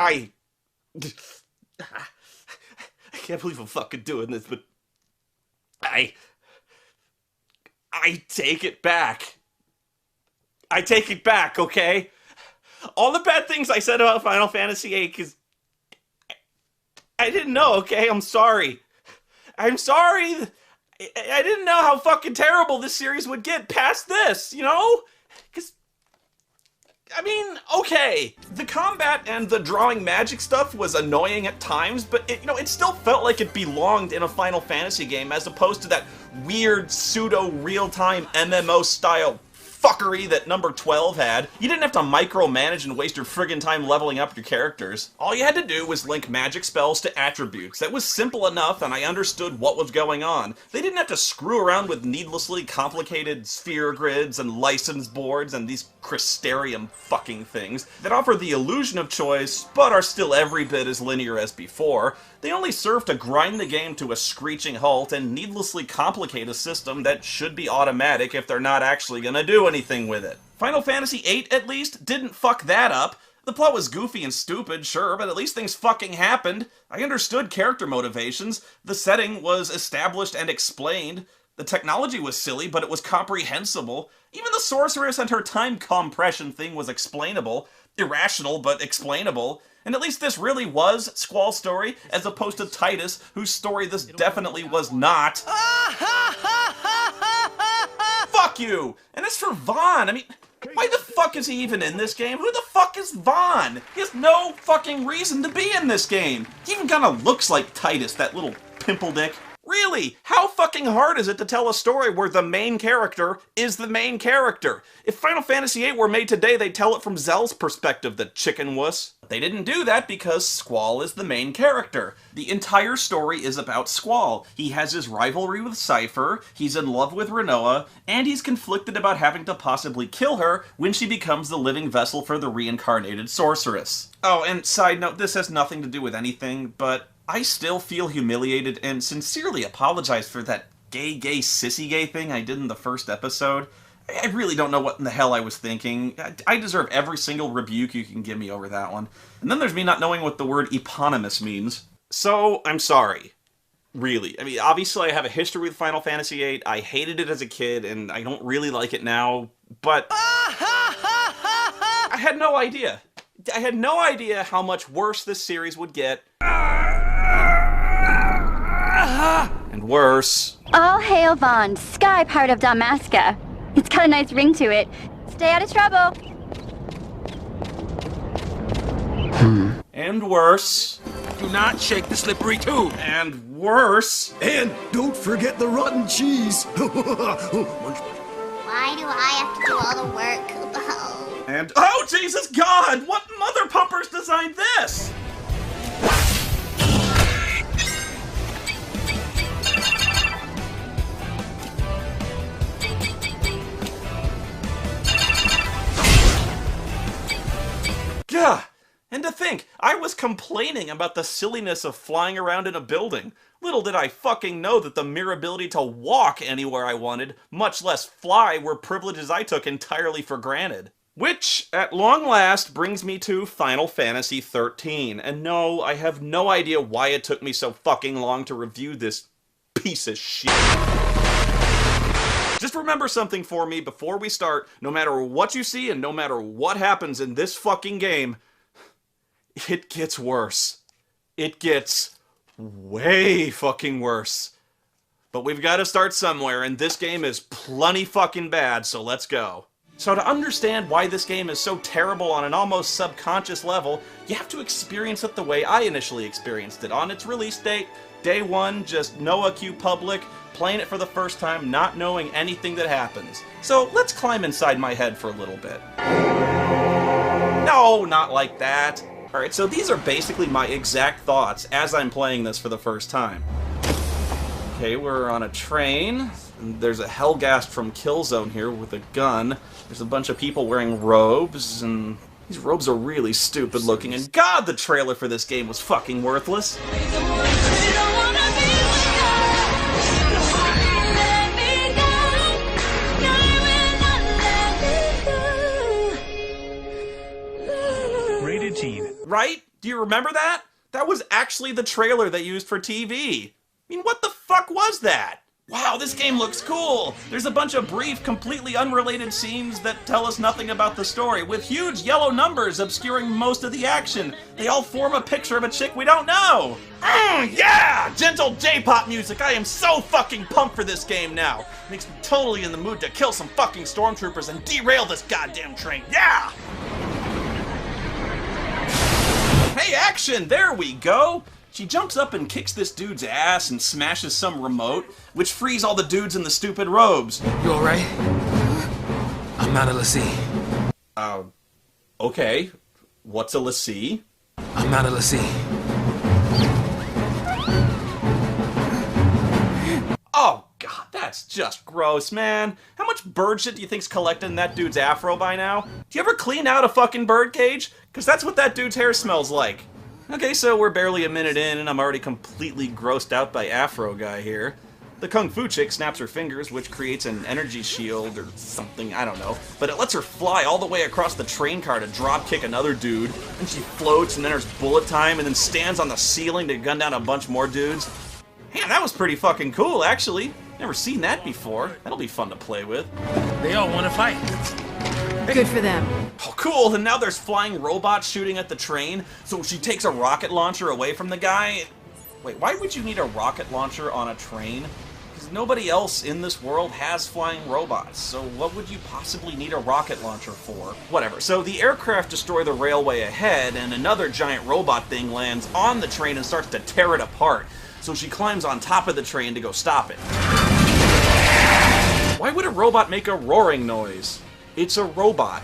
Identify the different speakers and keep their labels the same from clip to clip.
Speaker 1: I can't believe I'm fucking doing this, but I take it back. I take it back, okay? All the bad things I said about Final Fantasy VIII, because I didn't know, okay? I'm sorry. I'm sorry. I didn't know how fucking terrible this series would get past this, you know? Because, I mean, okay. The combat and the drawing magic stuff was annoying at times, but it still felt like it belonged in a Final Fantasy game as opposed to that weird pseudo-real-time MMO-style fuckery that number 12 had. You didn't have to micromanage and waste your friggin' time leveling up your characters. All you had to do was link magic spells to attributes. That was simple enough, and I understood what was going on. They didn't have to screw around with needlessly complicated sphere grids and license boards and these crystarium fucking things that offer the illusion of choice, but are still every bit as linear as before. They only serve to grind the game to a screeching halt and needlessly complicate a system that should be automatic if they're not actually gonna do anything with it. Final Fantasy VIII, at least, didn't fuck that up. The plot was goofy and stupid, sure, but at least things fucking happened. I understood character motivations. The setting was established and explained. The technology was silly, but it was comprehensible. Even the sorceress and her time compression thing was explainable. Irrational, but explainable. And at least this really was Squall's story, as opposed to Titus, whose story this definitely was not. Fuck you! And as for Vaughn, I mean, why the fuck is he even in this game? Who the fuck is Vaughn? He has no fucking reason to be in this game. He even kinda looks like Titus, that little pimple dick. Really? How fucking hard is it to tell a story where the main character is the main character? If Final Fantasy VIII were made today, they'd tell it from Zell's perspective, the chicken wuss. They didn't do that because Squall is the main character. The entire story is about Squall. He has his rivalry with Cypher, he's in love with Rinoa, and he's conflicted about having to possibly kill her when she becomes the living vessel for the reincarnated sorceress. Oh, and side note, this has nothing to do with anything, but I still feel humiliated and sincerely apologize for that gay sissy gay thing I did in the first episode. I really don't know what in the hell I was thinking. I deserve every single rebuke you can give me over that one. And then there's me not knowing what the word eponymous means. So, I'm sorry. Really. I mean, obviously I have a history with Final Fantasy VIII. I hated it as a kid, and I don't really like it now, but I had no idea. I had no idea how much worse this series would get. And worse.
Speaker 2: All hail Vaughn, sky part of Damaska. It's got a nice ring to it. Stay out of trouble.
Speaker 1: And worse.
Speaker 3: Do not shake the slippery tube.
Speaker 1: And worse.
Speaker 4: And don't forget the rotten cheese.
Speaker 5: Why do I have to do all the work?
Speaker 1: And oh Jesus God! What mother pumpers designed this? Gah! And to think, I was complaining about the silliness of flying around in a building. Little did I fucking know that the mere ability to walk anywhere I wanted, much less fly, were privileges I took entirely for granted. Which, at long last, brings me to Final Fantasy XIII. And no, I have no idea why it took me so fucking long to review this piece of shit. Just remember something for me before we start. No matter what you see and no matter what happens in this fucking game, it gets worse. It gets way fucking worse. But we've got to start somewhere, and this game is plenty fucking bad, so let's go. So to understand why this game is so terrible on an almost subconscious level, you have to experience it the way I initially experienced it. On its release date, day one, just no Q public, playing it for the first time, not knowing anything that happens. So let's climb inside my head for a little bit. No, not like that. Alright, so these are basically my exact thoughts as I'm playing this for the first time. Okay, we're on a train. There's a Helgast from Killzone here with a gun. There's a bunch of people wearing robes, and these robes are really stupid looking, and God, the trailer for this game was fucking worthless.
Speaker 6: Rated teen.
Speaker 1: Right? Do you remember that? That was actually the trailer they used for TV. I mean, what the fuck was that? Wow, this game looks cool! There's a bunch of brief, completely unrelated scenes that tell us nothing about the story, with huge yellow numbers obscuring most of the action. They all form a picture of a chick we don't know! Yeah! Gentle J-pop music! I am so fucking pumped for this game now! Makes me totally in the mood to kill some fucking stormtroopers and derail this goddamn train, yeah! Hey, action! There we go! She jumps up and kicks this dude's ass and smashes some remote, which frees all the dudes in the stupid robes.
Speaker 3: You alright? I'm not a lessee.
Speaker 1: Okay. What's a lessee?
Speaker 3: I'm not a lessee.
Speaker 1: Oh, God, that's just gross, man. How much bird shit do you think's collected in that dude's afro by now? Do you ever clean out a fucking bird cage? Because that's what that dude's hair smells like. Okay, so we're barely a minute in, and I'm already completely grossed out by Afro Guy here. The Kung Fu chick snaps her fingers, which creates an energy shield or something, I don't know. But it lets her fly all the way across the train car to drop kick another dude. And she floats, and then there's bullet time, and then stands on the ceiling to gun down a bunch more dudes. Man, that was pretty fucking cool, actually. Never seen that before. That'll be fun to play with.
Speaker 3: They all want to fight.
Speaker 6: Good for them.
Speaker 1: Oh, cool, and now there's flying robots shooting at the train, so she takes a rocket launcher away from the guy. Wait, why would you need a rocket launcher on a train? Because nobody else in this world has flying robots, so what would you possibly need a rocket launcher for? Whatever, so the aircraft destroy the railway ahead, and another giant robot thing lands on the train and starts to tear it apart, so she climbs on top of the train to go stop it. Why would a robot make a roaring noise? It's a robot.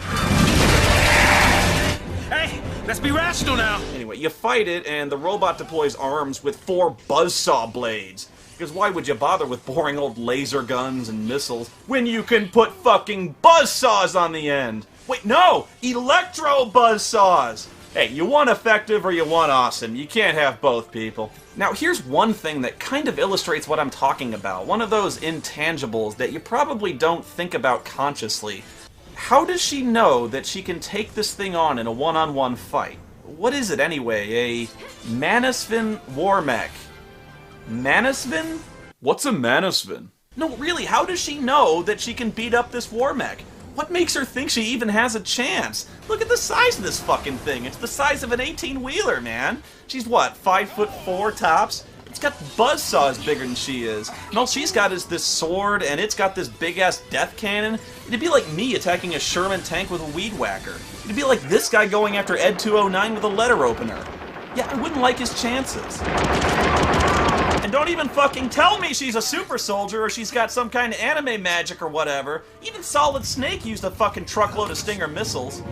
Speaker 3: Hey, let's be rational now.
Speaker 1: Anyway, you fight it, and the robot deploys arms with 4 buzzsaw blades. Because why would you bother with boring old laser guns and missiles when you can put fucking buzzsaws on the end? Wait, no! Electro buzzsaws! Hey, you want effective or you want awesome. You can't have both, people. Now, here's one thing that kind of illustrates what I'm talking about. One of those intangibles that you probably don't think about consciously. How does she know that she can take this thing on in a one-on-one fight? What is it anyway? A Manasvin war mech? Manasvin? What's a Manasvin? No, really, how does she know that she can beat up this war mech? What makes her think she even has a chance? Look at the size of this fucking thing. It's the size of an 18-wheeler, man. She's what, 5'4" tops? It's got buzzsaws bigger than she is. And all she's got is this sword, and it's got this big-ass death cannon. It'd be like me attacking a Sherman tank with a weed whacker. It'd be like this guy going after Ed 209 with a letter opener. Yeah, I wouldn't like his chances. And don't even fucking tell me she's a super soldier or she's got some kind of anime magic or whatever. Even Solid Snake used a fucking truckload of Stinger missiles.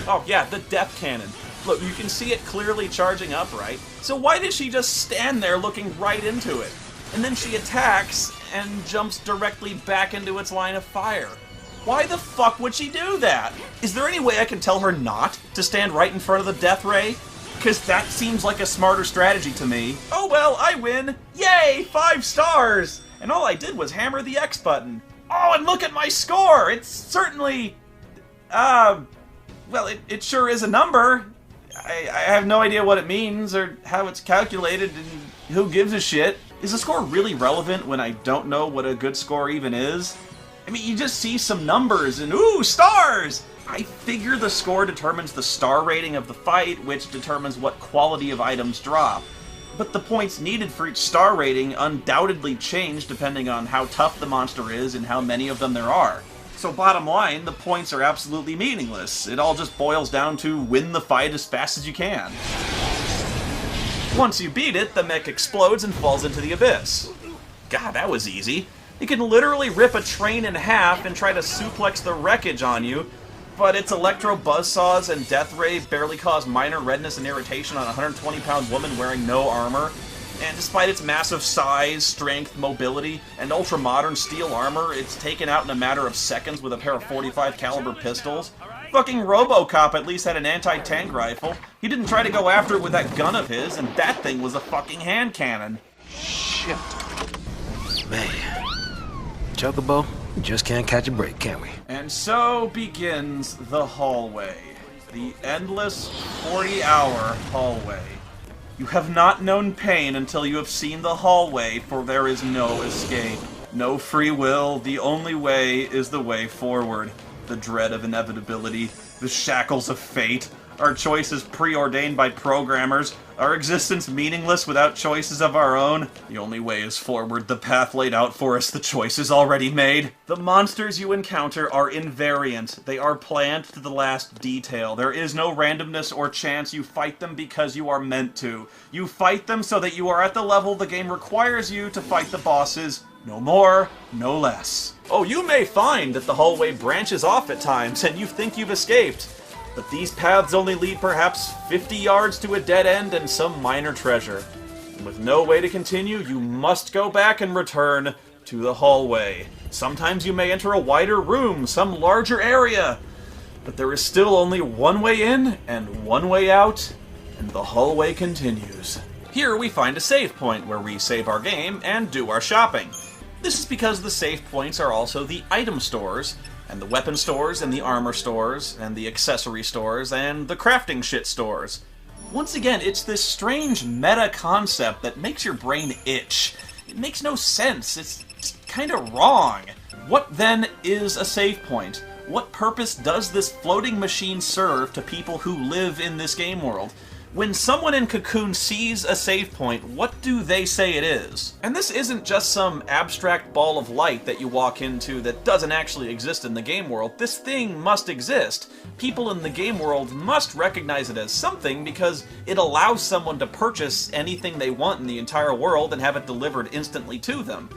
Speaker 1: Oh yeah, the death cannon. Look, you can see it clearly charging up, right? So why did she just stand there looking right into it? And then she attacks and jumps directly back into its line of fire. Why the fuck would she do that? Is there any way I can tell her not to stand right in front of the death ray? Because that seems like a smarter strategy to me. Oh well, I win! Yay! 5 stars! And all I did was hammer the X button. Oh, and look at my score! It's certainly... well, it sure is a number. I have no idea what it means or how it's calculated and who gives a shit. Is a score really relevant when I don't know what a good score even is? I mean, you just see some numbers and ooh, stars! I figure the score determines the star rating of the fight, which determines what quality of items drop. But the points needed for each star rating undoubtedly change depending on how tough the monster is and how many of them there are. So bottom line, the points are absolutely meaningless. It all just boils down to win the fight as fast as you can. Once you beat it, the mech explodes and falls into the abyss. God, that was easy. It can literally rip a train in half and try to suplex the wreckage on you, but its electro buzzsaws and death ray barely cause minor redness and irritation on a 120-pound woman wearing no armor. And despite its massive size, strength, mobility, and ultra-modern steel armor, it's taken out in a matter of seconds with a pair of .45 caliber pistols. Fucking RoboCop at least had an anti-tank rifle. He didn't try to go after it with that gun of his, and that thing was a fucking hand cannon.
Speaker 3: Shit. Man. Chocobo, we just can't catch a break, can we?
Speaker 1: And so begins the hallway. The endless 40-hour hallway. You have not known pain until you have seen the hallway, for there is no escape. No free will, the only way is the way forward. The dread of inevitability, the shackles of fate, our choices preordained by programmers, our existence meaningless without choices of our own. The only way is forward, the path laid out for us, the choices already made. The monsters you encounter are invariant. They are planned to the last detail. There is no randomness or chance. You fight them because you are meant to. You fight them so that you are at the level the game requires you to fight the bosses. No more, no less. Oh, you may find that the hallway branches off at times and you think you've escaped. But these paths only lead perhaps 50 yards to a dead end and some minor treasure. And with no way to continue, you must go back and return to the hallway. Sometimes you may enter a wider room, some larger area. But there is still only one way in and one way out, and the hallway continues. Here we find a save point where we save our game and do our shopping. This is because the save points are also the item stores, and the weapon stores, and the armor stores, and the accessory stores, and the crafting shit stores. Once again, it's this strange meta concept that makes your brain itch. It makes no sense. It's just kind of wrong. What then is a save point? What purpose does this floating machine serve to people who live in this game world? When someone in Cocoon sees a save point, what do they say it is? And this isn't just some abstract ball of light that you walk into that doesn't actually exist in the game world. This thing must exist. People in the game world must recognize it as something because it allows someone to purchase anything they want in the entire world and have it delivered instantly to them.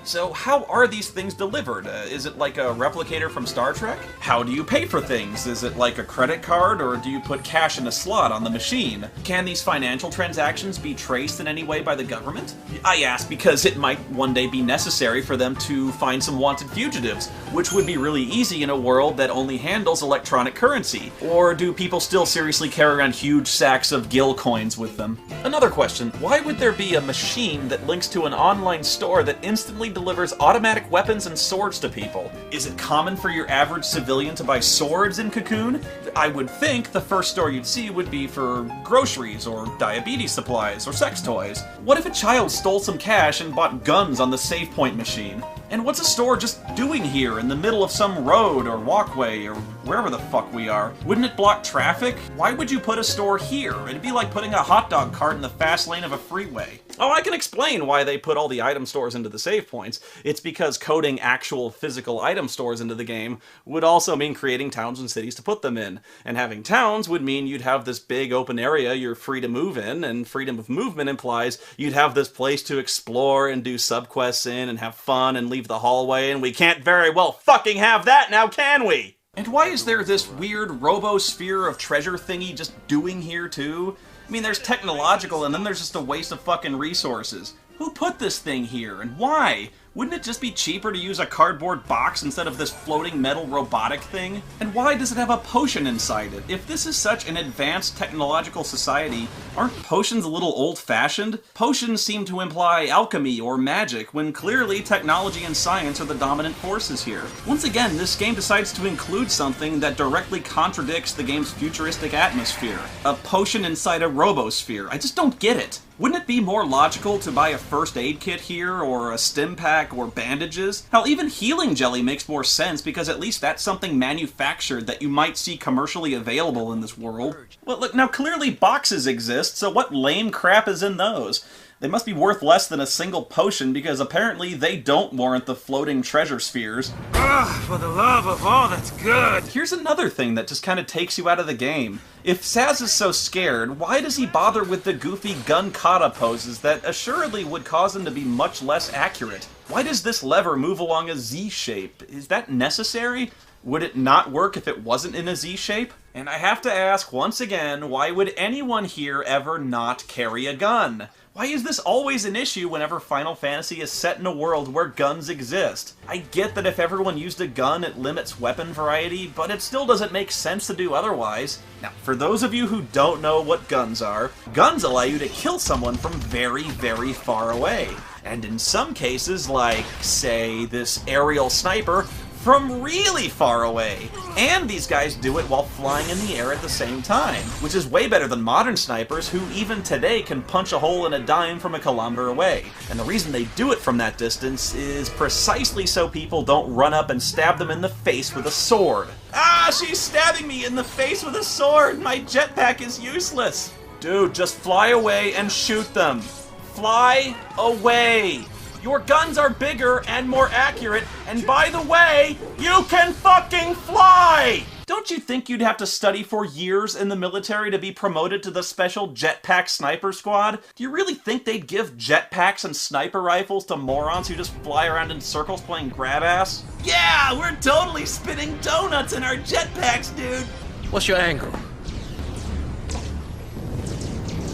Speaker 1: So how are these things delivered? Is it like a replicator from Star Trek? How do you pay for things? Is it like a credit card, or do you put cash in a slot on the machine? Can these financial transactions be traced in any way by the government? I ask because it might one day be necessary for them to find some wanted fugitives, which would be really easy in a world that only handles electronic currency. Or do people still seriously carry around huge sacks of gil coins with them? Another question, why would there be a machine that links to an online store that instantly delivers automatic weapons and swords to people? Is it common for your average civilian to buy swords in Cocoon? I would think the first store you'd see would be for groceries or diabetes supplies or sex toys. What if a child stole some cash and bought guns on the save point machine? And what's a store just doing here in the middle of some road or walkway or wherever the fuck we are? Wouldn't it block traffic? Why would you put a store here? It'd be like putting a hot dog cart in the fast lane of a freeway. Oh, I can explain why they put all the item stores into the save points. It's because coding actual physical item stores into the game would also mean creating towns and cities to put them in. And having towns would mean you'd have this big open area you're free to move in, and freedom of movement implies you'd have this place to explore and do subquests in and have fun and leave the hallway, and we can't very well fucking have that now, can we? And why is there this weird robo-sphere of treasure thingy just doing here too? I mean, there's technological, and then there's just a waste of fucking resources. Who put this thing here, and why? Wouldn't it just be cheaper to use a cardboard box instead of this floating metal robotic thing? And why does it have a potion inside it? If this is such an advanced technological society, aren't potions a little old-fashioned? Potions seem to imply alchemy or magic, when clearly technology and science are the dominant forces here. Once again, this game decides to include something that directly contradicts the game's futuristic atmosphere. A potion inside a robosphere. I just don't get it. Wouldn't it be more logical to buy a first aid kit here, or a stim pack, or bandages? Hell, even healing jelly makes more sense, because at least that's something manufactured that you might see commercially available in this world. Well, look, now clearly boxes exist, so what lame crap is in those? They must be worth less than a single potion, because apparently they don't warrant the floating treasure spheres.
Speaker 3: Ah, for the love of all that's good!
Speaker 1: Here's another thing that just kind of takes you out of the game. If Saz is so scared, why does he bother with the goofy gun kata poses that assuredly would cause him to be much less accurate? Why does this lever move along a Z shape? Is that necessary? Would it not work if it wasn't in a Z shape? And I have to ask once again, why would anyone here ever not carry a gun? Why is this always an issue whenever Final Fantasy is set in a world where guns exist? I get that if everyone used a gun, it limits weapon variety, but it still doesn't make sense to do otherwise. Now, for those of you who don't know what guns allow you to kill someone from very, very far away. And in some cases, like, say, this aerial sniper, from really far away. And these guys do it while flying in the air at the same time, which is way better than modern snipers who even today can punch a hole in a dime from a kilometer away. And the reason they do it from that distance is precisely so people don't run up and stab them in the face with a sword. Ah, she's stabbing me in the face with a sword! My jetpack is useless! Dude, just fly away and shoot them. Fly away! Your guns are bigger and more accurate, and by the way, you can fucking fly! Don't you think you'd have to study for years in the military to be promoted to the special jetpack sniper squad? Do you really think they'd give jetpacks and sniper rifles to morons who just fly around in circles playing grab ass? Yeah, we're totally spinning donuts in our jetpacks, dude!
Speaker 7: What's your angle?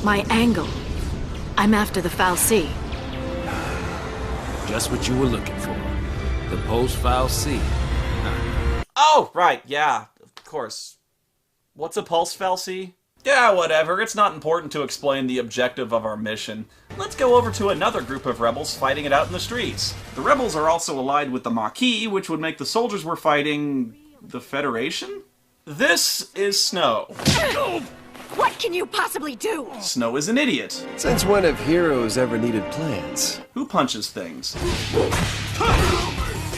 Speaker 6: My angle. I'm after the Foul Sea.
Speaker 7: Just what you were looking for. The post-Foul Sea.
Speaker 1: Oh, right, yeah, of course. What's a pulse fal'C? Yeah, whatever, it's not important to explain the objective of our mission. Let's go over to another group of rebels fighting it out in the streets. The rebels are also allied with the Maquis, which would make the soldiers we're fighting... the Federation? This is Snow.
Speaker 6: What can you possibly do?
Speaker 1: Snow is an idiot.
Speaker 4: Since when have heroes ever needed plans?
Speaker 1: Who punches things?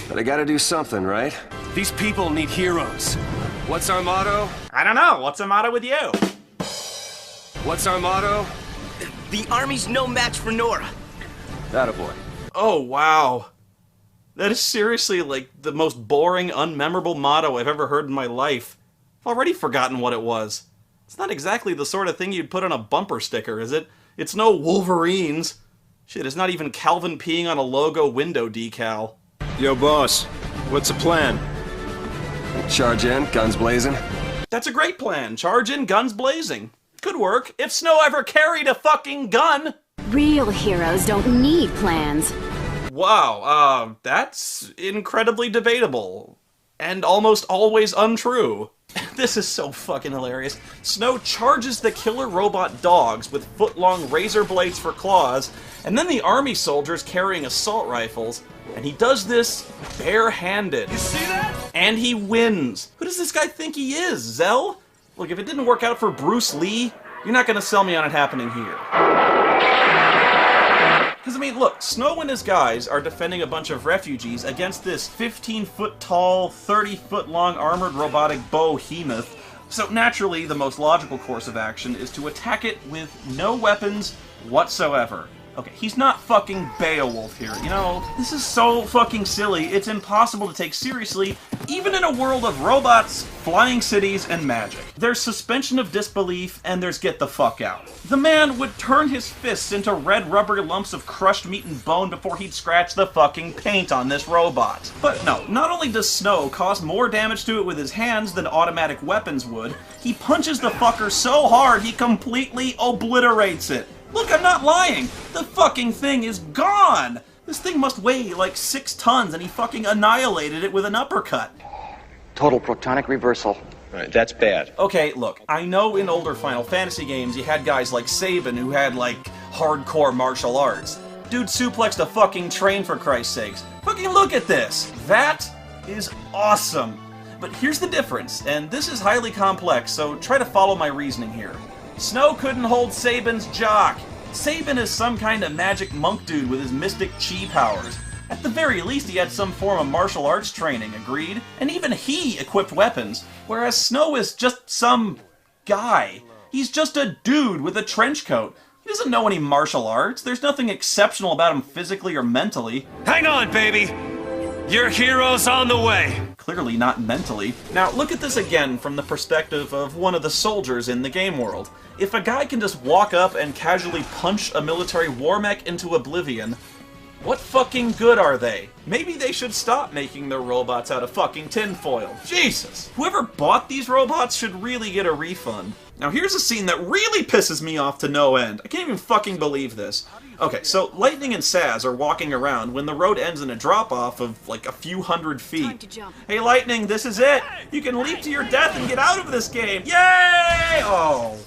Speaker 4: But I gotta do something, right?
Speaker 3: These people need heroes. What's our motto?
Speaker 1: I don't know, what's the matter with you?
Speaker 3: What's our motto?
Speaker 8: The Army's no match for Nora.
Speaker 4: Attaboy.
Speaker 1: Oh, wow. That is seriously, like, the most boring, unmemorable motto I've ever heard in my life. I've already forgotten what it was. It's not exactly the sort of thing you'd put on a bumper sticker, is it? It's no Wolverines. Shit, it's not even Calvin peeing on a logo window decal.
Speaker 3: Yo, boss. What's the plan?
Speaker 4: Charge in, guns blazing.
Speaker 1: That's a great plan. Charge in, guns blazing. Could work, if Snow ever carried a fucking gun!
Speaker 2: Real heroes don't need plans.
Speaker 1: Wow, that's incredibly debatable. And almost always untrue. This is so fucking hilarious. Snow charges the killer robot dogs with foot-long razor blades for claws, and then the army soldiers carrying assault rifles, and he does this bare-handed. You see that? And he wins. Who does this guy think he is, Zell? Look, if it didn't work out for Bruce Lee, you're not gonna sell me on it happening here. Because, I mean, look, Snow and his guys are defending a bunch of refugees against this 15-foot-tall, 30-foot-long armored robotic behemoth. So naturally, the most logical course of action is to attack it with no weapons whatsoever. Okay, he's not fucking Beowulf here, you know? This is so fucking silly, it's impossible to take seriously, even in a world of robots, flying cities, and magic. There's suspension of disbelief, and there's get the fuck out. The man would turn his fists into red rubber lumps of crushed meat and bone before he'd scratch the fucking paint on this robot. But no, not only does Snow cause more damage to it with his hands than automatic weapons would, he punches the fucker so hard he completely obliterates it. Look, I'm not lying! The fucking thing is gone! This thing must weigh like 6 tons and he fucking annihilated it with an uppercut.
Speaker 9: Total protonic reversal.
Speaker 3: Right, that's bad.
Speaker 1: Okay, look, I know in older Final Fantasy games you had guys like Sabin who had, like, hardcore martial arts. Dude suplexed a fucking train, for Christ's sakes. Fucking look at this! That is awesome! But here's the difference, and this is highly complex, so try to follow my reasoning here. Snow couldn't hold Sabin's jock. Sabin is some kind of magic monk dude with his mystic chi powers. At the very least, he had some form of martial arts training, agreed? And even he equipped weapons, whereas Snow is just some guy. He's just a dude with a trench coat. He doesn't know any martial arts. There's nothing exceptional about him physically or mentally.
Speaker 3: Hang on, baby! Your hero's on the way!
Speaker 1: Clearly not mentally. Now, look at this again from the perspective of one of the soldiers in the game world. If a guy can just walk up and casually punch a military war mech into oblivion, what fucking good are they? Maybe they should stop making their robots out of fucking tinfoil. Jesus! Whoever bought these robots should really get a refund. Now here's a scene that really pisses me off to no end. I can't even fucking believe this. Okay, so Lightning and Saz are walking around when the road ends in a drop-off of like a few hundred feet. Hey Lightning, this is it! You can leap to your death and get out of this game! Yay! Oh.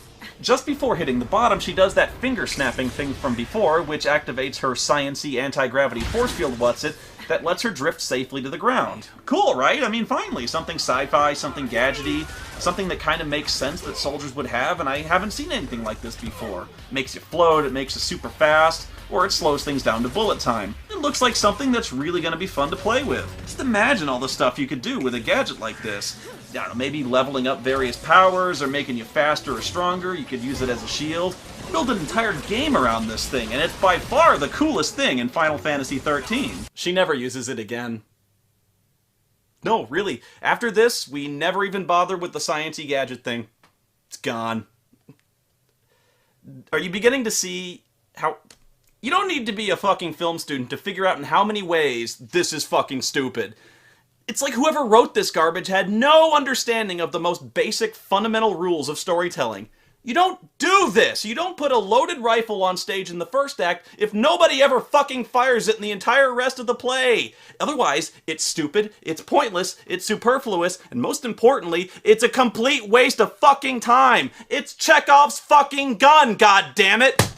Speaker 1: Just before hitting the bottom, she does that finger-snapping thing from before, which activates her science-y anti-gravity force field what's-it, that lets her drift safely to the ground. Cool, right? I mean, finally, something sci-fi, something gadgety, something that kind of makes sense that soldiers would have, and I haven't seen anything like this before. It makes you float, it makes you super fast, or it slows things down to bullet time. It looks like something that's really going to be fun to play with. Just imagine all the stuff you could do with a gadget like this. I don't know, maybe leveling up various powers, or making you faster or stronger. You could use it as a shield. Build an entire game around this thing, and it's by far the coolest thing in Final Fantasy XIII. She never uses it again. No, really. After this, we never even bothered with the science-y gadget thing. It's gone. Are you beginning to see how... You don't need to be a fucking film student to figure out in how many ways this is fucking stupid. It's like whoever wrote this garbage had no understanding of the most basic, fundamental rules of storytelling. You don't do this! You don't put a loaded rifle on stage in the first act if nobody ever fucking fires it in the entire rest of the play! Otherwise, it's stupid, it's pointless, it's superfluous, and most importantly, it's a complete waste of fucking time! It's Chekhov's fucking gun, goddammit!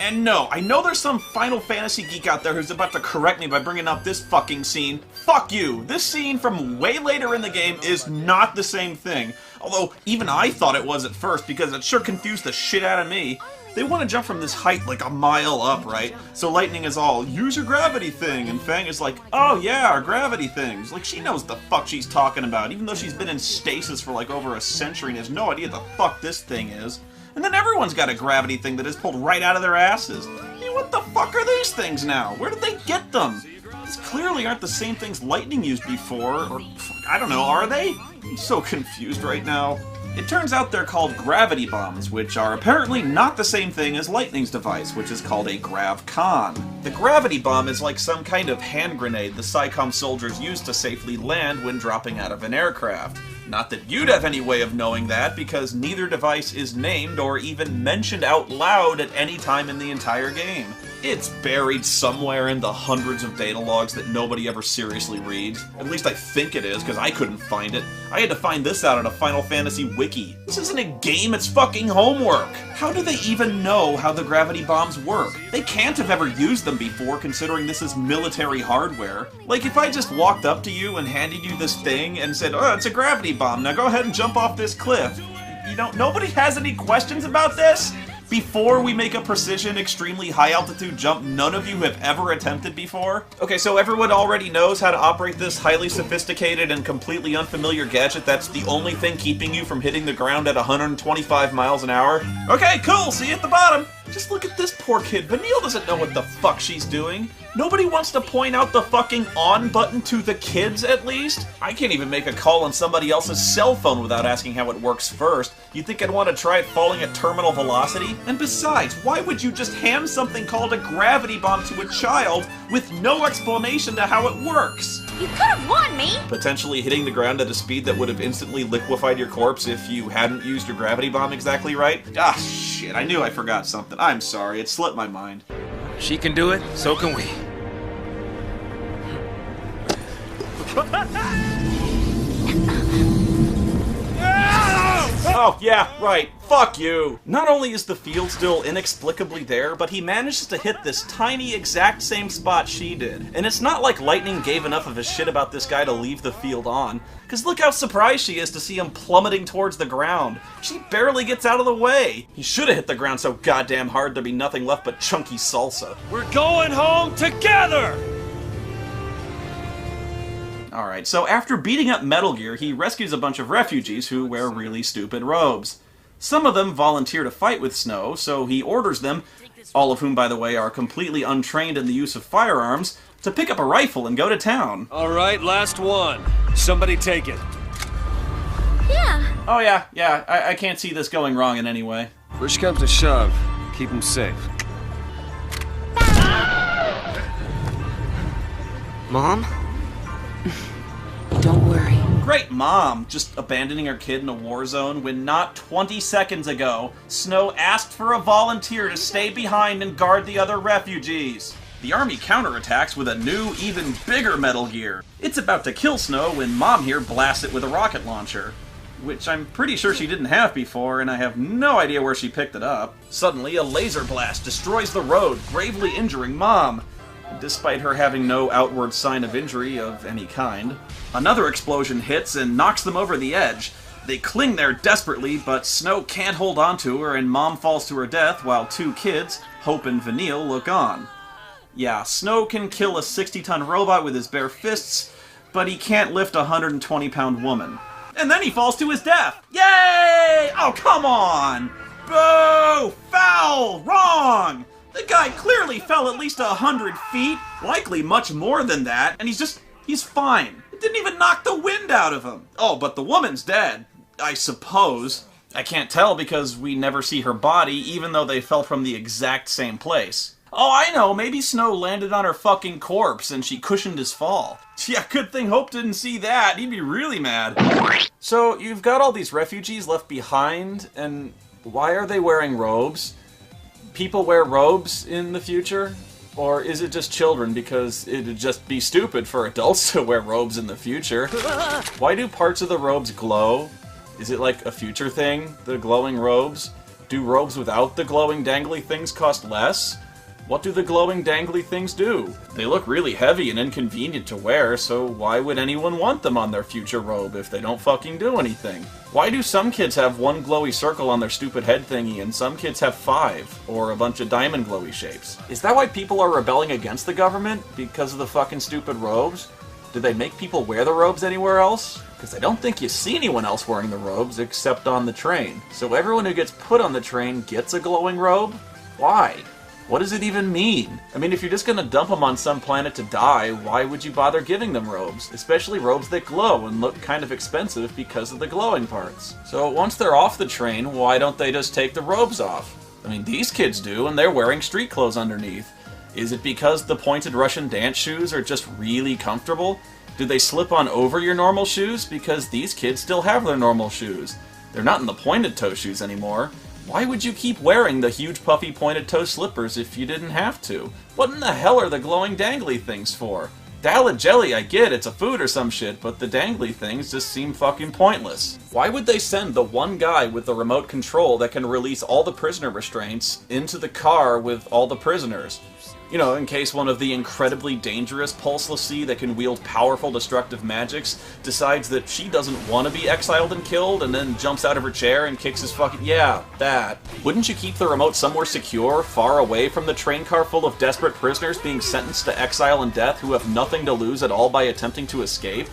Speaker 1: And no, I know there's some Final Fantasy geek out there who's about to correct me by bringing up this fucking scene. Fuck you! This scene from way later in the game is not the same thing. Although, even I thought it was at first, because it sure confused the shit out of me. They want to jump from this height like a mile up, right? So Lightning is all, use your gravity thing, and Fang is like, oh yeah, our gravity things. Like, she knows the fuck she's talking about, even though she's been in stasis for like over a century and has no idea what the fuck this thing is. And then everyone's got a gravity thing that is pulled right out of their asses. Hey, what the fuck are these things now? Where did they get them? These clearly aren't the same things Lightning used before, or I don't know, are they? I'm so confused right now. It turns out they're called gravity bombs, which are apparently not the same thing as Lightning's device, which is called a grav-con. The gravity bomb is like some kind of hand grenade the PSICOM soldiers use to safely land when dropping out of an aircraft. Not that you'd have any way of knowing that, because neither device is named or even mentioned out loud at any time in the entire game. It's buried somewhere in the hundreds of data logs that nobody ever seriously reads. At least I think it is, because I couldn't find it. I had to find this out on a Final Fantasy wiki. This isn't a game, it's fucking homework! How do they even know how the gravity bombs work? They can't have ever used them before, considering this is military hardware. Like, if I just walked up to you and handed you this thing and said, oh, it's a gravity bomb, now go ahead and jump off this cliff. You know, nobody has any questions about this? Before we make a precision, extremely high-altitude jump none of you have ever attempted before? Okay, so everyone already knows how to operate this highly sophisticated and completely unfamiliar gadget that's the only thing keeping you from hitting the ground at 125 miles an hour? Okay, cool, see you at the bottom! Just look at this poor kid. Vanille doesn't know what the fuck she's doing. Nobody wants to point out the fucking on button to the kids, at least? I can't even make a call on somebody else's cell phone without asking how it works first. You'd think I'd want to try it falling at terminal velocity? And besides, why would you just hand something called a gravity bomb to a child with no explanation to how it works?
Speaker 5: You could have won me!
Speaker 1: Potentially hitting the ground at a speed that would have instantly liquefied your corpse if you hadn't used your gravity bomb exactly right? Ah, shit, I knew I forgot something. I'm sorry, it slipped my mind.
Speaker 7: She can do it, so can we.
Speaker 1: Oh, yeah, right. Fuck you! Not only is the field still inexplicably there, but he manages to hit this tiny exact same spot she did. And it's not like Lightning gave enough of a shit about this guy to leave the field on, because look how surprised she is to see him plummeting towards the ground. She barely gets out of the way. He should have hit the ground so goddamn hard there'd be nothing left but chunky salsa.
Speaker 3: We're going home together!
Speaker 1: Alright, so after beating up Metal Gear, he rescues a bunch of refugees who wear really stupid robes. Some of them volunteer to fight with Snow, so he orders them, all of whom, by the way, are completely untrained in the use of firearms, to pick up a rifle and go to town.
Speaker 3: Alright, last one. Somebody take it.
Speaker 5: Yeah.
Speaker 1: Oh yeah, I can't see this going wrong in any way.
Speaker 4: Push comes to shove. Keep him safe.
Speaker 6: Mom? Don't worry.
Speaker 1: Great mom, just abandoning her kid in a war zone when not 20 seconds ago, Snow asked for a volunteer to stay behind and guard the other refugees. The army counterattacks with a new, even bigger Metal Gear. It's about to kill Snow when Mom here blasts it with a rocket launcher, which I'm pretty sure she didn't have before, and I have no idea where she picked it up. Suddenly, a laser blast destroys the road, gravely injuring Mom. despite her having no outward sign of injury of any kind. Another explosion hits and knocks them over the edge. They cling there desperately, but Snow can't hold on to her, and Mom falls to her death while two kids, Hope and Vanille, look on. Yeah, Snow can kill a 60-ton robot with his bare fists, but he can't lift a 120-pound woman. And then he falls to his death! Yay! Oh, come on! Boo! Foul! Wrong! The guy clearly fell at least 100 feet, likely much more than that, and he's fine. It didn't even knock the wind out of him. Oh, but the woman's dead. I suppose. I can't tell because we never see her body, even though they fell from the exact same place. Oh, I know, maybe Snow landed on her fucking corpse and she cushioned his fall. Yeah, good thing Hope didn't see that. He'd be really mad. So, you've got all these refugees left behind, and why are they wearing robes? People wear robes in the future? Or is it just children because it'd just be stupid for adults to wear robes in the future? Why do parts of the robes glow? Is it like a future thing, the glowing robes? Do robes without the glowing dangly things cost less? What do the glowing dangly things do? They look really heavy and inconvenient to wear, so why would anyone want them on their future robe if they don't fucking do anything? Why do some kids have one glowy circle on their stupid head thingy and some kids have 5, or a bunch of diamond glowy shapes? Is that why people are rebelling against the government? Because of the fucking stupid robes? Do they make people wear the robes anywhere else? Because I don't think you see anyone else wearing the robes except on the train. So everyone who gets put on the train gets a glowing robe? Why? What does it even mean? I mean, if you're just gonna dump them on some planet to die, why would you bother giving them robes? Especially robes that glow and look kind of expensive because of the glowing parts. So once they're off the train, why don't they just take the robes off? I mean, these kids do, and they're wearing street clothes underneath. Is it because the pointed Russian dance shoes are just really comfortable? Do they slip on over your normal shoes? Because these kids still have their normal shoes. They're not in the pointed toe shoes anymore. Why would you keep wearing the huge puffy pointed toe slippers if you didn't have to? What in the hell are the glowing dangly things for? Salad jelly, I get, it's a food or some shit, but the dangly things just seem fucking pointless. Why would they send the one guy with the remote control that can release all the prisoner restraints into the car with all the prisoners? You know, in case one of the incredibly dangerous Pulseless Sea that can wield powerful destructive magics decides that she doesn't want to be exiled and killed and then jumps out of her chair and kicks his fucking... Yeah, that. Wouldn't you keep the remote somewhere secure, far away from the train car full of desperate prisoners being sentenced to exile and death who have nothing to lose at all by attempting to escape?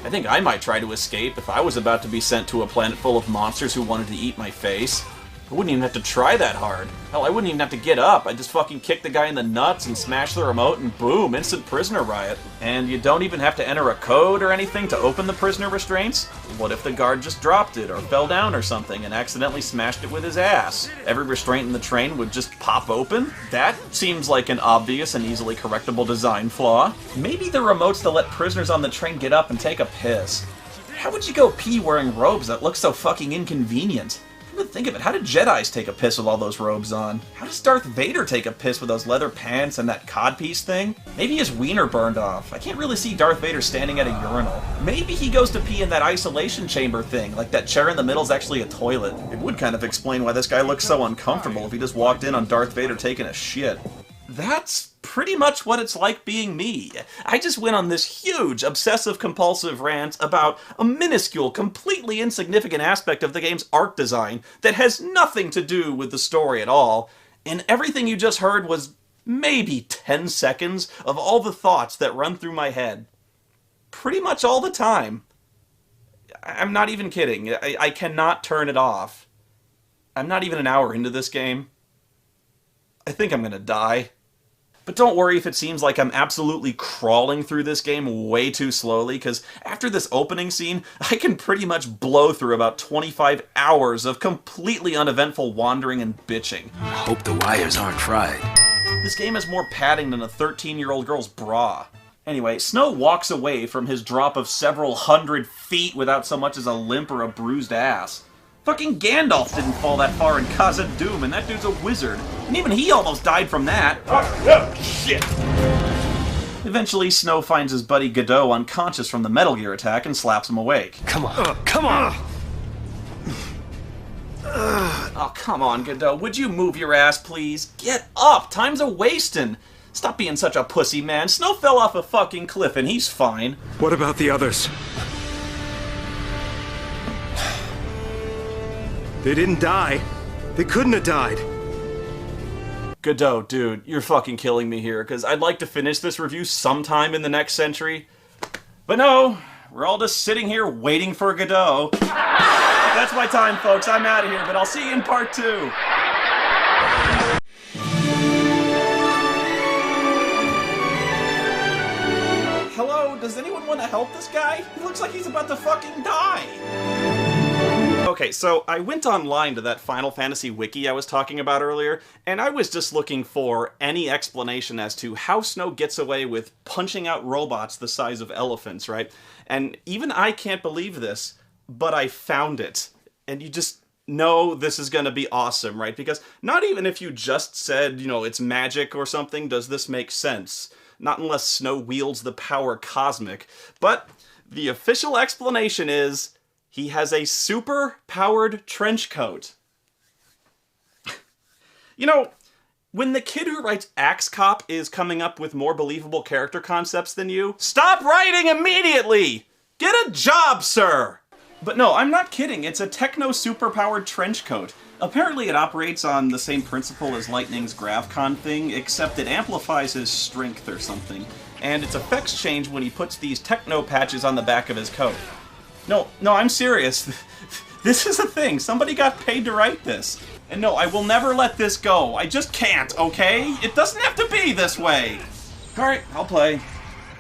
Speaker 1: I think I might try to escape if I was about to be sent to a planet full of monsters who wanted to eat my face. I wouldn't even have to try that hard. Hell, I wouldn't even have to get up. I'd just fucking kick the guy in the nuts and smash the remote and boom, instant prisoner riot. And you don't even have to enter a code or anything to open the prisoner restraints? What if the guard just dropped it or fell down or something and accidentally smashed it with his ass? Every restraint in the train would just pop open? That seems like an obvious and easily correctable design flaw. Maybe the remote's to let prisoners on the train get up and take a piss. How would you go pee wearing robes that look so fucking inconvenient? Think of it, how did Jedis take a piss with all those robes on? How does Darth Vader take a piss with those leather pants and that codpiece thing? Maybe his wiener burned off. I can't really see Darth Vader standing at a urinal. Maybe he goes to pee in that isolation chamber thing, like that chair in the middle's actually a toilet. It would kind of explain why this guy looks so uncomfortable if he just walked in on Darth Vader taking a shit. That's pretty much what it's like being me. I just went on this huge, obsessive-compulsive rant about a minuscule, completely insignificant aspect of the game's art design that has nothing to do with the story at all, and everything you just heard was maybe 10 seconds of all the thoughts that run through my head. Pretty much all the time. I'm not even kidding. I cannot turn it off. I'm not even an hour into this game. I think I'm gonna die. But don't worry if it seems like I'm absolutely crawling through this game way too slowly, because after this opening scene, I can pretty much blow through about 25 hours of completely uneventful wandering and bitching.
Speaker 7: Hope the wires aren't fried.
Speaker 1: This game has more padding than a 13-year-old girl's bra. Anyway, Snow walks away from his drop of several hundred feet without so much as a limp or a bruised ass. Fucking Gandalf didn't fall that far in Khazad-dûm, and that dude's a wizard. And even he almost died from that. Oh, shit! Eventually, Snow finds his buddy Godot unconscious from the Metal Gear attack and slaps him awake.
Speaker 3: Come on, come on!
Speaker 1: Oh, come on, Godot. Would you move your ass, please? Get up! Time's a-wastin'! Stop being such a pussy, man. Snow fell off a fucking cliff and he's fine.
Speaker 4: What about the others? They didn't die. They couldn't have died.
Speaker 1: Godot, dude, you're fucking killing me here, because I'd like to finish this review sometime in the next century. But no, we're all just sitting here waiting for Godot. That's my time, folks. I'm out of here, but I'll see you in part 2. Hello, does anyone want to help this guy? He looks like he's about to fucking die. Okay, so I went online to that Final Fantasy wiki I was talking about earlier, and I was just looking for any explanation as to how Snow gets away with punching out robots the size of elephants, right? And even I can't believe this, but I found it. And you just know this is gonna be awesome, right? Because not even if you just said, you know, it's magic or something, does this make sense. Not unless Snow wields the power cosmic. But the official explanation is he has a super-powered trench coat. You know, when the kid who writes Axe Cop is coming up with more believable character concepts than you, stop writing immediately! Get a job, sir! But no, I'm not kidding. It's a techno super-powered trench coat. Apparently it operates on the same principle as Lightning's GravCon thing, except it amplifies his strength or something. And its effects change when he puts these techno patches on the back of his coat. No, I'm serious. This is a thing. Somebody got paid to write this. And no, I will never let this go. I just can't, okay? It doesn't have to be this way. Alright, I'll play.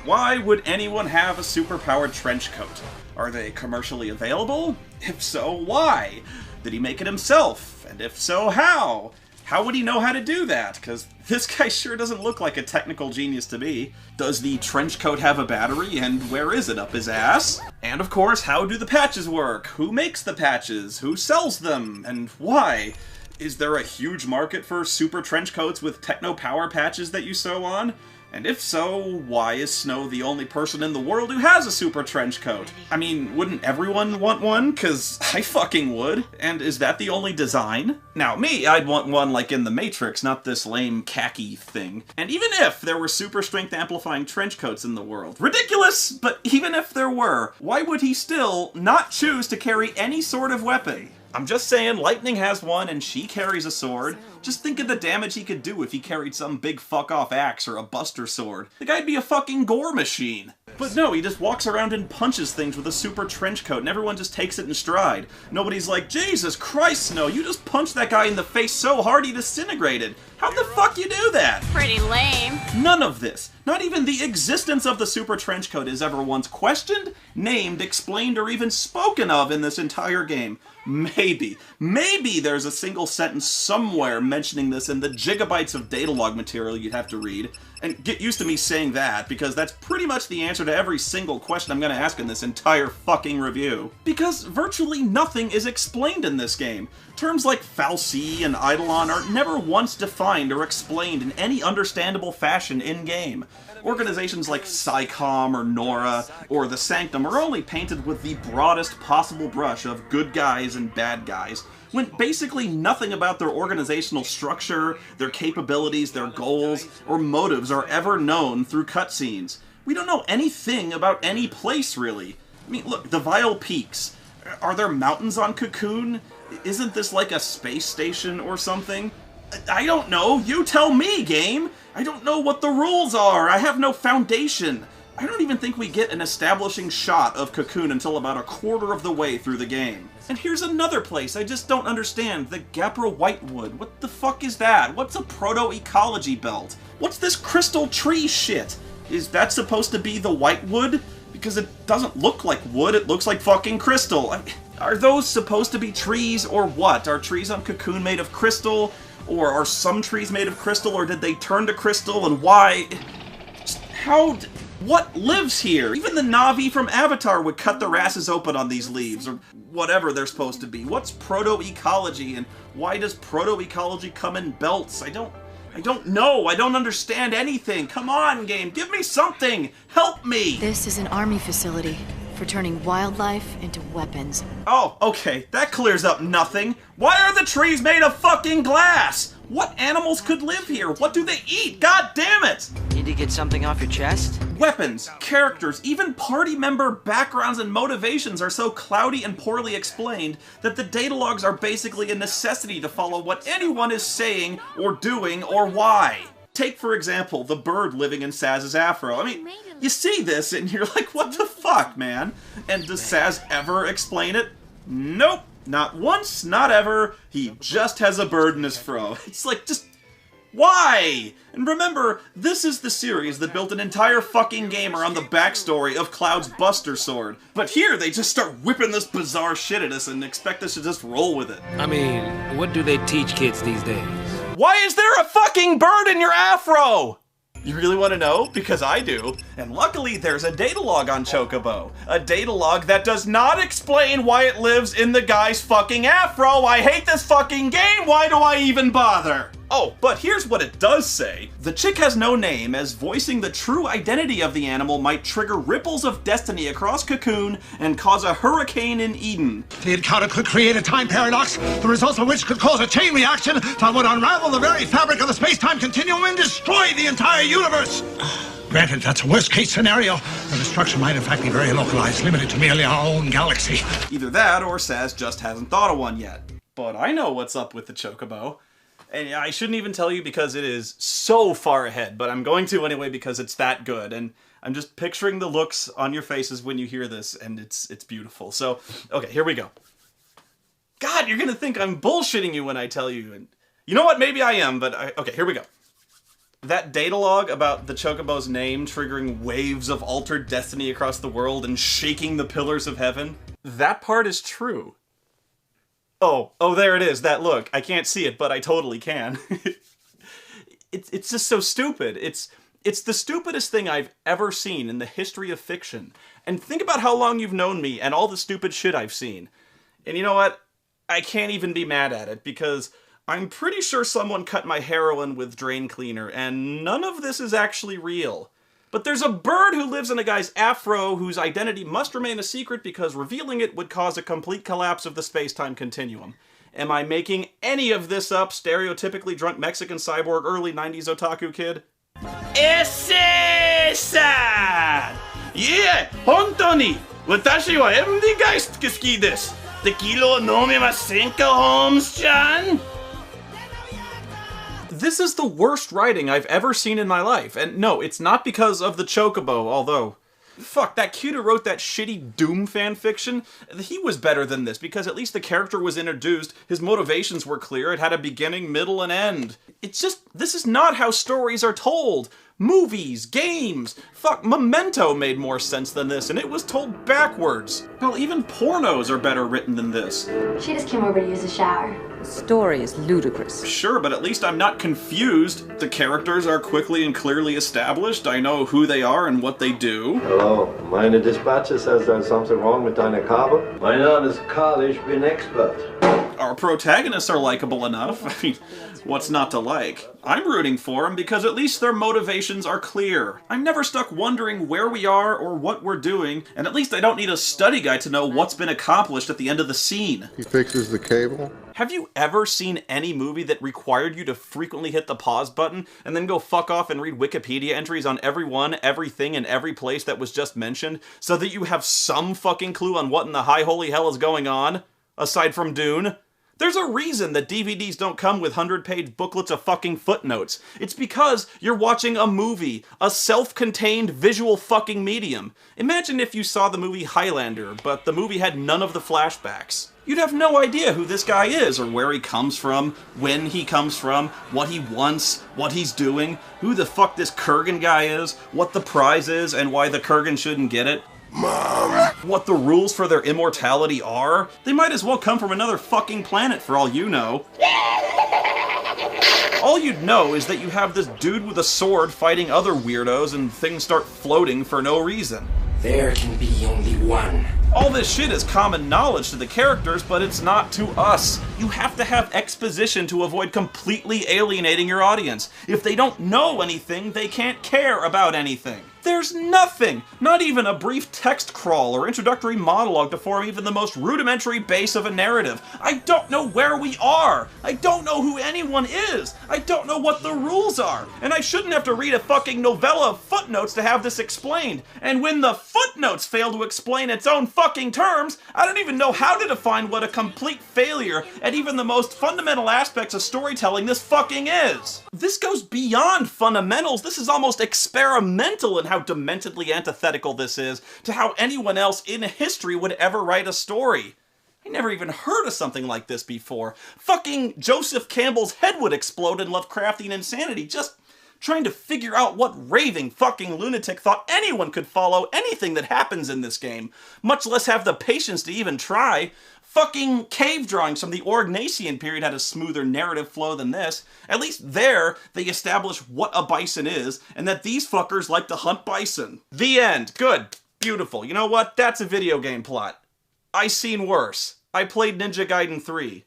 Speaker 1: Why would anyone have a super-powered trench coat? Are they commercially available? If so, why? Did he make it himself? And if so, how? How would he know how to do that? Because this guy sure doesn't look like a technical genius to me. Does the trench coat have a battery, and where is it? Up his ass? And of course, how do the patches work? Who makes the patches? Who sells them? And why? Is there a huge market for super trench coats with techno power patches that you sew on? And if so, why is Snow the only person in the world who has a super trench coat? I mean, wouldn't everyone want one? 'Cause I fucking would. And is that the only design? Now, me, I'd want one like in the Matrix, not this lame khaki thing. And even if there were super strength amplifying trench coats in the world, ridiculous! But even if there were, why would he still not choose to carry any sort of weapon? I'm just saying, Lightning has one and she carries a sword. Just think of the damage he could do if he carried some big fuck-off axe or a buster sword. The guy'd be a fucking gore machine. But no, he just walks around and punches things with a super trench coat and everyone just takes it in stride. Nobody's like, Jesus Christ, Snow, you just punched that guy in the face so hard he disintegrated. How the fuck you do that?
Speaker 5: Pretty lame.
Speaker 1: None of this, not even the existence of the super trench coat is ever once questioned, named, explained, or even spoken of in this entire game. Maybe there's a single sentence somewhere mentioning this in the gigabytes of data log material you'd have to read. And get used to me saying that, because that's pretty much the answer to every single question I'm gonna ask in this entire fucking review. Because virtually nothing is explained in this game. Terms like fal'Cie and Eidolon are never once defined or explained in any understandable fashion in-game. Organizations like PSICOM or Nora or the Sanctum are only painted with the broadest possible brush of good guys and bad guys, when basically nothing about their organizational structure, their capabilities, their goals, or motives are ever known through cutscenes. We don't know anything about any place, really. I mean, look, the Vile Peaks. Are there mountains on Cocoon? Isn't this like a space station or something? I don't know. You tell me, game! I don't know what the rules are. I have no foundation. I don't even think we get an establishing shot of Cocoon until about a quarter of the way through the game. And here's another place I just don't understand. The Gapra Whitewood. What the fuck is that? What's a proto-ecology belt? What's this crystal tree shit? Is that supposed to be the Whitewood? Because it doesn't look like wood, it looks like fucking crystal. Are those supposed to be trees or what? Are trees on Cocoon made of crystal? Or are some trees made of crystal, or did they turn to crystal, and why? What lives here? Even the Na'vi from Avatar would cut their asses open on these leaves, or whatever they're supposed to be. What's proto-ecology, and why does proto-ecology come in belts? I don't know. I don't understand anything. Come on, game. Give me something. Help me.
Speaker 6: This is an army facility for turning wildlife into weapons.
Speaker 1: Oh, okay. That clears up nothing. Why are the trees made of fucking glass? What animals could live here? What do they eat? God damn it!
Speaker 8: Need to get something off your chest?
Speaker 1: Weapons, characters, even party member backgrounds and motivations are so cloudy and poorly explained that the data logs are basically a necessity to follow what anyone is saying or doing or why. Take, for example, the bird living in Saz's afro. I mean, you see this and you're like, what the fuck, man? And does Saz ever explain it? Nope. Not once, not ever. He just has a bird in his fro. It's like, just... why? And remember, this is the series that built an entire fucking game around the backstory of Cloud's Buster Sword. But here, they just start whipping this bizarre shit at us and expect us to just roll with it.
Speaker 3: I mean, what do they teach kids these days?
Speaker 1: Why is there a fucking bird in your afro? You really want to know? Because I do. And luckily, there's a data log on Chocobo. A data log that does not explain why it lives in the guy's fucking afro. I hate this fucking game. Why do I even bother? Oh, but here's what it does say. The chick has no name, as voicing the true identity of the animal might trigger ripples of destiny across Cocoon and cause a hurricane in Eden.
Speaker 10: The encounter could create a time paradox, the results of which could cause a chain reaction that would unravel the very fabric of the space-time continuum and destroy the entire universe. Granted, that's a worst-case scenario. The destruction might in fact be very localized, limited to merely our own galaxy.
Speaker 1: Either that, or Saz just hasn't thought of one yet. But I know what's up with the Chocobo. And I shouldn't even tell you because it is so far ahead, but I'm going to anyway because it's that good. And I'm just picturing the looks on your faces when you hear this, and it's beautiful. So, okay, here we go. God, you're gonna think I'm bullshitting you when I tell you. And you know what? Maybe I am, but okay, here we go. That data log about the Chocobo's name triggering waves of altered destiny across the world and shaking the pillars of heaven, that part is true. Oh, there it is, that look. I can't see it, but I totally can. It's just so stupid. It's the stupidest thing I've ever seen in the history of fiction. And think about how long you've known me and all the stupid shit I've seen. And you know what? I can't even be mad at it, because I'm pretty sure someone cut my heroin with drain cleaner, and none of this is actually real. But there's a bird who lives in a guy's afro whose identity must remain a secret because revealing it would cause a complete collapse of the space-time continuum. Am I making any of this up, stereotypically drunk Mexican cyborg early 90s otaku kid? Esse-san! Yeah, 本当に私は MD が好きです。テキーラを飲めませんか、Holmes-chan? This is the worst writing I've ever seen in my life, and no, it's not because of the Chocobo, although... Fuck, that kid who wrote that shitty Doom fanfiction, he was better than this, because at least the character was introduced, his motivations were clear, it had a beginning, middle, and end. It's just, this is not how stories are told. Movies, games, fuck, Memento made more sense than this, and it was told backwards. Hell, even pornos are better written than this.
Speaker 11: She just came over to use a shower.
Speaker 12: The story is ludicrous.
Speaker 1: Sure, but at least I'm not confused. The characters are quickly and clearly established. I know who they are and what they do.
Speaker 13: Hello, meine Dispatcher says there's something wrong with deine Kabel. Mein Name is Karl, ich bin expert.
Speaker 1: Our protagonists are likable enough. I mean, what's not to like? I'm rooting for them because at least their motivations are clear. I'm never stuck wondering where we are or what we're doing, and at least I don't need a study guide to know what's been accomplished at the end of the scene.
Speaker 14: He fixes the cable.
Speaker 1: Have you ever seen any movie that required you to frequently hit the pause button and then go fuck off and read Wikipedia entries on everyone, everything, and every place that was just mentioned so that you have some fucking clue on what in the high holy hell is going on? Aside from Dune? There's a reason that DVDs don't come with 100-page booklets of fucking footnotes. It's because you're watching a movie, a self-contained visual fucking medium. Imagine if you saw the movie Highlander, but the movie had none of the flashbacks. You'd have no idea who this guy is, or where he comes from, when he comes from, what he wants, what he's doing, who the fuck this Kurgan guy is, what the prize is, and why the Kurgan shouldn't get it. Mom. What the rules for their immortality are? They might as well come from another fucking planet for all you know. All you'd know is that you have this dude with a sword fighting other weirdos and things start floating for no reason.
Speaker 7: There can be only one.
Speaker 1: All this shit is common knowledge to the characters, but it's not to us. You have to have exposition to avoid completely alienating your audience. If they don't know anything, they can't care about anything. There's nothing! Not even a brief text crawl or introductory monologue to form even the most rudimentary base of a narrative. I don't know where we are! I don't know who anyone is! I don't know what the rules are! And I shouldn't have to read a fucking novella of footnotes to have this explained. And when the footnotes fail to explain its own fucking terms, I don't even know how to define what a complete failure at even the most fundamental aspects of storytelling this fucking is. This goes beyond fundamentals. This is almost experimental in how dementedly antithetical this is to how anyone else in history would ever write a story. I never even heard of something like this before. Fucking Joseph Campbell's head would explode in Lovecraftian insanity just trying to figure out what raving fucking lunatic thought anyone could follow anything that happens in this game, much less have the patience to even try. Fucking cave drawings from the Aurignacian period had a smoother narrative flow than this. At least there, they establish what a bison is, and that these fuckers like to hunt bison. The end. Good. Beautiful. You know what? That's a video game plot. I seen worse. I played Ninja Gaiden 3.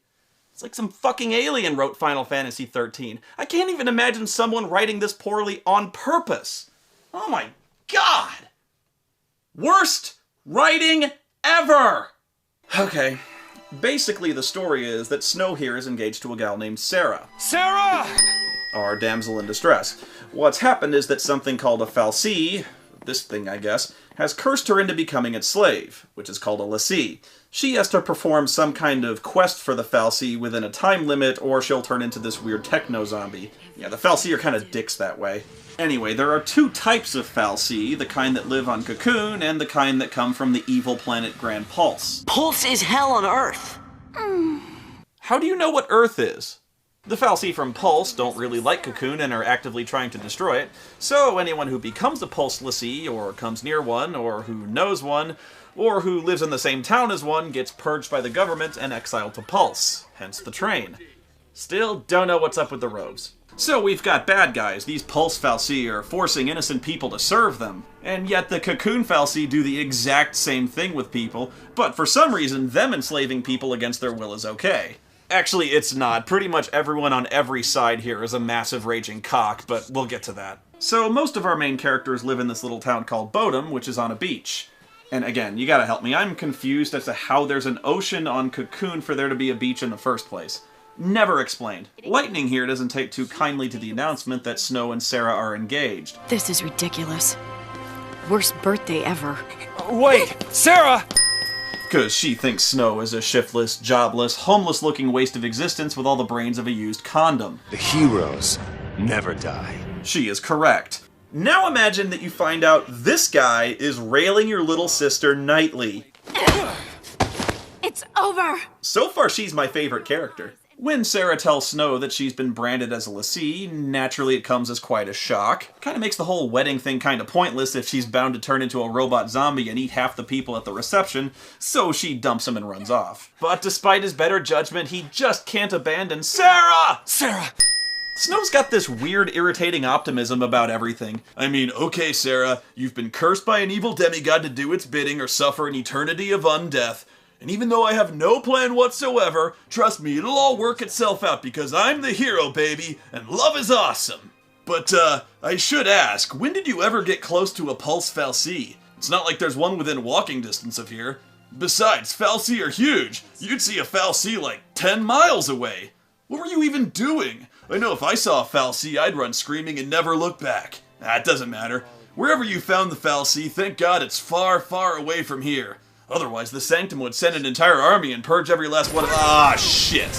Speaker 1: It's like some fucking alien wrote Final Fantasy XIII. I can't even imagine someone writing this poorly on purpose. Oh my god! Worst writing ever! Okay. Basically, the story is that Snow here is engaged to a gal named Sarah.
Speaker 3: Sarah!
Speaker 1: Our damsel in distress. What's happened is that something called a fal'Cie, this thing I guess, has cursed her into becoming its slave, which is called a lessee. She has to perform some kind of quest for the fal'Cie within a time limit, or she'll turn into this weird techno-zombie. Yeah, the fal'Cie are kind of dicks that way. Anyway, there are two types of fal'Cie, the kind that live on Cocoon, and the kind that come from the evil planet Grand Pulse.
Speaker 8: Pulse is hell on Earth!
Speaker 1: How do you know what Earth is? The fal'Cie from Pulse don't really like Cocoon and are actively trying to destroy it, so anyone who becomes a Pulse lessee, or comes near one, or who knows one, or who lives in the same town as one, gets purged by the government and exiled to Pulse, hence the train. Still don't know what's up with the robes. So we've got bad guys. These Pulse fal'Cie are forcing innocent people to serve them. And yet the Cocoon fal'Cie do the exact same thing with people, but for some reason them enslaving people against their will is okay. Actually, it's not. Pretty much everyone on every side here is a massive raging cock, but we'll get to that. So most of our main characters live in this little town called Bodom, which is on a beach. And again, you gotta help me. I'm confused as to how there's an ocean on Cocoon for there to be a beach in the first place. Never explained. Lightning here doesn't take too kindly to the announcement that Snow and Sarah are engaged.
Speaker 6: This is ridiculous. Worst birthday ever.
Speaker 3: Wait, Sarah!
Speaker 1: Because she thinks Snow is a shiftless, jobless, homeless-looking waste of existence with all the brains of a used condom.
Speaker 3: The heroes never die.
Speaker 1: She is correct. Now imagine that you find out this guy is railing your little sister nightly.
Speaker 6: It's over!
Speaker 1: So far, she's my favorite character. When Sarah tells Snow that she's been branded as a lessee, naturally it comes as quite a shock. Kinda makes the whole wedding thing kinda pointless if she's bound to turn into a robot zombie and eat half the people at the reception, so she dumps him and runs off. But despite his better judgment, he just can't abandon Sarah!
Speaker 3: Sarah!
Speaker 1: Snow's got this weird, irritating optimism about everything. I mean, okay, Sarah, you've been cursed by an evil demigod to do its bidding or suffer an eternity of undeath. And even though I have no plan whatsoever, trust me, it'll all work itself out because I'm the hero, baby, and love is awesome. But, I should ask, when did you ever get close to a Pulse fal'Cie? It's not like there's one within walking distance of here. Besides, fal'Cie are huge. You'd see a fal'Cie like 10 miles away. What were you even doing? I know if I saw a fal'Cie, I'd run screaming and never look back. It doesn't matter. Wherever you found the fal'Cie, thank God it's far, far away from here. Otherwise, the Sanctum would send an entire army and purge every last one of— Ah, shit.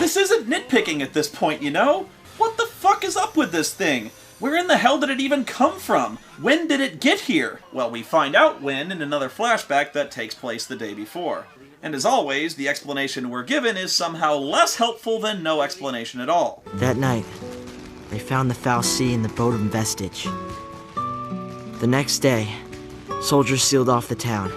Speaker 1: This isn't nitpicking at this point, you know? What the fuck is up with this thing? Where in the hell did it even come from? When did it get here? Well, we find out when in another flashback that takes place the day before. And as always, the explanation we're given is somehow less helpful than no explanation at all.
Speaker 14: That night, they found the fal'Cie in the Bodom vestige. The next day, soldiers sealed off the town,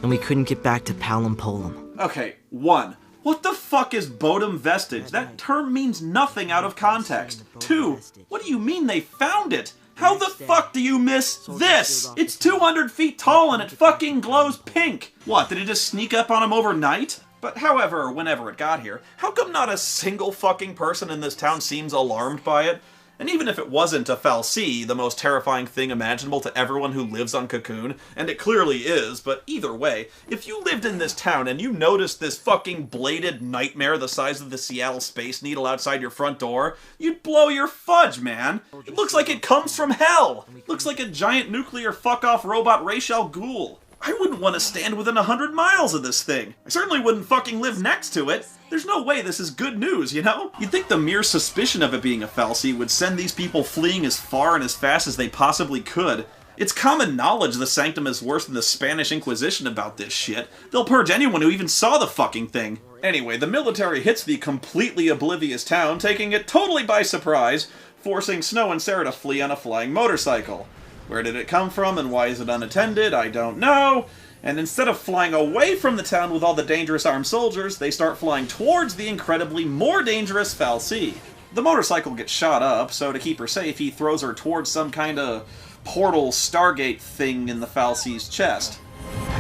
Speaker 14: and we couldn't get back to Palom Polum.
Speaker 1: Okay, 1. What the fuck is Bodom vestige? That term means nothing out of context. 2. What do you mean they found it? How the fuck do you miss this? It's 200 feet tall and it fucking glows pink. What, did it just sneak up on him overnight? But however, whenever it got here, how come not a single fucking person in this town seems alarmed by it? And even if it wasn't a fal'Cie, the most terrifying thing imaginable to everyone who lives on Cocoon, and it clearly is, but either way, if you lived in this town and you noticed this fucking bladed nightmare the size of the Seattle Space Needle outside your front door, you'd blow your fudge, man. It looks like it comes from hell. Looks like a giant nuclear fuck-off robot Ra's al Ghul. I wouldn't want to stand within 100 miles of this thing. I certainly wouldn't fucking live next to it. There's no way this is good news, you know? You'd think the mere suspicion of it being a fal'Cie would send these people fleeing as far and as fast as they possibly could. It's common knowledge the Sanctum is worse than the Spanish Inquisition about this shit. They'll purge anyone who even saw the fucking thing. Anyway, the military hits the completely oblivious town, taking it totally by surprise, forcing Snow and Sarah to flee on a flying motorcycle. Where did it come from and why is it unattended? I don't know. And instead of flying away from the town with all the dangerous armed soldiers, they start flying towards the incredibly more dangerous fal'Cie. The motorcycle gets shot up, so to keep her safe, he throws her towards some kind of portal Stargate thing in the fal'Cie's chest.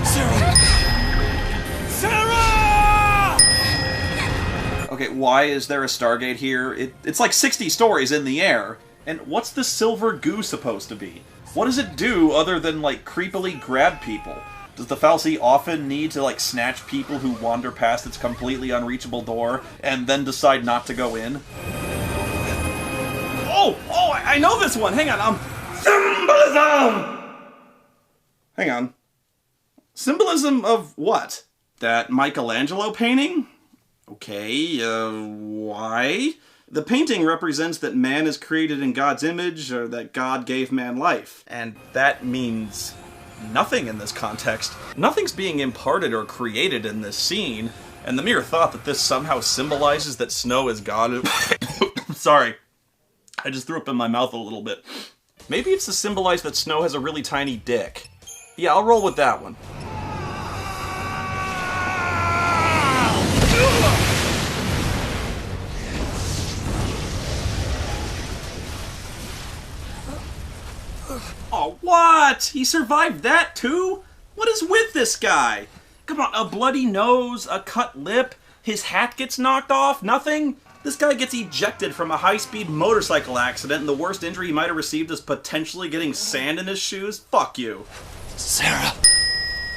Speaker 3: Sarah! Sarah!
Speaker 1: Okay, why is there a Stargate here? It's like 60 stories in the air. And what's the silver goo supposed to be? What does it do other than, like, creepily grab people? Does the fal'Cie often need to, like, snatch people who wander past its completely unreachable door and then decide not to go in? Oh, I know this one! Hang on, symbolism! Hang on. Symbolism of what? That Michelangelo painting? Okay, why? The painting represents that man is created in God's image, or that God gave man life. And that means nothing in this context. Nothing's being imparted or created in this scene, and the mere thought that this somehow symbolizes that Snow is God... Sorry. I just threw up in my mouth a little bit. Maybe it's to symbolize that Snow has a really tiny dick. Yeah, I'll roll with that one. Oh, what? He survived that too? What is with this guy? Come on, a bloody nose, a cut lip, his hat gets knocked off, nothing? This guy gets ejected from a high-speed motorcycle accident and the worst injury he might have received is potentially getting sand in his shoes? Fuck you.
Speaker 3: Sarah!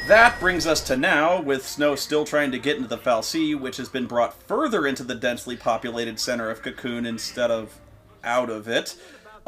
Speaker 1: That brings us to now, with Snow still trying to get into the fal'Cie, which has been brought further into the densely populated center of Cocoon instead of out of it.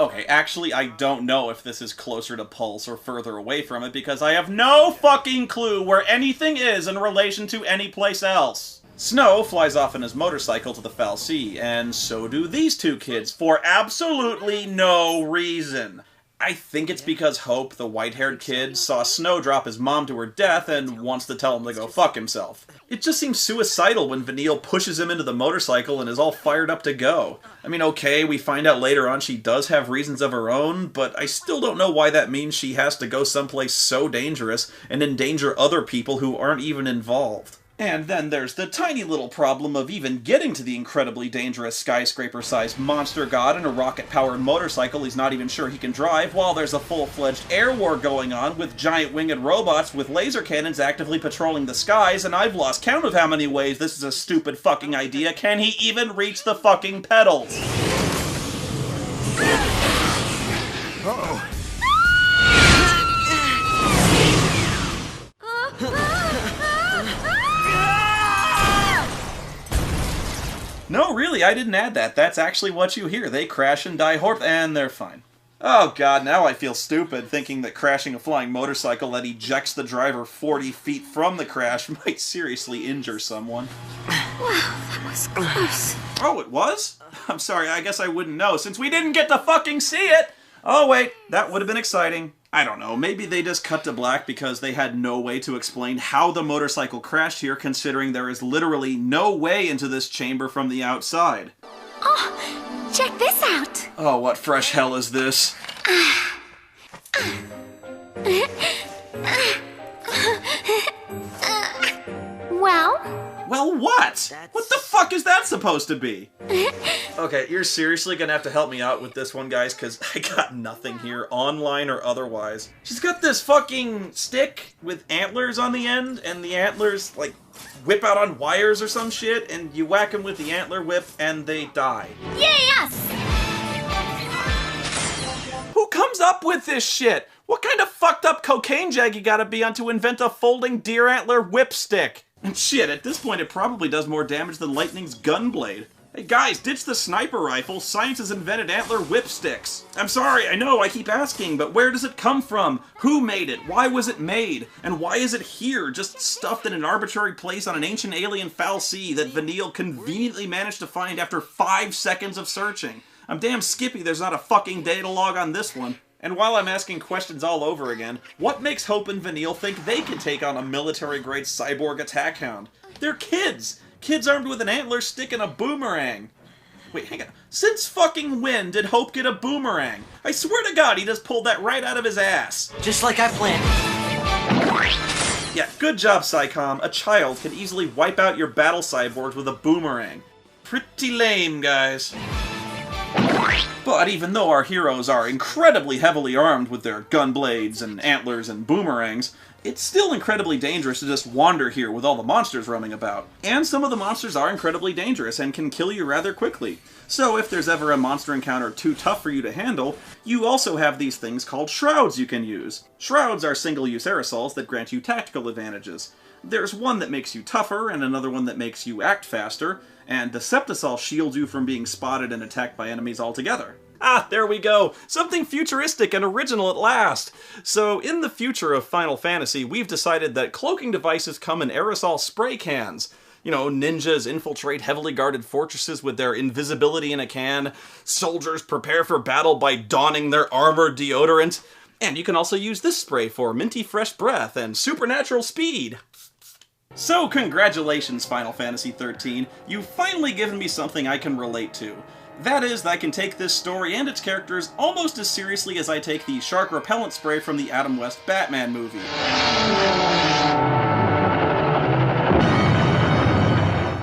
Speaker 1: Okay, actually, I don't know if this is closer to Pulse or further away from it, because I have no fucking clue where anything is in relation to any place else. Snow flies off on his motorcycle to the fal'Cie, and so do these two kids, for absolutely no reason. I think it's because Hope, the white-haired kid, saw Snow drop his mom to her death and wants to tell him to go fuck himself. It just seems suicidal when Vanille pushes him into the motorcycle and is all fired up to go. I mean, okay, we find out later on she does have reasons of her own, but I still don't know why that means she has to go someplace so dangerous and endanger other people who aren't even involved. And then there's the tiny little problem of even getting to the incredibly dangerous skyscraper-sized monster god in a rocket-powered motorcycle he's not even sure he can drive, while there's a full-fledged air war going on with giant winged robots with laser cannons actively patrolling the skies, and I've lost count of how many ways this is a stupid fucking idea. Can he even reach the fucking pedals? Uh-oh. No, really, I didn't add that. That's actually what you hear. They crash and die and they're fine. Oh god, now I feel stupid thinking that crashing a flying motorcycle that ejects the driver 40 feet from the crash might seriously injure someone.
Speaker 5: Wow, that was close.
Speaker 1: Oh, it was? I'm sorry, I guess I wouldn't know since we didn't get to fucking see it! Oh wait, that would have been exciting. I don't know, maybe they just cut to black because they had no way to explain how the motorcycle crashed here, considering there is literally no way into this chamber from the outside.
Speaker 5: Oh, check this out!
Speaker 1: Oh, what fresh hell is this?
Speaker 5: Well?
Speaker 1: Well, what? What the fuck is that supposed to be? Okay, you're seriously gonna have to help me out with this one, guys, because I got nothing here, online or otherwise. She's got this fucking stick with antlers on the end, and the antlers, like, whip out on wires or some shit, and you whack them with the antler whip, and they die.
Speaker 5: Yes!
Speaker 1: comes up with this shit? What kind of fucked up cocaine jag you gotta be on to invent a folding deer antler whipstick? And shit, at this point it probably does more damage than Lightning's gunblade. Hey guys, ditch the sniper rifle. Science has invented antler whipsticks. I'm sorry, I know, I keep asking, but where does it come from? Who made it? Why was it made? And why is it here, just stuffed in an arbitrary place on an ancient alien fal'C that Vanille conveniently managed to find after 5 seconds of searching? I'm damn skippy there's not a fucking data log on this one. And while I'm asking questions all over again, what makes Hope and Vanille think they can take on a military-grade cyborg attack hound? They're kids! Kids armed with an antler stick and a boomerang. Wait, hang on. Since fucking when did Hope get a boomerang? I swear to God he just pulled that right out of his ass.
Speaker 8: Just like I planned.
Speaker 1: Yeah, good job, Psycom. A child can easily wipe out your battle cyborgs with a boomerang. Pretty lame, guys. But even though our heroes are incredibly heavily armed with their gun blades and antlers and boomerangs, it's still incredibly dangerous to just wander here with all the monsters roaming about. And some of the monsters are incredibly dangerous and can kill you rather quickly. So if there's ever a monster encounter too tough for you to handle, you also have these things called shrouds you can use. Shrouds are single-use aerosols that grant you tactical advantages. There's one that makes you tougher and another one that makes you act faster, and Deceptisol shields you from being spotted and attacked by enemies altogether. Ah, there we go! Something futuristic and original at last! So, in the future of Final Fantasy, we've decided that cloaking devices come in aerosol spray cans. You know, ninjas infiltrate heavily guarded fortresses with their invisibility in a can, soldiers prepare for battle by donning their armor deodorant, and you can also use this spray for minty fresh breath and supernatural speed. So congratulations, Final Fantasy XIII. You've finally given me something I can relate to. That is, I can take this story and its characters almost as seriously as I take the shark repellent spray from the Adam West Batman movie.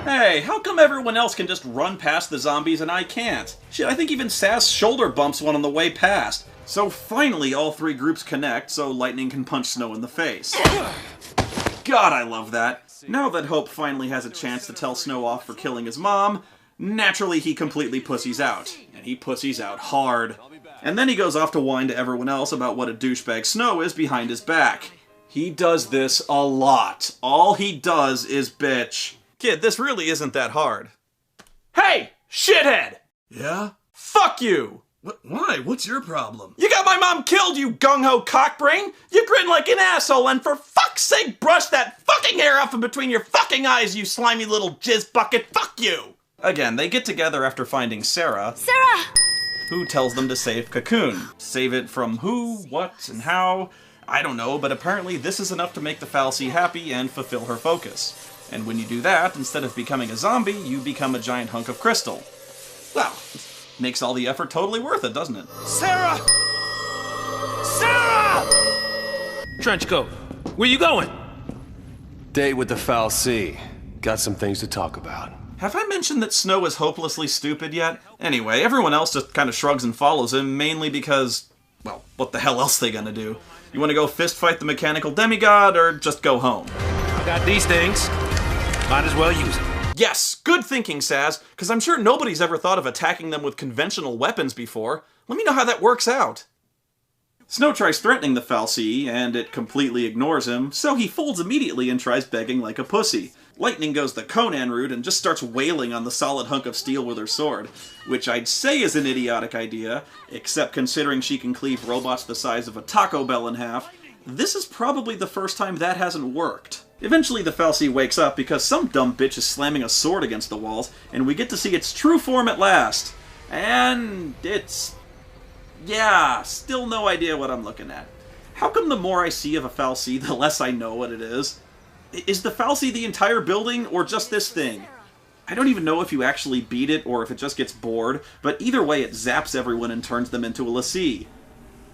Speaker 1: Hey, how come everyone else can just run past the zombies and I can't? Shit, I think even Sass shoulder bumps one on the way past. So finally all three groups connect so Lightning can punch Snow in the face. God, I love that. Now that Hope finally has a chance to tell Snow off for killing his mom, naturally he completely pussies out. And he pussies out hard. And then he goes off to whine to everyone else about what a douchebag Snow is behind his back. He does this a lot. All he does is bitch. Kid, this really isn't that hard. Hey, shithead!
Speaker 3: Yeah?
Speaker 1: Fuck you!
Speaker 3: Why? What's your problem?
Speaker 1: You got my mom killed, you gung-ho cockbrain! You grin like an asshole, and for fuck's sake, brush that fucking hair off from between your fucking eyes, you slimy little jizz bucket! Fuck you! Again, they get together after finding Sarah.
Speaker 5: Sarah!
Speaker 1: Who tells them to save Cocoon. Save it from who, what, and how? I don't know, but apparently this is enough to make the fal'C happy and fulfill her focus. And when you do that, instead of becoming a zombie, you become a giant hunk of crystal. Well, makes all the effort totally worth it, doesn't it?
Speaker 3: Sarah! Sarah! Trenchcoat, where you going?
Speaker 15: Date with the fal'C. Got some things to talk about.
Speaker 1: Have I mentioned that Snow is hopelessly stupid yet? Anyway, everyone else just kind of shrugs and follows him, mainly because, well, what the hell else are they gonna do? You wanna go fist fight the mechanical demigod, or just go home?
Speaker 3: I got these things. Might as well use them.
Speaker 1: Yes, good thinking, Saz, because I'm sure nobody's ever thought of attacking them with conventional weapons before. Let me know how that works out. Snow tries threatening the fal'C, and it completely ignores him, so he folds immediately and tries begging like a pussy. Lightning goes the Conan route and just starts wailing on the solid hunk of steel with her sword, which I'd say is an idiotic idea, except considering she can cleave robots the size of a Taco Bell in half, this is probably the first time that hasn't worked. Eventually the fal'C wakes up because some dumb bitch is slamming a sword against the walls, and we get to see its true form at last. And it's... yeah, still no idea what I'm looking at. How come the more I see of a fal'C, the less I know what it is? Is the fal'C the entire building, or just this thing? I don't even know if you actually beat it, or if it just gets bored, but either way it zaps everyone and turns them into a l'C.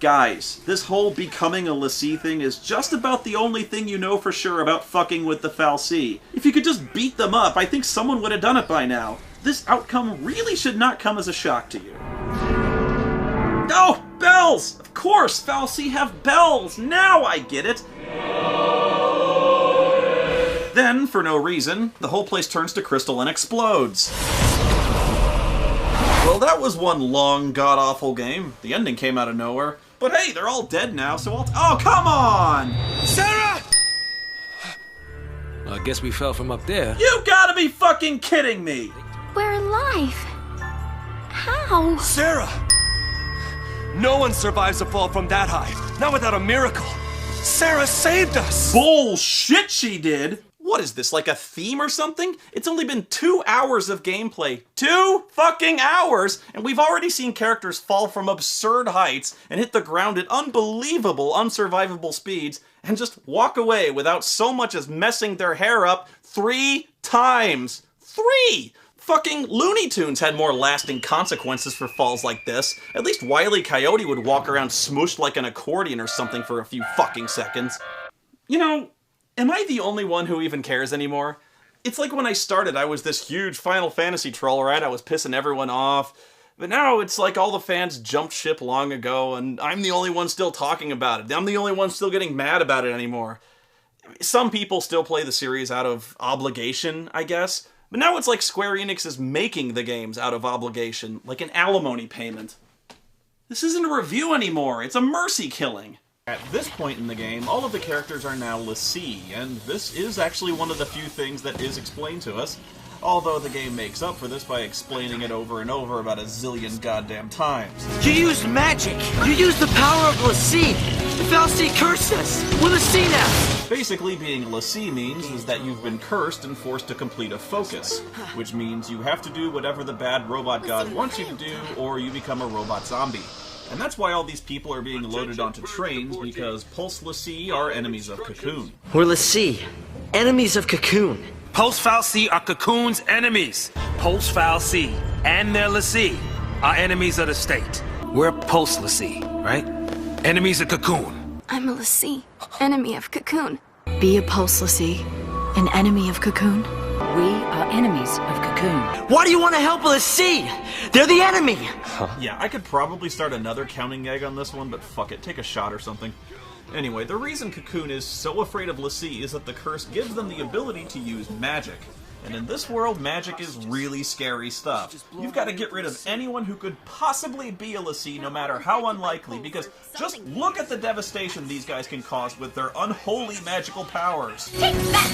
Speaker 1: Guys, this whole becoming a l'C thing is just about the only thing you know for sure about fucking with the fal'C. If you could just beat them up, I think someone would have done it by now. This outcome really should not come as a shock to you. Oh, bells! Of course, fal'C have bells! Now I get it! Then, for no reason, the whole place turns to crystal and explodes. Well, that was one long, god-awful game. The ending came out of nowhere. But hey, they're all dead now, so oh, come on!
Speaker 3: Sarah! I guess we fell from up there.
Speaker 1: You gotta be fucking kidding me!
Speaker 5: We're alive. How?
Speaker 3: Sarah! No one survives a fall from that high. Not without a miracle. Sarah saved us!
Speaker 1: Bullshit she did! What is this, like a theme or something? It's only been 2 hours of gameplay. 2 fucking hours! And we've already seen characters fall from absurd heights and hit the ground at unbelievable, unsurvivable speeds and just walk away without so much as messing their hair up 3 times. 3! Fucking Looney Tunes had more lasting consequences for falls like this. At least Wile E. Coyote would walk around smooshed like an accordion or something for a few fucking seconds. You know, am I the only one who even cares anymore? It's like when I started, I was this huge Final Fantasy troll, right? I was pissing everyone off. But now it's like all the fans jumped ship long ago, and I'm the only one still talking about it. I'm the only one still getting mad about it anymore. Some people still play the series out of obligation, I guess. But now it's like Square Enix is making the games out of obligation, like an alimony payment. This isn't a review anymore, it's a mercy killing. At this point in the game, all of the characters are now l'Cie, and this is actually one of the few things that is explained to us, although the game makes up for this by explaining it over and over about a zillion goddamn times.
Speaker 14: You used magic! You used the power of l'Cie! The fal'Cie cursed us! We're l'Cie now!
Speaker 1: Basically, being l'Cie means is that you've been cursed and forced to complete a focus, which means you have to do whatever the bad robot god wants you to do, or you become a robot zombie. And that's why all these people are being loaded onto trains, because Pulse l'Cie are enemies of Cocoon.
Speaker 14: We're l'Cie. Enemies of Cocoon.
Speaker 3: Pulse fal'Cie are Cocoon's enemies. Pulse fal'Cie and their l'Cie are enemies of the state. We're Pulse l'Cie, right? Enemies of Cocoon.
Speaker 5: I'm a l'Cie, enemy of Cocoon.
Speaker 6: Be a Pulse l'Cie, an enemy of Cocoon.
Speaker 12: We are enemies of Cocoon.
Speaker 14: Why do you want to help l'Cie? They're the enemy!
Speaker 1: Yeah, I could probably start another counting gag on this one, but fuck it, take a shot or something. Anyway, the reason Cocoon is so afraid of l'Cie is that the curse gives them the ability to use magic. And in this world, magic is really scary stuff. You've got to get rid of anyone who could possibly be a l'Cie, no matter how unlikely, because just look at the devastation these guys can cause with their unholy magical powers.
Speaker 5: Take that!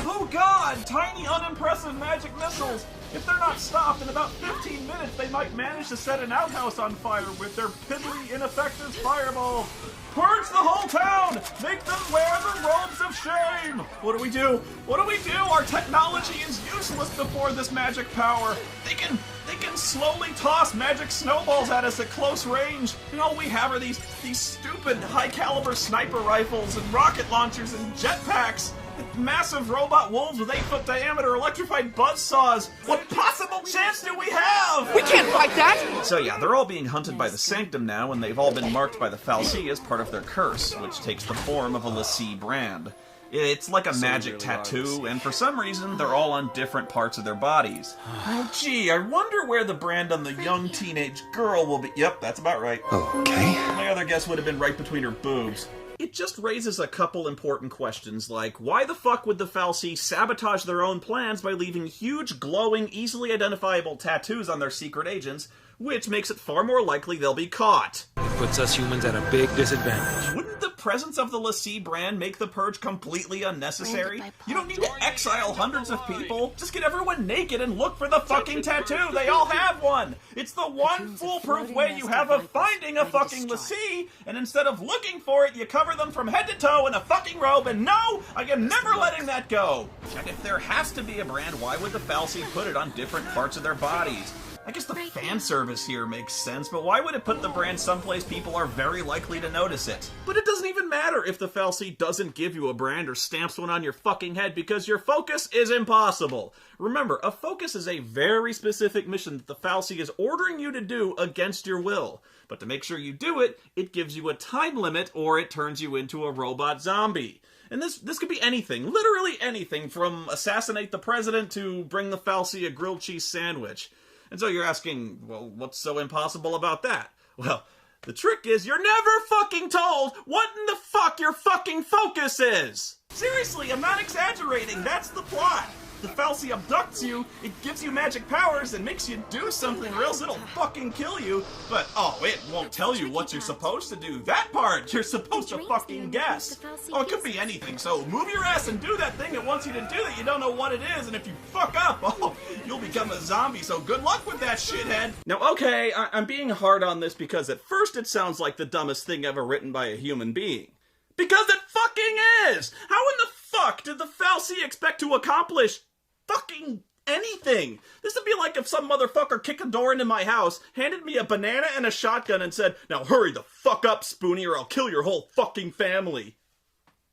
Speaker 1: Oh god! Tiny, unimpressive magic missiles! If they're not stopped, in about 15 minutes they might manage to set an outhouse on fire with their piddly, ineffective fireballs! Purge the whole town! Make them wear the robes of shame! What do we do? What do we do? Our technology is useless before this magic power! They can slowly toss magic snowballs at us at close range, and all we have are these stupid high-caliber sniper rifles and rocket launchers and jetpacks! Massive robot wolves with 8-foot diameter electrified buzzsaws! What possible chance do we have?
Speaker 8: We can't fight that!
Speaker 1: So yeah, they're all being hunted by the Sanctum now, and they've all been marked by the fal'Cie as part of their curse, which takes the form of a l'Cie brand. It's like a magic tattoo, and for some reason, they're all on different parts of their bodies. Oh gee, I wonder where the brand on the young teenage girl will be. Yep, that's about right.
Speaker 15: Okay.
Speaker 1: My other guess would have been right between her boobs. It just raises a couple important questions, like, why the fuck would the fal'Cie sabotage their own plans by leaving huge, glowing, easily identifiable tattoos on their secret agents, which makes it far more likely they'll be caught?
Speaker 3: It puts us humans at a big disadvantage.
Speaker 1: Wouldn't the presence of the l'Cie brand make the purge completely unnecessary? You don't need to exile hundreds of people. Just get everyone naked and look for the fucking tattoo. They all have one. It's the one foolproof way you have of finding a fucking l'Cie, and instead of looking for it, you cover them from head to toe in a fucking robe, and no, I am never letting that go. And if there has to be a brand, why would the fal'Cie put it on different parts of their bodies? I guess the fan service here makes sense, but why would it put the brand someplace people are very likely to notice it? But it doesn't even matter if the fal'Cie doesn't give you a brand or stamps one on your fucking head, because your focus is impossible. Remember, a focus is a very specific mission that the fal'Cie is ordering you to do against your will. But to make sure you do it, it gives you a time limit, or it turns you into a robot zombie. And this could be anything, literally anything, from assassinate the president to bring the fal'Cie a grilled cheese sandwich. And so you're asking, well, what's so impossible about that? Well, the trick is you're never fucking told what in the fuck your fucking focus is! Seriously, I'm not exaggerating, that's the plot! the fal'Cie abducts you, it gives you magic powers and makes you do something or else it'll fucking kill you. But, oh, it won't tell you what you're supposed to do. That part, you're supposed to fucking guess. Oh, it could be anything, so move your ass and do that thing it wants you to do that you don't know what it is, and if you fuck up, oh, you'll become a zombie, so good luck with that, shithead. Now, okay, I'm being hard on this because at first it sounds like the dumbest thing ever written by a human being. Because it fucking is! How in the fuck did the fal'Cie expect to accomplish fucking anything? This would be like if some motherfucker kicked a door into my house, handed me a banana and a shotgun and said, "Now hurry the fuck up, Spoony, or I'll kill your whole fucking family."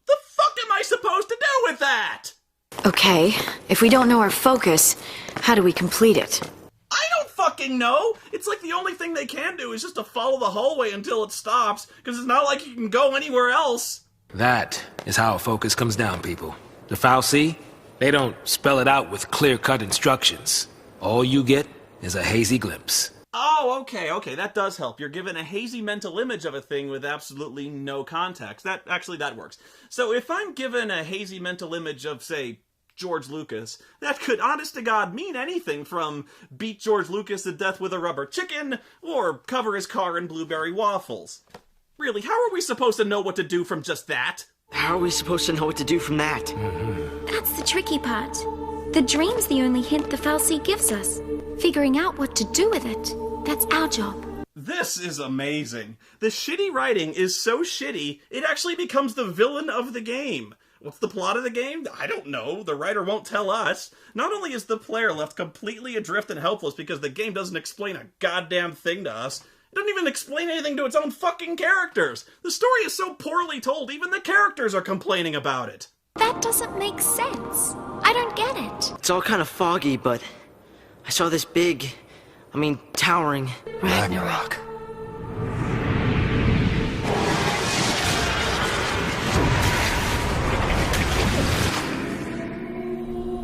Speaker 1: The fuck am I supposed to do with that?
Speaker 6: Okay, if we don't know our focus, how do we complete it?
Speaker 1: I don't fucking know! It's like the only thing they can do is just to follow the hallway until it stops, because it's not like you can go anywhere else.
Speaker 3: That is how a focus comes down, people. The fal'Cie, they don't spell it out with clear-cut instructions. All you get is a hazy glimpse.
Speaker 1: Oh, okay, that does help. You're given a hazy mental image of a thing with absolutely no context. That works. So if I'm given a hazy mental image of, say, George Lucas, that could, honest to God, mean anything from beat George Lucas to death with a rubber chicken, or cover his car in blueberry waffles. Really, how are we supposed to know what to do from just that?
Speaker 14: How are we supposed to know what to do from that?
Speaker 5: That's the tricky part. The dream's the only hint the fal'Cie gives us. Figuring out what to do with it, that's our job.
Speaker 1: This is amazing. The shitty writing is so shitty, it actually becomes the villain of the game. What's the plot of the game? I don't know. The writer won't tell us. Not only is the player left completely adrift and helpless because the game doesn't explain a goddamn thing to us, it doesn't even explain anything to its own fucking characters. The story is so poorly told, even the characters are complaining about it.
Speaker 5: That doesn't make sense. I don't get it.
Speaker 14: It's all kind of foggy, but I saw this towering
Speaker 15: Ragnarok.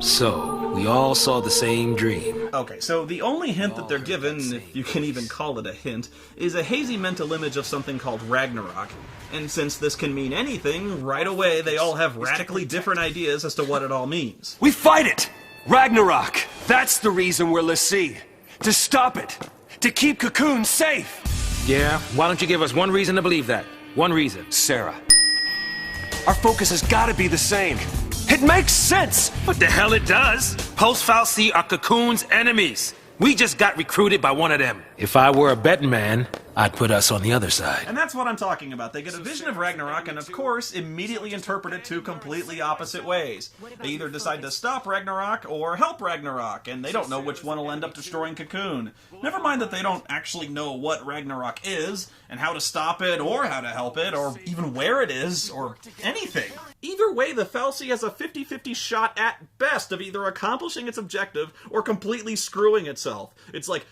Speaker 3: So, we all saw the same dream.
Speaker 1: Okay, so the only hint that they're given, if you can even call it a hint, is a hazy mental image of something called Ragnarok. And since this can mean anything, right away they all have radically different ideas as to what it all means.
Speaker 15: We fight it! Ragnarok! That's the reason we're l'Cie. To stop it! To keep Cocoon safe!
Speaker 3: Yeah? Why don't you give us one reason to believe that? One reason.
Speaker 15: Sarah. Our focus has got to be the same. It makes sense!
Speaker 3: What the hell it does? Post-fal'Cie are Cocoon's enemies. We just got recruited by one of them. If I were a betting man, I'd put us on the other side.
Speaker 1: And that's what I'm talking about. They get a vision of Ragnarok and, of course, immediately interpret it two completely opposite ways. They either decide to stop Ragnarok or help Ragnarok, and they don't know which one will end up destroying Cocoon. Never mind that they don't actually know what Ragnarok is, and how to stop it, or how to help it, or even where it is, or anything. Either way, the fal'Cie has a 50-50 shot at best of either accomplishing its objective or completely screwing itself. It's like,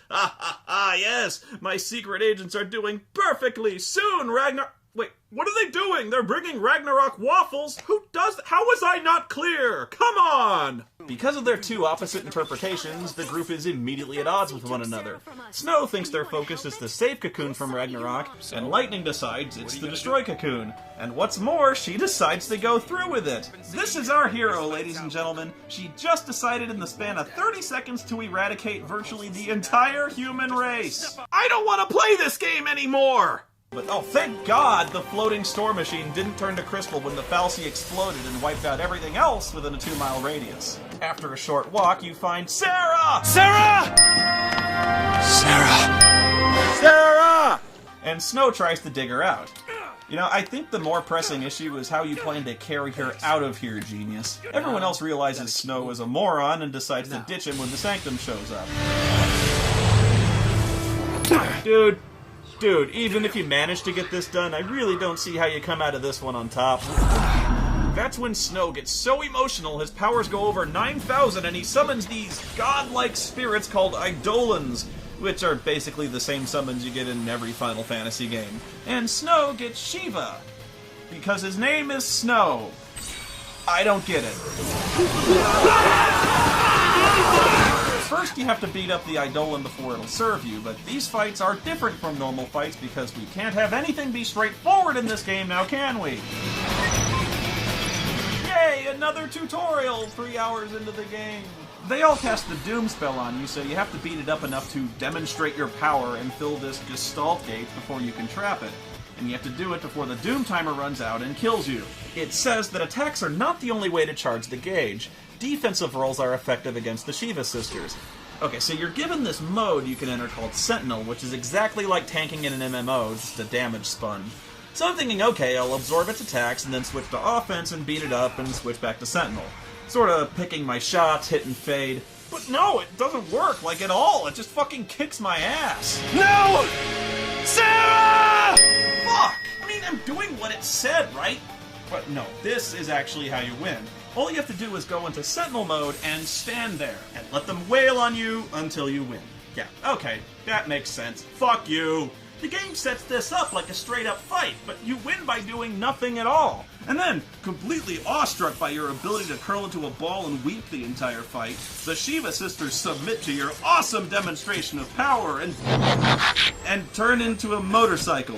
Speaker 1: yes, my secret agents are doing perfectly. Soon, Wait, what are they doing? They're bringing Ragnarok waffles? Who does that? How was I not clear? Come on! Because of their two opposite interpretations, the group is immediately at odds with one another. Snow thinks their focus is to save Cocoon from Ragnarok, and Lightning decides it's to destroy Cocoon. And what's more, she decides to go through with it. This is our hero, ladies and gentlemen. She just decided in the span of 30 seconds to eradicate virtually the entire human race. I don't want to play this game anymore! But oh, thank God the floating store machine didn't turn to crystal when the fal'Cie exploded and wiped out everything else within a 2-mile radius. After a short walk, you find Sarah!
Speaker 15: Sarah! Sarah!
Speaker 1: Sarah! And Snow tries to dig her out. You know, I think the more pressing issue is how you plan to carry her out of here, genius. Everyone else realizes Snow is a moron and decides to ditch him when the Sanctum shows up. Dude, even if you manage to get this done, I really don't see how you come out of this one on top. That's when Snow gets so emotional his powers go over 9,000 and he summons these godlike spirits called Eidolons, which are basically the same summons you get in every Final Fantasy game. And Snow gets Shiva, because his name is Snow. I don't get it. First, you have to beat up the Eidolon before it'll serve you, but these fights are different from normal fights because we can't have anything be straightforward in this game now, can we? Yay! Yay! Another tutorial 3 hours into the game. They all cast the Doom spell on you, so you have to beat it up enough to demonstrate your power and fill this Gestalt gate before you can trap it. And you have to do it before the Doom timer runs out and kills you. It says that attacks are not the only way to charge the gauge. Defensive rolls are effective against the Shiva Sisters. Okay, so you're given this mode you can enter called Sentinel, which is exactly like tanking in an MMO, just a damage sponge. So I'm thinking, okay, I'll absorb its attacks and then switch to offense and beat it up and switch back to Sentinel. Sort of picking my shots, hit and fade. But no, it doesn't work, like, at all. It just fucking kicks my ass.
Speaker 15: No! Sarah!
Speaker 1: Fuck! I mean, I'm doing what it said, right? But no, this is actually how you win. All you have to do is go into Sentinel mode and stand there, and let them wail on you until you win. Yeah, okay, that makes sense. Fuck you! The game sets this up like a straight-up fight, but you win by doing nothing at all. And then, completely awestruck by your ability to curl into a ball and weep the entire fight, the Shiva Sisters submit to your awesome demonstration of power and turn into a motorcycle.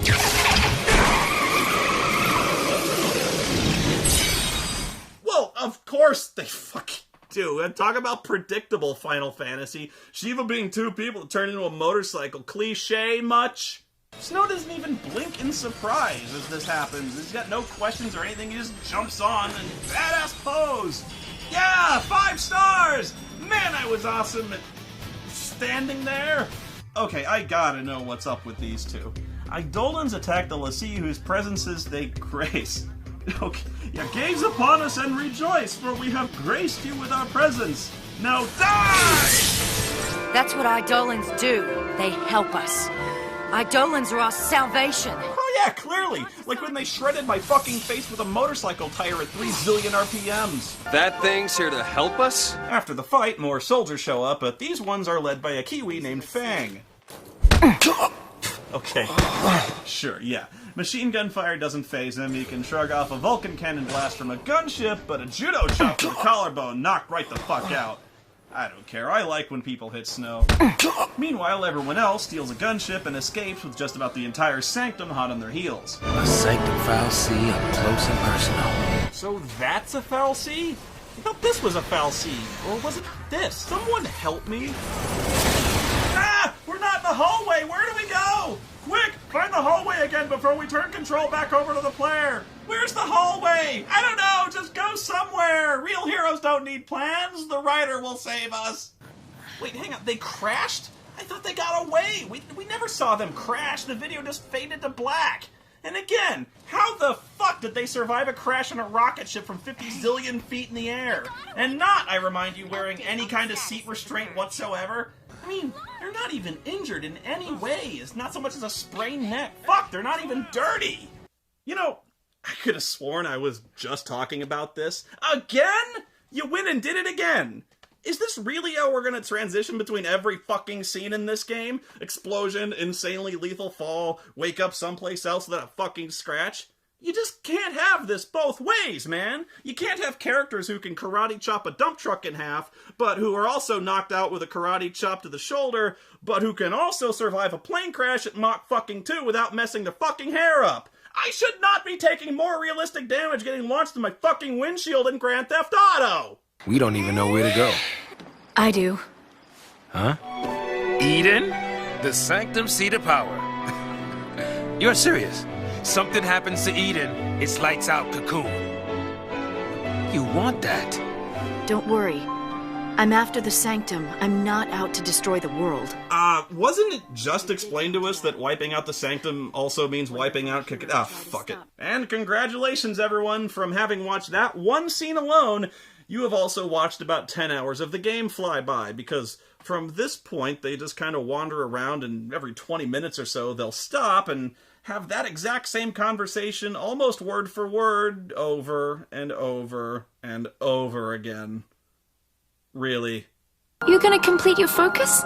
Speaker 1: Well, of course they fucking do. And talk about predictable Final Fantasy. Shiva being two people that turn into a motorcycle. Cliche much? Snow doesn't even blink in surprise as this happens. He's got no questions or anything. He just jumps on and badass pose. Yeah, 5 stars! Man, I was awesome at standing there. Okay, I gotta know what's up with these two. Eidolons attack the Lassie whose presences they grace. Okay, yeah, gaze upon us and rejoice, for we have graced you with our presence. Now die!
Speaker 16: That's what Eidolons do. They help us. Eidolons are our salvation.
Speaker 1: Oh yeah, clearly. Like when they shredded my fucking face with a motorcycle tire at 3 zillion RPMs.
Speaker 15: That thing's here to help us?
Speaker 1: After the fight, more soldiers show up, but these ones are led by a Kiwi named Fang. Okay. Sure, yeah. Machine gun fire doesn't faze him. He can shrug off a Vulcan cannon blast from a gunship, but a judo chop to the collarbone knocked right the fuck out. I don't care. I like when people hit Snow. Meanwhile, everyone else steals a gunship and escapes with just about the entire Sanctum hot on their heels.
Speaker 3: A Sanctum Foul C up close and personal.
Speaker 1: So that's a Foul C? I thought this was a Foul C. Or was it this? Someone help me? Ah! We're not in the hallway! Where do we go? Quick! Find the hallway again before we turn control back over to the player! Where's the hallway? I don't know! Just go somewhere! Real heroes don't need plans! The writer will save us! Wait, hang on. They crashed? I thought they got away! We never saw them crash! The video just faded to black! And again, how the fuck did they survive a crash on a rocket ship from 50 zillion feet in the air? And not, I remind you, wearing any kind of seat restraint whatsoever? I mean, they're not even injured in any way. It's not so much as a sprained neck. Fuck, they're not even dirty! You know, I could have sworn I was just talking about this. Again? You win and did it again! Is this really how we're gonna transition between every fucking scene in this game? Explosion, insanely lethal fall, wake up someplace else with a fucking scratch? You just can't have this both ways, man! You can't have characters who can karate chop a dump truck in half, but who are also knocked out with a karate chop to the shoulder, but who can also survive a plane crash at Mach fucking 2 without messing their fucking hair up! I should not be taking more realistic damage getting launched in my fucking windshield in Grand Theft Auto!
Speaker 3: We don't even know where to go.
Speaker 6: I do.
Speaker 3: Huh? Eden? The Sanctum Seat of Power. You're serious? Something happens to Eden, it's lights out Cocoon. You want that?
Speaker 6: Don't worry. I'm after the Sanctum. I'm not out to destroy the world.
Speaker 1: Wasn't it just explained to us that wiping out the Sanctum also means wiping out Cocoon? Ah, fuck it. And congratulations, everyone, from having watched that one scene alone, you have also watched about 10 hours of the game fly by, because from this point, they just kind of wander around, and every 20 minutes or so, they'll stop and have that exact same conversation, almost word for word, over and over and over again. Really.
Speaker 5: You gonna complete your focus?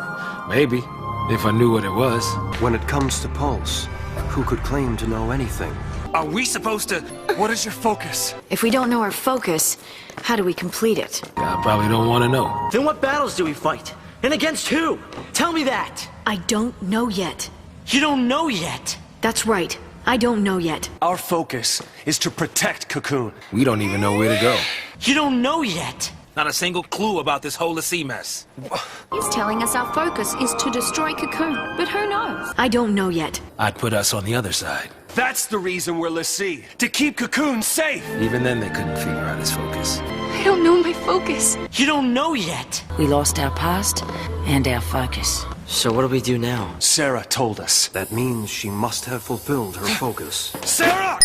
Speaker 3: Maybe, if I knew what it was.
Speaker 17: When it comes to Pulse, who could claim to know anything?
Speaker 15: Are we supposed to... What is your focus?
Speaker 6: If we don't know our focus, how do we complete it?
Speaker 3: I probably don't want to know.
Speaker 14: Then what battles do we fight? And against who? Tell me that!
Speaker 6: I don't know yet.
Speaker 14: You don't know yet?
Speaker 6: That's right. I don't know yet.
Speaker 15: Our focus is to protect Cocoon.
Speaker 3: We don't even know where to go.
Speaker 8: You don't know yet.
Speaker 3: Not a single clue about this whole sea mess.
Speaker 5: He's telling us our focus is to destroy Cocoon, but who knows?
Speaker 6: I don't know yet.
Speaker 3: I'd put us on the other side.
Speaker 15: That's the reason we're l'Cie, to keep Cocoon safe.
Speaker 3: Even then, they couldn't figure out his focus.
Speaker 5: I don't know my focus.
Speaker 8: You don't know yet.
Speaker 12: We lost our past and our focus.
Speaker 14: So what do we do now?
Speaker 15: Sarah told us.
Speaker 17: That means she must have fulfilled her focus.
Speaker 15: Sarah!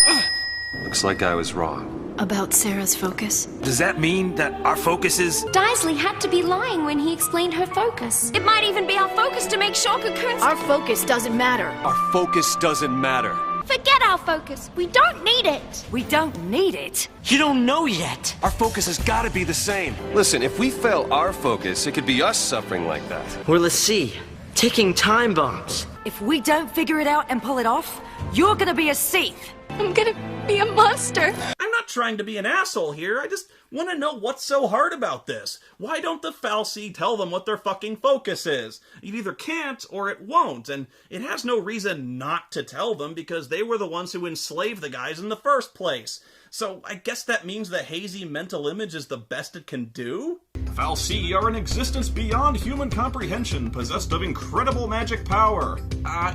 Speaker 17: Looks like I was wrong.
Speaker 6: About Sarah's focus?
Speaker 3: Does that mean that our focus is...
Speaker 5: Daisley had to be lying when he explained her focus. It might even be our focus to make sure Cocoon's...
Speaker 6: Our focus doesn't matter.
Speaker 15: Our focus doesn't matter.
Speaker 5: Forget our focus. We don't need it.
Speaker 12: We don't need it.
Speaker 8: You don't know yet.
Speaker 15: Our focus has got to be the same.
Speaker 17: Listen, if we fail our focus, it could be us suffering like that.
Speaker 14: We're l'Cie, ticking time bombs.
Speaker 16: If we don't figure it out and pull it off, you're gonna be a Sith.
Speaker 5: I'm gonna be a monster.
Speaker 1: I'm not trying to be an asshole here. I just want to know what's so hard about this. Why don't the fal'Cie tell them what their fucking focus is? It either can't or it won't, and it has no reason not to tell them because they were the ones who enslaved the guys in the first place. So I guess that means the hazy mental image is the best it can do? The fal'Cie are an existence beyond human comprehension, possessed of incredible magic power.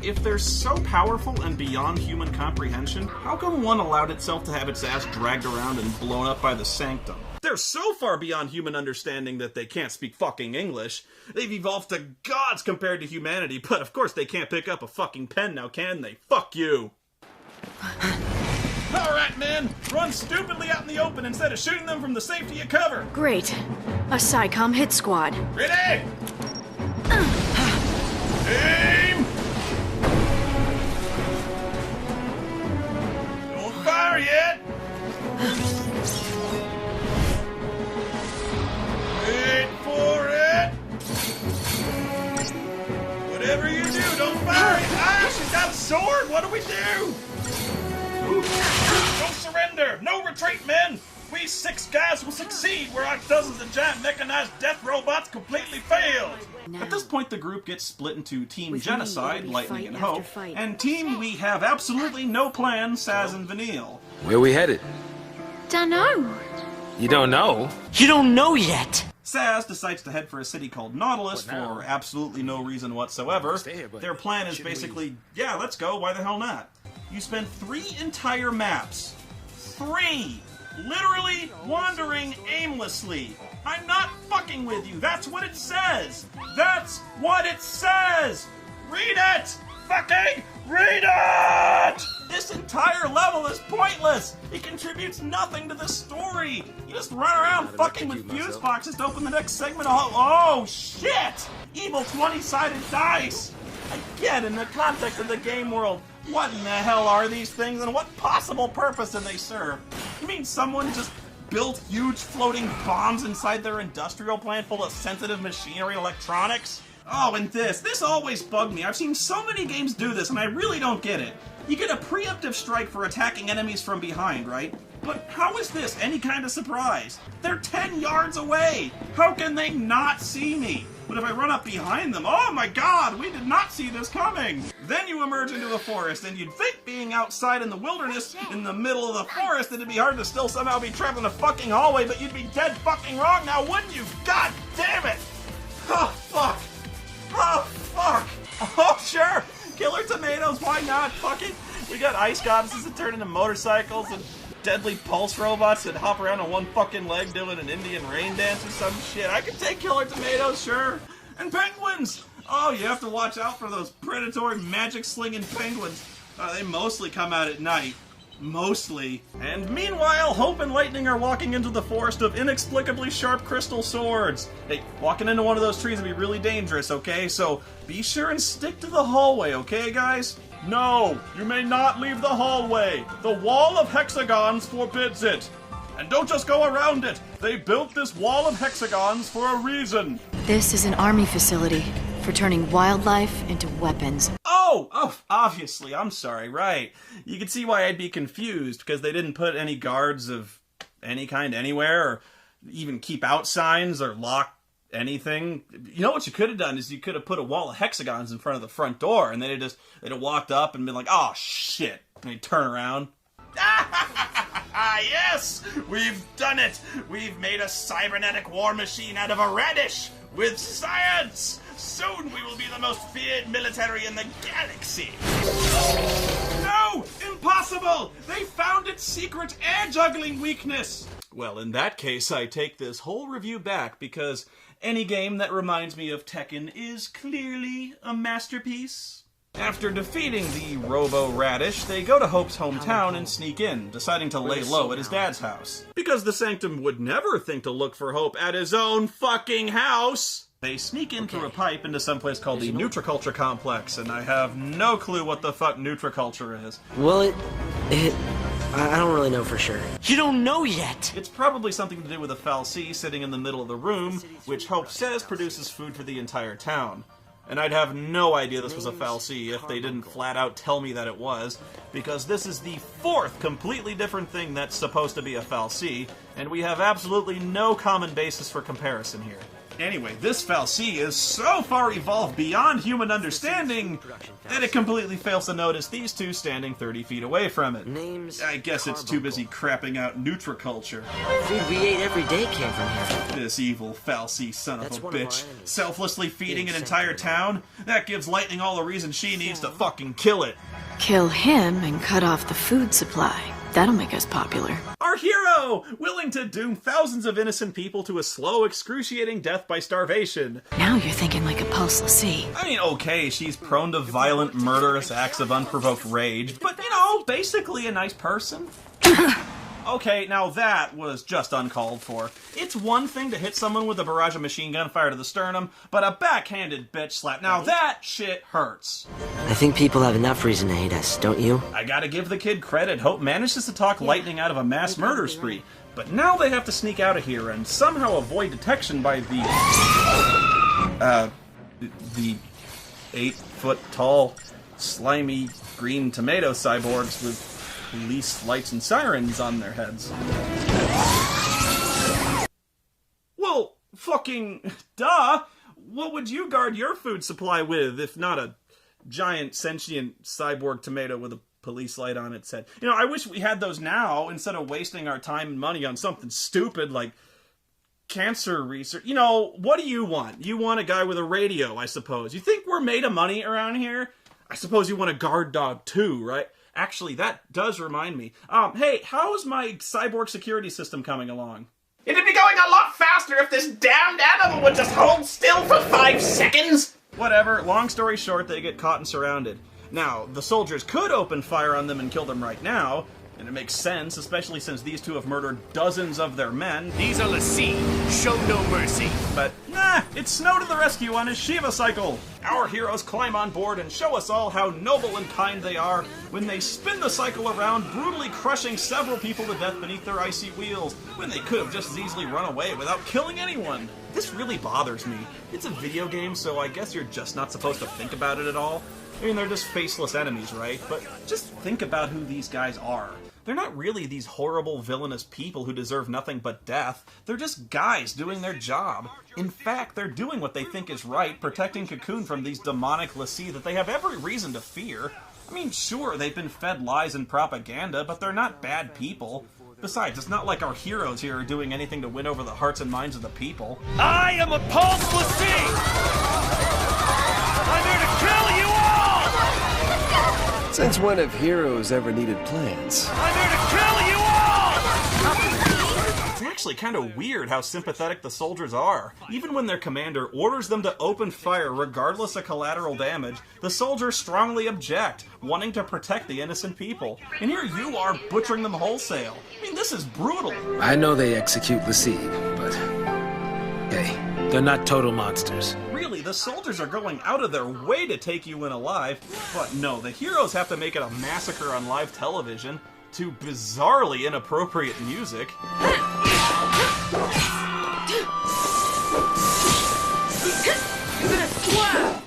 Speaker 1: If they're so powerful and beyond human comprehension, how come one allowed itself to have its ass dragged around and blown up by the Sanctum? They're so far beyond human understanding that they can't speak fucking English. They've evolved to gods compared to humanity, but of course they can't pick up a fucking pen now, can they? Fuck you! Alright, men! Run stupidly out in the open instead of shooting them from the safety of cover!
Speaker 6: Great. A SciComm hit squad.
Speaker 1: Ready! Aim! Don't fire yet! Wait for it! Whatever you do, don't fire it! Ah, she's got a sword! What do we do? Don't surrender! No retreat, men! We 6 guys will succeed where our dozens of giant mechanized death robots completely failed! At this point, the group gets split into Team Genocide, Lightning and Hope, and Team We Have Absolutely No Plan, Saz and Vanille.
Speaker 3: Where we headed?
Speaker 5: Dunno.
Speaker 3: You don't know?
Speaker 8: You don't know yet.
Speaker 1: Saz decides to head for a city called Nautilus for absolutely no reason whatsoever. Their plan is basically, yeah, let's go, why the hell not? You spend 3 entire maps. 3! Literally wandering aimlessly. I'm not fucking with you. That's what it says. That's what it says. Read it. Fucking read it. This entire level is pointless. It contributes nothing to the story. You just run around fucking with fuse boxes to open the next segment. Oh shit. Evil 20-sided dice. Again, in the context of the game world, what in the hell are these things and what possible purpose do they serve? You mean someone just built huge floating bombs inside their industrial plant full of sensitive machinery and electronics? Oh, and this always bugged me. I've seen so many games do this and I really don't get it. You get a preemptive strike for attacking enemies from behind, right? But how is this any kind of surprise? They're 10 yards away! How can they not see me? But if I run up behind them, oh my god, we did not see this coming! Then you emerge into a forest, and you'd think being outside in the wilderness, in the middle of the forest, it'd be hard to still somehow be trapped in a fucking hallway, but you'd be dead fucking wrong now, wouldn't you? God damn it! Oh, fuck! Oh, fuck! Oh, sure! Killer tomatoes, why not? Fuck it! We got ice goddesses that turn into motorcycles, and deadly pulse robots that hop around on one fucking leg doing an Indian rain dance or some shit. I could take killer tomatoes, sure. And penguins! Oh, you have to watch out for those predatory magic-slinging penguins. They mostly come out at night. Mostly. And meanwhile, Hope and Lightning are walking into the forest of inexplicably sharp crystal swords. Hey, walking into one of those trees would be really dangerous, okay? So be sure and stick to the hallway, okay, guys? No, you may not leave the hallway. The wall of hexagons forbids it. And don't just go around it. They built this wall of hexagons for a reason.
Speaker 6: This is an army facility for turning wildlife into weapons.
Speaker 1: Oh, obviously, I'm sorry, right. You can see why I'd be confused, because they didn't put any guards of any kind anywhere, or even keep out signs, or lock anything. You know what you could have done is you could have put a wall of hexagons in front of the front door, and they'd have walked up and been like, oh shit, And I turn around. Yes! We've done it! We've made a cybernetic war machine out of a radish! With science! Soon we will be the most feared military in the galaxy! No! Impossible! They found its secret air juggling weakness! Well, in that case, I take this whole review back, because any game that reminds me of Tekken is clearly a masterpiece. After defeating the Robo-Radish, they go to Hope's hometown and sneak in, deciding to lay low at his dad's house. Because the Sanctum would never think to look for Hope at his own fucking house! They sneak in through a pipe into some place called the Nutriculture Complex, and I have no clue what the fuck Nutriculture is.
Speaker 14: Well, I don't really know for sure.
Speaker 8: You don't know yet!
Speaker 1: It's probably something to do with a fal'Cie sitting in the middle of the room, which Hope says produces food for the entire town. And I'd have no idea this was a fal'Cie if they didn't flat out tell me that it was, because this is the fourth completely different thing that's supposed to be a fal'Cie, and we have absolutely no common basis for comparison here. Anyway, this fal'Cie is so far evolved beyond human understanding that it completely fails to notice these two standing 30 feet away from it. I guess it's too busy crapping out Nutriculture.
Speaker 14: Food we ate every day came from here.
Speaker 1: This evil fal'Cie son of a bitch, selflessly feeding an entire town? That gives Lightning all the reason she needs to fucking kill it.
Speaker 6: Kill him and cut off the food supply. That'll make us popular.
Speaker 1: Our hero! Willing to doom thousands of innocent people to a slow, excruciating death by starvation.
Speaker 6: Now you're thinking like a Pulse L'Cie.
Speaker 1: I mean, okay, she's prone to violent, murderous acts of unprovoked rage, but, you know, basically a nice person. Okay, now that was just uncalled for. It's one thing to hit someone with a barrage of machine gun fire to the sternum, but a backhanded bitch slap, now that shit hurts.
Speaker 14: I think people have enough reason to hate us, don't you?
Speaker 1: I gotta give the kid credit. Hope manages to talk Lightning out of a mass murder spree, but now they have to sneak out of here and somehow avoid detection by the 8-foot-tall, slimy green tomato cyborgs with police lights and sirens on their heads. Well, fucking duh! What would you guard your food supply with, if not a giant sentient cyborg tomato with a police light on its head? You know, I wish we had those now, instead of wasting our time and money on something stupid like cancer research. You know, what do you want? You want a guy with a radio, I suppose. You think we're made of money around here? I suppose you want a guard dog too, right? Actually, that does remind me. Hey, how's my cyborg security system coming along?
Speaker 18: It'd be going a lot faster if this damned animal would just hold still for 5 seconds!
Speaker 1: Whatever, long story short, they get caught and surrounded. Now, the soldiers could open fire on them and kill them right now, and it makes sense, especially since these two have murdered dozens of their men.
Speaker 3: These are L'Cie. Show no mercy.
Speaker 1: But, nah, it's Snow to the rescue on his Shiva cycle. Our heroes climb on board and show us all how noble and kind they are when they spin the cycle around, brutally crushing several people to death beneath their icy wheels, when they could have just as easily run away without killing anyone. This really bothers me. It's a video game, so I guess you're just not supposed to think about it at all. I mean, they're just faceless enemies, right? But just think about who these guys are. They're not really these horrible, villainous people who deserve nothing but death. They're just guys doing their job. In fact, they're doing what they think is right, protecting Cocoon from these demonic L'Cie that they have every reason to fear. I mean, sure, they've been fed lies and propaganda, but they're not bad people. Besides, it's not like our heroes here are doing anything to win over the hearts and minds of the people.
Speaker 3: I am a Pulse L'Cie! I'm here to kill you all!
Speaker 17: Since when have heroes ever needed plans?
Speaker 3: I'm here to kill you all!
Speaker 1: It's actually kind of weird how sympathetic the soldiers are. Even when their commander orders them to open fire regardless of collateral damage, the soldiers strongly object, wanting to protect the innocent people. And here you are butchering them wholesale. I mean, this is brutal.
Speaker 17: I know they execute L'Cie, but hey,
Speaker 3: they're not total monsters.
Speaker 1: Really, the soldiers are going out of their way to take you in alive, but no, the heroes have to make it a massacre on live television to bizarrely inappropriate music.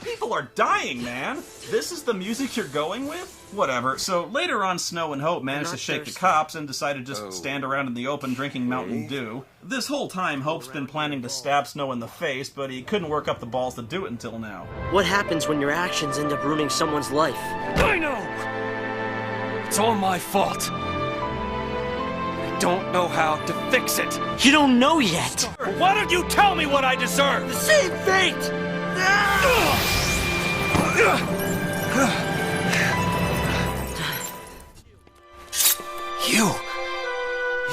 Speaker 1: People are dying, man! This is the music you're going with? Whatever. So later on, Snow and Hope managed to shake the cops and decided to just stand around in the open drinking Mountain Dew. This whole time, Hope's been planning to stab Snow in the face, but he couldn't work up the balls to do it until now.
Speaker 14: What happens when your actions end up ruining someone's life?
Speaker 3: I know!
Speaker 15: It's all my fault. I don't know how to fix it.
Speaker 8: You don't know yet.
Speaker 15: Why don't you tell me what I deserve?
Speaker 8: The same fate!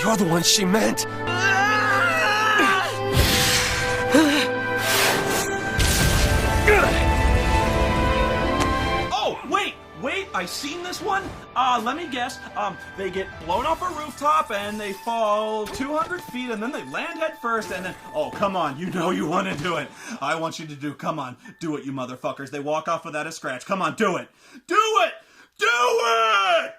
Speaker 15: You're the one she meant.
Speaker 1: Oh, wait, I seen this one. Let me guess. They get blown off a rooftop and they fall 200 feet and then they land head first and then, oh, come on, you know you want to do it. I want you to come on, do it, you motherfuckers. They walk off without a scratch. Come on, do it. Do it! Do it!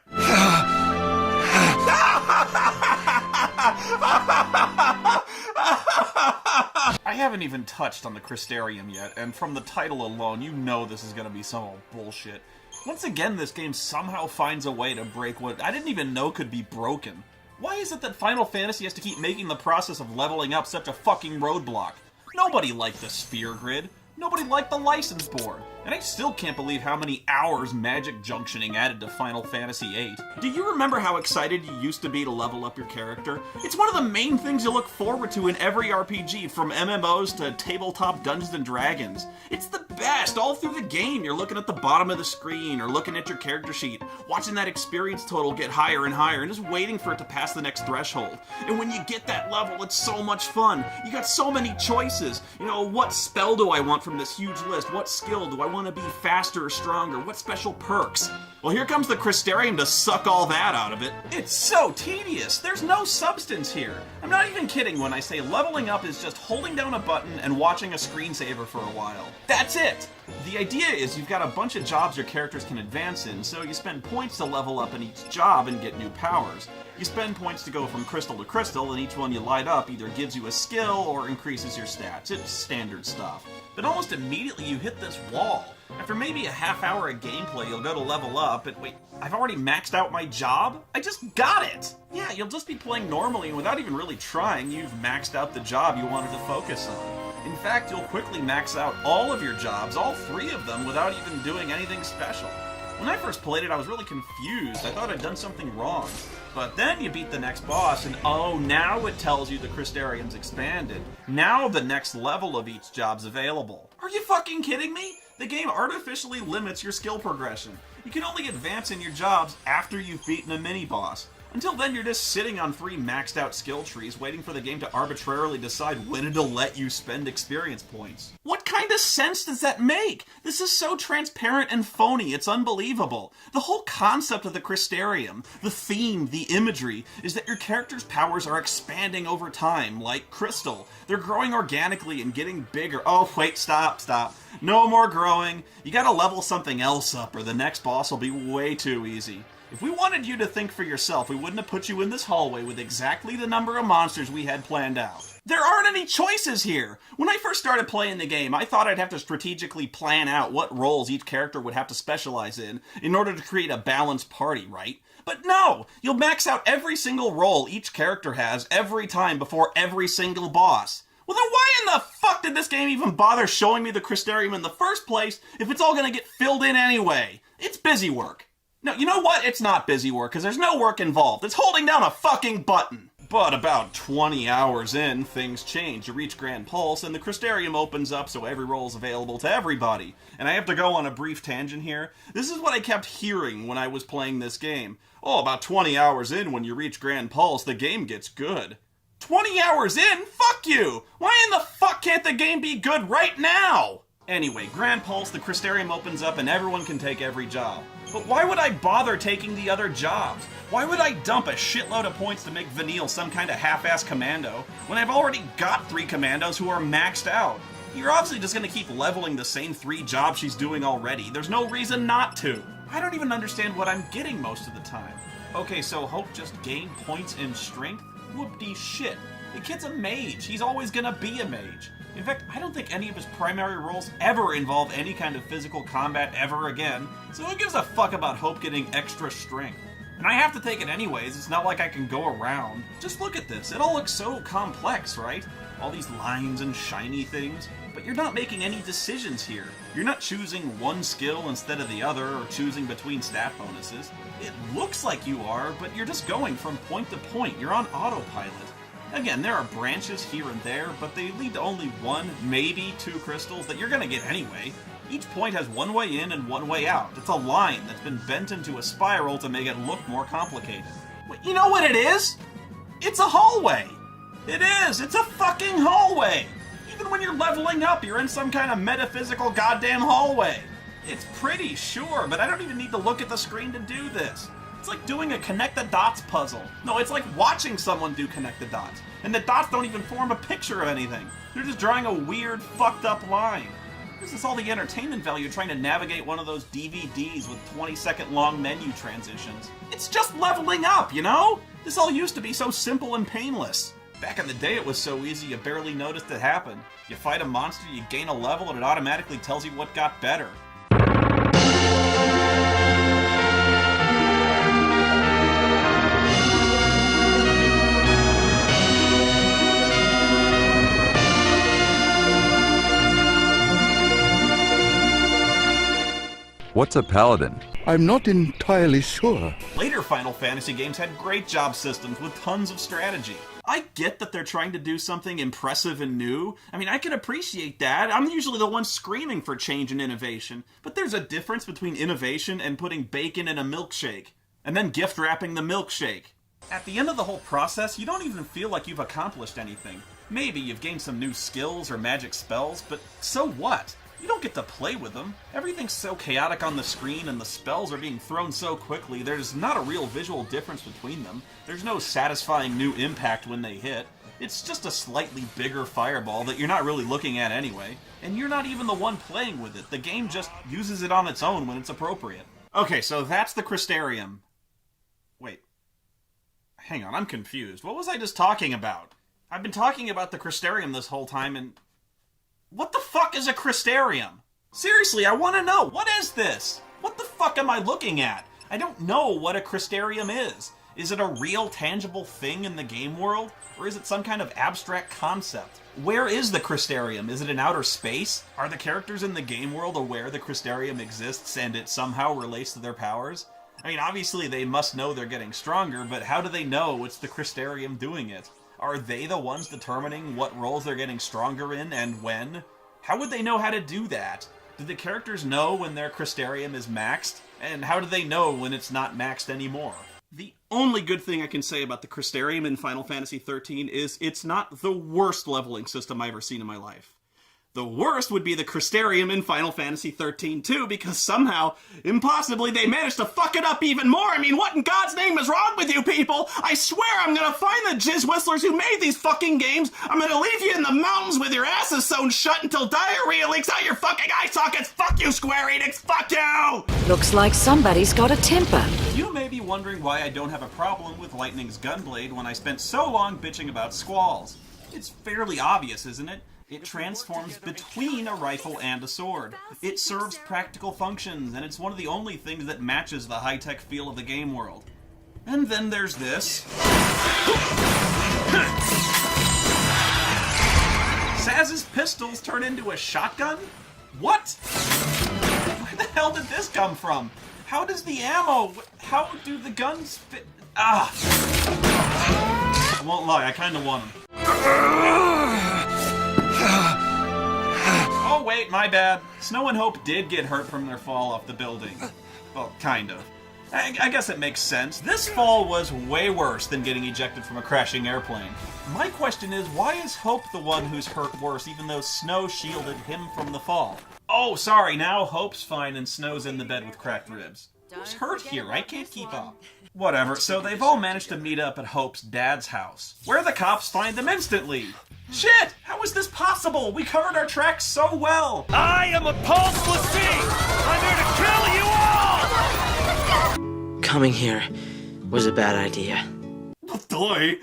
Speaker 1: I haven't even touched on the Crystarium yet, and from the title alone, you know this is gonna be some old bullshit. Once again, this game somehow finds a way to break what I didn't even know could be broken. Why is it that Final Fantasy has to keep making the process of leveling up such a fucking roadblock? Nobody liked the sphere grid. Nobody liked the license board. And I still can't believe how many hours magic junctioning added to Final Fantasy VIII. Do you remember how excited you used to be to level up your character? It's one of the main things you look forward to in every RPG, from MMOs to tabletop Dungeons & Dragons. It's the best. All through the game, you're looking at the bottom of the screen or looking at your character sheet, watching that experience total get higher and higher, and just waiting for it to pass the next threshold. And when you get that level, it's so much fun. You got so many choices. You know, what spell do I want from this huge list? What skill do I want to be faster or stronger? What special perks? Well, here comes the Crystarium to suck all that out of it. It's so tedious. There's no substance here. I'm not even kidding when I say leveling up is just holding down a button and watching a screensaver for a while. That's it. The idea is you've got a bunch of jobs your characters can advance in, so you spend points to level up in each job and get new powers. You spend points to go from crystal to crystal, and each one you light up either gives you a skill or increases your stats. It's standard stuff. But almost immediately you hit this wall. After maybe a half hour of gameplay, you'll go to level up, and wait, I've already maxed out my job? I just got it! Yeah, you'll just be playing normally, and without even really trying, you've maxed out the job you wanted to focus on. In fact, you'll quickly max out all of your jobs, all 3 of them, without even doing anything special. When I first played it, I was really confused. I thought I'd done something wrong. But then you beat the next boss, and oh, now it tells you the Crystarium's expanded. Now the next level of each job's available. Are you fucking kidding me? The game artificially limits your skill progression. You can only advance in your jobs after you've beaten a mini-boss. Until then, you're just sitting on 3 maxed out skill trees, waiting for the game to arbitrarily decide when it'll let you spend experience points. What kind of sense does that make? This is so transparent and phony, it's unbelievable. The whole concept of the Crystarium, the theme, the imagery, is that your character's powers are expanding over time, like Crystal. They're growing organically and getting bigger. Oh, wait, stop. No more growing. You gotta level something else up, or the next boss will be way too easy. If we wanted you to think for yourself, we wouldn't have put you in this hallway with exactly the number of monsters we had planned out. There aren't any choices here! When I first started playing the game, I thought I'd have to strategically plan out what roles each character would have to specialize in order to create a balanced party, right? But no! You'll max out every single role each character has every time before every single boss. Well then why in the fuck did this game even bother showing me the Crystarium in the first place if it's all gonna get filled in anyway? It's busy work. No, you know what? It's not busy work, because there's no work involved. It's holding down a fucking button. But about 20 hours in, things change. You reach Grand Pulse, and the Crystarium opens up so every role is available to everybody. And I have to go on a brief tangent here. This is what I kept hearing when I was playing this game. Oh, about 20 hours in, when you reach Grand Pulse, the game gets good. 20 hours in? Fuck you! Why in the fuck can't the game be good right now? Anyway, Grand Pulse, the Crystarium opens up, and everyone can take every job. But why would I bother taking the other jobs? Why would I dump a shitload of points to make Vanille some kind of half-ass commando when I've already got 3 commandos who are maxed out? You're obviously just gonna keep leveling the same 3 jobs she's doing already. There's no reason not to. I don't even understand what I'm getting most of the time. Okay, so Hope just gained points in strength? Whoop-dee shit. The kid's a mage. He's always gonna be a mage. In fact, I don't think any of his primary roles ever involve any kind of physical combat ever again, so who gives a fuck about Hope getting extra strength? And I have to take it anyways, it's not like I can go around. Just look at this, it all looks so complex, right? All these lines and shiny things. but you're not making any decisions here. You're not choosing one skill instead of the other, or choosing between stat bonuses. It looks like you are, but you're just going from point to point. You're on autopilot. Again, there are branches here and there, but they lead to only one, maybe two crystals that you're gonna get anyway. Each point has one way in and one way out. It's a line that's been bent into a spiral to make it look more complicated. But you know what it is? It's a hallway! It is! It's a fucking hallway! Even when you're leveling up, you're in some kind of metaphysical goddamn hallway. It's pretty, sure, but I don't even need to look at the screen to do this. It's like doing a connect the dots puzzle. No, it's like watching someone do connect the dots. And the dots don't even form a picture of anything. They're just drawing a weird, fucked up line. This is all the entertainment value trying to navigate one of those DVDs with 20-second long menu transitions. It's just leveling up, you know? This all used to be so simple and painless. Back in the day it was so easy you barely noticed it happen. You fight a monster, you gain a level, and it automatically tells you what got better.
Speaker 19: What's a paladin?
Speaker 20: I'm not entirely sure.
Speaker 1: Later Final Fantasy games had great job systems with tons of strategy. I get that they're trying to do something impressive and new. I mean, I can appreciate that. I'm usually the one screaming for change and innovation. But there's a difference between innovation and putting bacon in a milkshake, and then gift wrapping the milkshake. At the end of the whole process, you don't even feel like you've accomplished anything. Maybe you've gained some new skills or magic spells, but so what? You don't get to play with them. Everything's so chaotic on the screen and the spells are being thrown so quickly, there's not a real visual difference between them. There's no satisfying new impact when they hit. It's just a slightly bigger fireball that you're not really looking at anyway, and you're not even the one playing with it. The game just uses it on its own when it's appropriate. Okay, so that's the Crystarium. Wait. Hang on, I'm confused. What was I just talking about? I've been talking about the Crystarium this whole time, and what the fuck is a Crystarium? Seriously, I want to know. What is this? What the fuck am I looking at? I don't know what a Crystarium is. Is it a real, tangible thing in the game world? Or is it some kind of abstract concept? Where is the Crystarium? Is it in outer space? Are the characters in the game world aware the Crystarium exists and it somehow relates to their powers? I mean, obviously they must know they're getting stronger, but how do they know it's the Crystarium doing it? Are they the ones determining what roles they're getting stronger in and when? How would they know how to do that? Do the characters know when their Crystarium is maxed? And how do they know when it's not maxed anymore? The only good thing I can say about the Crystarium in Final Fantasy XIII is it's not the worst leveling system I've ever seen in my life. The worst would be the Crystarium in Final Fantasy XIII too, because somehow, impossibly, they managed to fuck it up even more. I mean, what in God's name is wrong with you people? I swear I'm gonna find the jizz whistlers who made these fucking games. I'm gonna leave you in the mountains with your asses sewn shut until diarrhea leaks out your fucking eye sockets. Fuck you, Square Enix. Fuck you!
Speaker 12: Looks like somebody's got a temper.
Speaker 1: You may be wondering why I don't have a problem with Lightning's Gunblade when I spent so long bitching about Squalls. It's fairly obvious, isn't it? It transforms between a rifle and a sword. It serves practical functions, and it's one of the only things that matches the high-tech feel of the game world. And then there's this. Saz's pistols turn into a shotgun? What? Where the hell did this come from? How does the ammo... How do the guns fit... Ah! I won't lie, I kinda want them. Oh wait, my bad. Snow and Hope did get hurt from their fall off the building. Well, kind of. I guess it makes sense. This fall was way worse than getting ejected from a crashing airplane. My question is, why is Hope the one who's hurt worse, even though Snow shielded him from the fall? Oh, sorry, now Hope's fine and Snow's in the bed with cracked ribs. Who's hurt here? I can't keep up. Whatever, so they've all managed to meet up at Hope's dad's house, where the cops find them instantly. Shit! How is this possible? We covered our tracks so well!
Speaker 15: I am a Pulse Lassie! I'm here to kill you all!
Speaker 14: Coming here was a bad idea.
Speaker 1: Boy,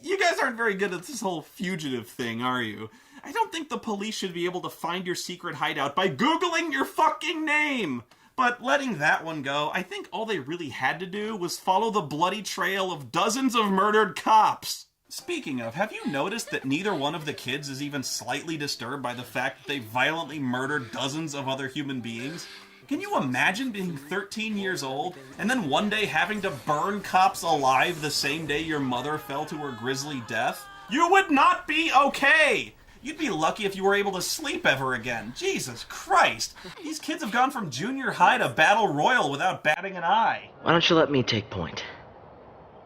Speaker 1: you guys aren't very good at this whole fugitive thing, are you? I don't think the police should be able to find your secret hideout by Googling your fucking name! But letting that one go, I think all they really had to do was follow the bloody trail of dozens of murdered cops. Speaking of, have you noticed that neither one of the kids is even slightly disturbed by the fact that they violently murdered dozens of other human beings? Can you imagine being 13 years old and then one day having to burn cops alive the same day your mother fell to her grisly death? You would not be okay! You'd be lucky if you were able to sleep ever again. Jesus Christ! These kids have gone from junior high to battle royal without batting an eye.
Speaker 14: Why don't you let me take point?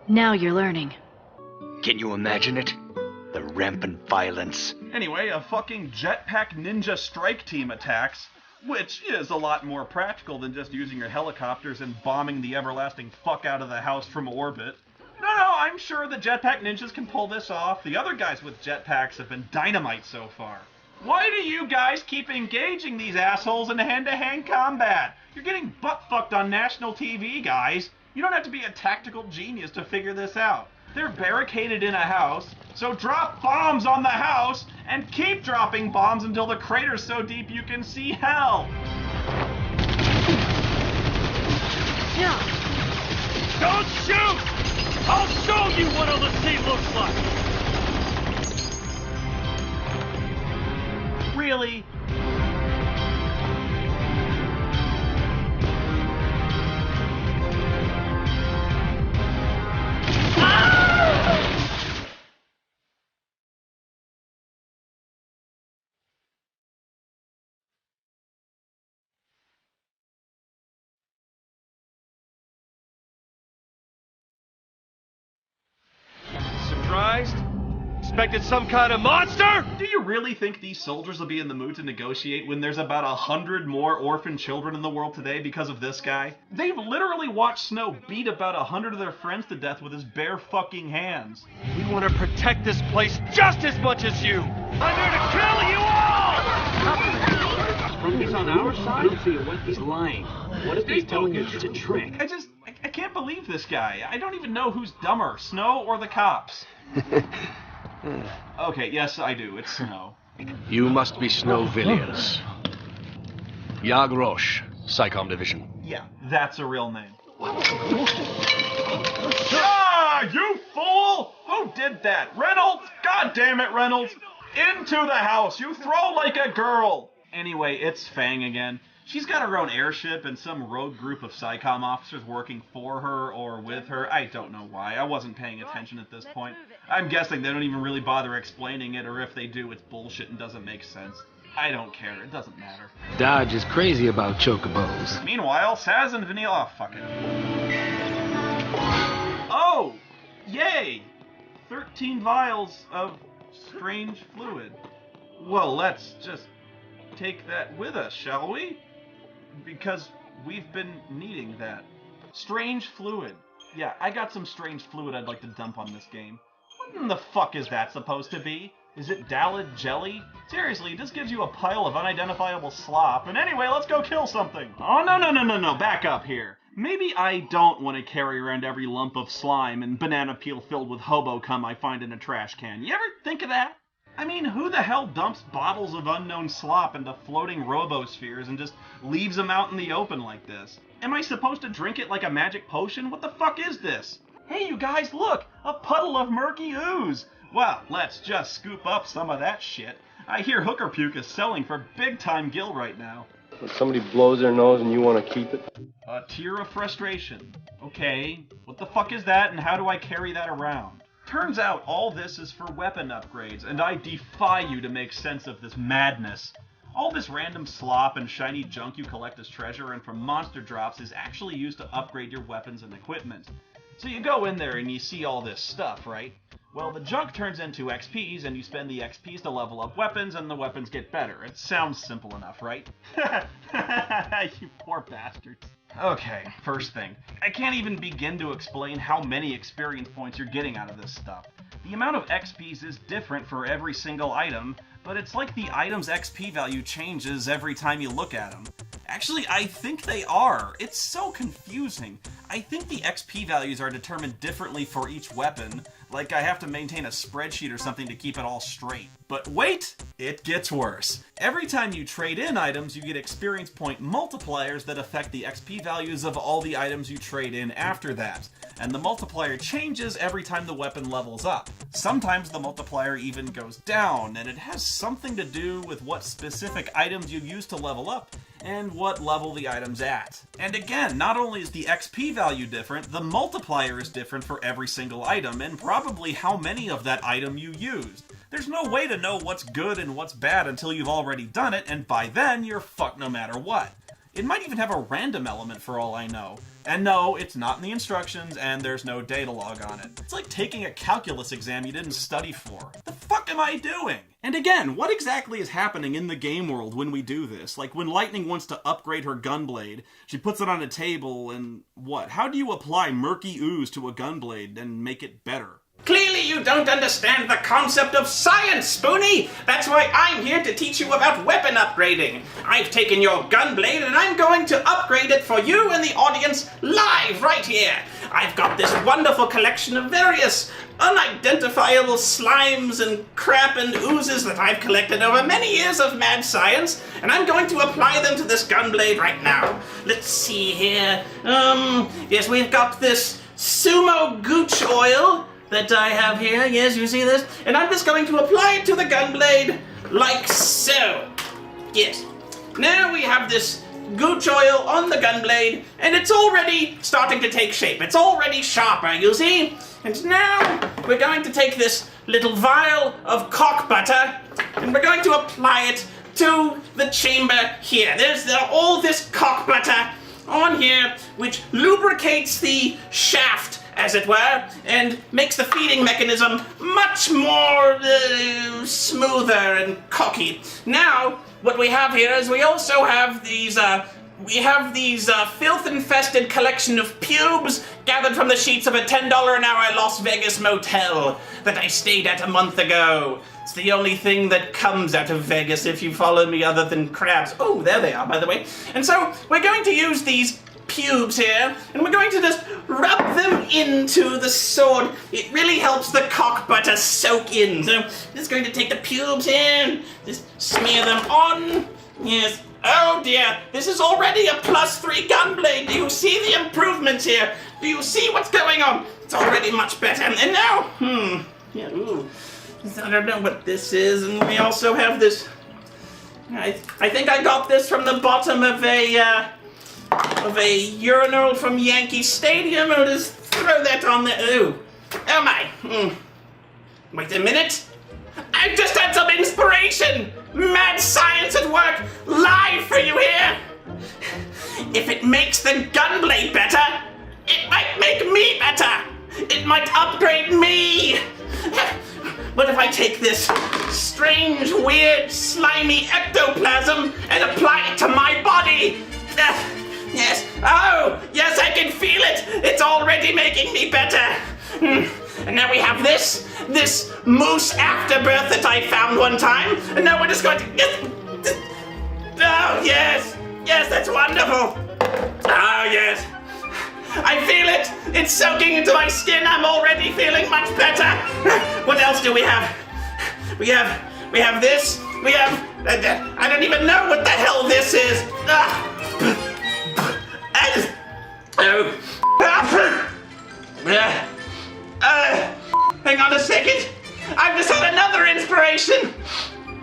Speaker 6: Now you're learning.
Speaker 19: Can you imagine it? The rampant violence.
Speaker 1: Anyway, a fucking jetpack ninja strike team attacks, which is a lot more practical than just using your helicopters and bombing the everlasting fuck out of the house from orbit. No, I'm sure the jetpack ninjas can pull this off. The other guys with jetpacks have been dynamite so far. Why do you guys keep engaging these assholes in hand-to-hand combat? You're getting butt-fucked on national TV, guys. You don't have to be a tactical genius to figure this out. They're barricaded in a house, so drop bombs on the house and keep dropping bombs until the crater's so deep you can see hell.
Speaker 21: Yeah. Don't shoot! I'll show you what a sea looks like!
Speaker 1: Really?
Speaker 21: Surprised? Expected some kind of monster?
Speaker 1: Do you really think these soldiers will be in the mood to negotiate when there's about 100 more orphan children in the world today because of this guy? They've literally watched Snow beat about 100 of their friends to death with his bare fucking hands.
Speaker 21: We want to protect this place just as much as you! I'm here to kill you all!
Speaker 22: He's on our side? I don't see what he's lying. What if he's telling you it's a trick?
Speaker 1: I can't believe this guy. I don't even know who's dumber, Snow or the cops. Okay, yes, I do. It's Snow.
Speaker 23: You must be Snow Villiers. Yag Roche, Psychom Division.
Speaker 1: Yeah, that's a real name. Ah, you fool! Who did that? Reynolds? God damn it, Reynolds! Into the house! You throw like a girl! Anyway, it's Fang again. She's got her own airship and some rogue group of Psychom officers working for her or with her. I don't know why. I wasn't paying attention at this point. I'm guessing they don't even really bother explaining it, or if they do, it's bullshit and doesn't make sense. I don't care. It doesn't matter.
Speaker 19: Dodge is crazy about chocobos.
Speaker 1: Meanwhile, Saz and Vanilla... Oh, fuck it. Oh! Yay! 13 vials of strange fluid. Well, let's just take that with us, shall we? Because we've been needing that. Strange fluid. Yeah, I got some strange fluid I'd like to dump on this game. What in the fuck is that supposed to be? Is it Dalid jelly? Seriously, it just gives you a pile of unidentifiable slop. And anyway, let's go kill something. Oh, no, back up here. Maybe I don't want to carry around every lump of slime and banana peel filled with hobo cum I find in a trash can. You ever think of that? I mean, who the hell dumps bottles of unknown slop into floating robospheres and just leaves them out in the open like this? Am I supposed to drink it like a magic potion? What the fuck is this? Hey, you guys, look! A puddle of murky ooze! Well, let's just scoop up some of that shit. I hear Hooker Puke is selling for big-time gil right now.
Speaker 13: When somebody blows their nose and you want to keep it?
Speaker 1: A tear of frustration. Okay, what the fuck is that and how do I carry that around? Turns out all this is for weapon upgrades, and I defy you to make sense of this madness. All this random slop and shiny junk you collect as treasure and from monster drops is actually used to upgrade your weapons and equipment. So you go in there and you see all this stuff, right? Well, the junk turns into XPs, and you spend the XPs to level up weapons, and the weapons get better. It sounds simple enough, right? You poor bastards. Okay, first thing. I can't even begin to explain how many experience points you're getting out of this stuff. The amount of XPs is different for every single item, but it's like the item's XP value changes every time you look at them. Actually, I think they are. It's so confusing. I think the XP values are determined differently for each weapon. Like I have to maintain a spreadsheet or something to keep it all straight. But wait, it gets worse. Every time you trade in items, you get experience point multipliers that affect the XP values of all the items you trade in after that. And the multiplier changes every time the weapon levels up. Sometimes the multiplier even goes down, and it has something to do with what specific items you use to level up and what level the item's at. And again, not only is the XP value different, the multiplier is different for every single item, and probably how many of that item you used. There's no way to know what's good and what's bad until you've already done it, and by then, you're fucked no matter what. It might even have a random element for all I know. And no, it's not in the instructions, and there's no data log on it. It's like taking a calculus exam you didn't study for. What the fuck am I doing? And again, what exactly is happening in the game world when we do this? Like when Lightning wants to upgrade her gunblade, she puts it on a table and what? How do you apply murky ooze to a gunblade and make it better?
Speaker 18: Clearly you don't understand the concept of science, Spoony! That's why I'm here to teach you about weapon upgrading. I've taken your gunblade and I'm going to upgrade it for you and the audience live right here. I've got this wonderful collection of various unidentifiable slimes and crap and oozes that I've collected over many years of mad science, and I'm going to apply them to this gunblade right now. Let's see here. Yes, we've got this sumo gooch oil that I have here. Yes, you see this? And I'm just going to apply it to the gunblade like so. Yes. Now we have this gooch oil on the gunblade, and it's already starting to take shape. It's already sharper, you see? And now we're going to take this little vial of cock butter, and we're going to apply it to the chamber here. There's all this cock butter on here, which lubricates the shaft, as it were, and makes the feeding mechanism much more smoother and cocky. Now, what we have here is we also have these filth-infested collection of pubes gathered from the sheets of a $10 an hour Las Vegas motel that I stayed at a month ago. It's the only thing that comes out of Vegas, if you follow me, other than crabs. Oh, there they are, by the way. And so, we're going to use these pubes here, and we're going to just rub them into the sword. It really helps the cock butter soak in. So, I'm just going to take the pubes here, just smear them on. Yes. Oh dear, this is already a +3 gunblade. Do you see the improvements here? Do you see what's going on? It's already much better. And now, yeah, ooh. I don't know what this is, and we also have this. I think I got this from the bottom of a urinal from Yankee Stadium. I'll just throw that on there. Ooh. Oh my. Wait a minute. I've just had some inspiration! Mad science at work, live for you here! If it makes the gunblade better, it might make me better! It might upgrade me! What if I take this strange, weird, slimy ectoplasm and apply it to my body? Yes. Oh, yes, I can feel it! It's already making me better! And now we have this moose afterbirth that I found one time. And now we're just going to... Oh, yes. Yes, that's wonderful. Oh, yes. I feel it. It's soaking into my skin. I'm already feeling much better. What else do we have? We have this. We have... I don't even know what the hell this is. Hang on a second. I've just had another inspiration.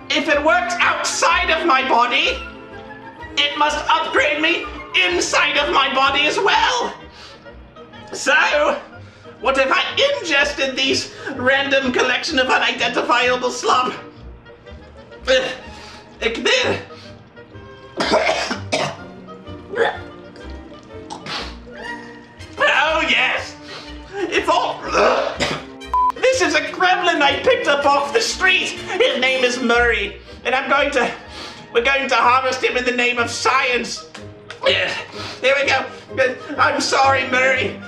Speaker 18: If it works outside of my body, it must upgrade me inside of my body as well. So, what if I ingested these random collection of unidentifiable slop? Oh yes! It's all... This is a gremlin I picked up off the street. His name is Murray, and we're going to harvest him in the name of science. Yeah, here we go. I'm sorry, Murray.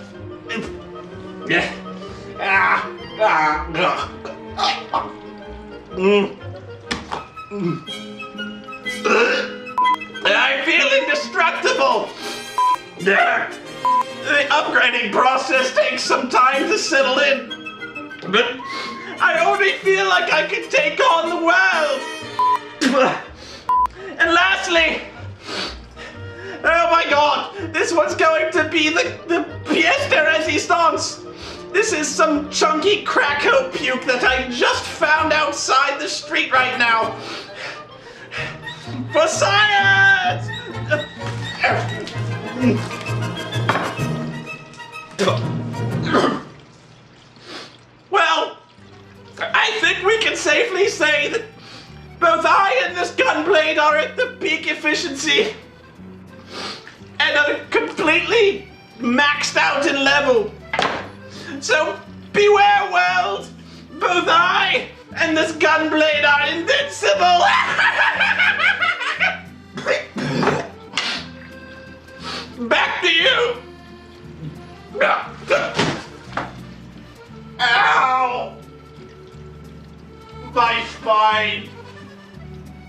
Speaker 18: I'm feeling the The upgrading process takes some time to settle in, but I only feel like I can take on the world. And lastly, oh my god, this one's going to be the pièce de résistance. This is some chunky crack-o puke that I just found outside the street right now. For science! Well, I think we can safely say that both I and this gunblade are at the peak efficiency and are completely maxed out in level. So beware, world! Both I and this gunblade are invincible! Back to you! Ow! My spine!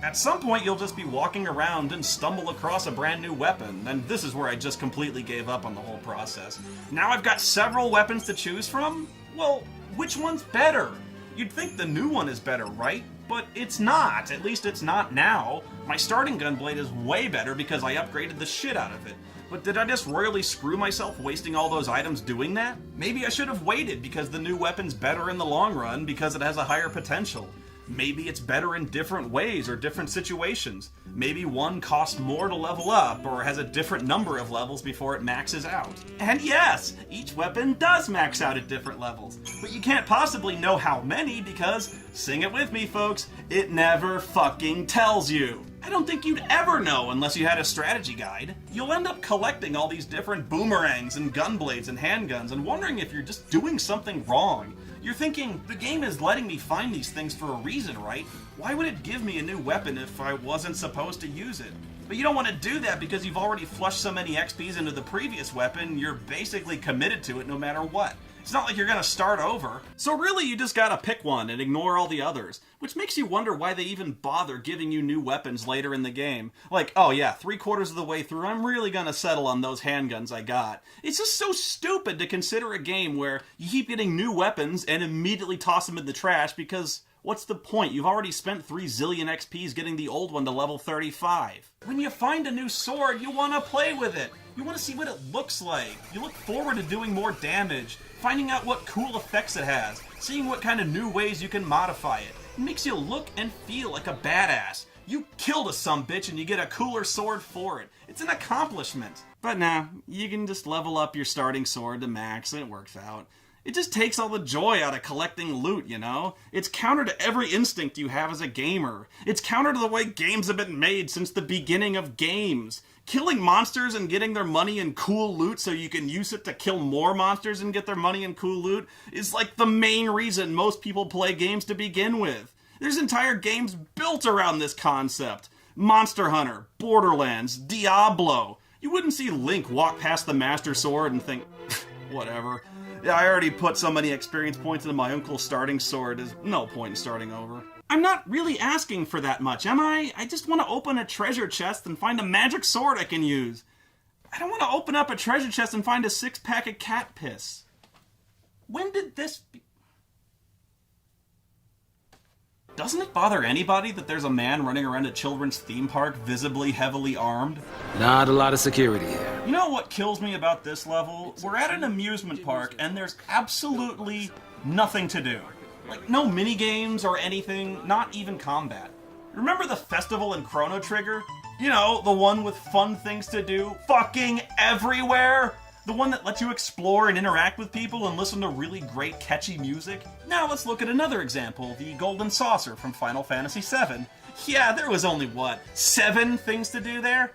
Speaker 1: At some point, you'll just be walking around and stumble across a brand new weapon, and this is where I just completely gave up on the whole process. Now I've got several weapons to choose from? Well, which one's better? You'd think the new one is better, right? But it's not. At least it's not now. My starting gunblade is way better because I upgraded the shit out of it. But did I just royally screw myself wasting all those items doing that? Maybe I should have waited because the new weapon's better in the long run because it has a higher potential. Maybe it's better in different ways or different situations. Maybe one costs more to level up or has a different number of levels before it maxes out. And yes, each weapon does max out at different levels. But you can't possibly know how many because, sing it with me folks, it never fucking tells you. I don't think you'd ever know unless you had a strategy guide. You'll end up collecting all these different boomerangs and gunblades and handguns and wondering if you're just doing something wrong. You're thinking, the game is letting me find these things for a reason, right? Why would it give me a new weapon if I wasn't supposed to use it? But you don't want to do that because you've already flushed so many XPs into the previous weapon, you're basically committed to it no matter what. It's not like you're gonna start over. So really, you just gotta pick one and ignore all the others, which makes you wonder why they even bother giving you new weapons later in the game. Like, oh yeah, 3/4 of the way through, I'm really gonna settle on those handguns I got. It's just so stupid to consider a game where you keep getting new weapons and immediately toss them in the trash because what's the point? You've already spent 3 zillion XPs getting the old one to level 35. When you find a new sword, you want to play with it. You want to see what it looks like. You look forward to doing more damage, finding out what cool effects it has, seeing what kind of new ways you can modify it. It makes you look and feel like a badass. You killed a sumbitch and you get a cooler sword for it. It's an accomplishment. But nah, you can just level up your starting sword to max and it works out. It just takes all the joy out of collecting loot, you know? It's counter to every instinct you have as a gamer. It's counter to the way games have been made since the beginning of games. Killing monsters and getting their money in cool loot so you can use it to kill more monsters and get their money in cool loot is like the main reason most people play games to begin with. There's entire games built around this concept. Monster Hunter, Borderlands, Diablo. You wouldn't see Link walk past the Master Sword and think, whatever. Yeah, I already put so many experience points into my uncle's starting sword, there's no point in starting over. I'm not really asking for that much, am I? I just want to open a treasure chest and find a magic sword I can use. I don't want to open up a treasure chest and find a 6-pack of cat piss. When did this be? Doesn't it bother anybody that there's a man running around a children's theme park visibly heavily armed?
Speaker 3: Not a lot of security here.
Speaker 1: You know what kills me about this level? We're at an amusement park and there's absolutely nothing to do. Like, no minigames or anything, not even combat. Remember the festival in Chrono Trigger? You know, the one with fun things to do fucking everywhere? The one that lets you explore and interact with people and listen to really great catchy music? Now let's look at another example, the Golden Saucer from Final Fantasy VII. Yeah, there was only, 7 things to do there?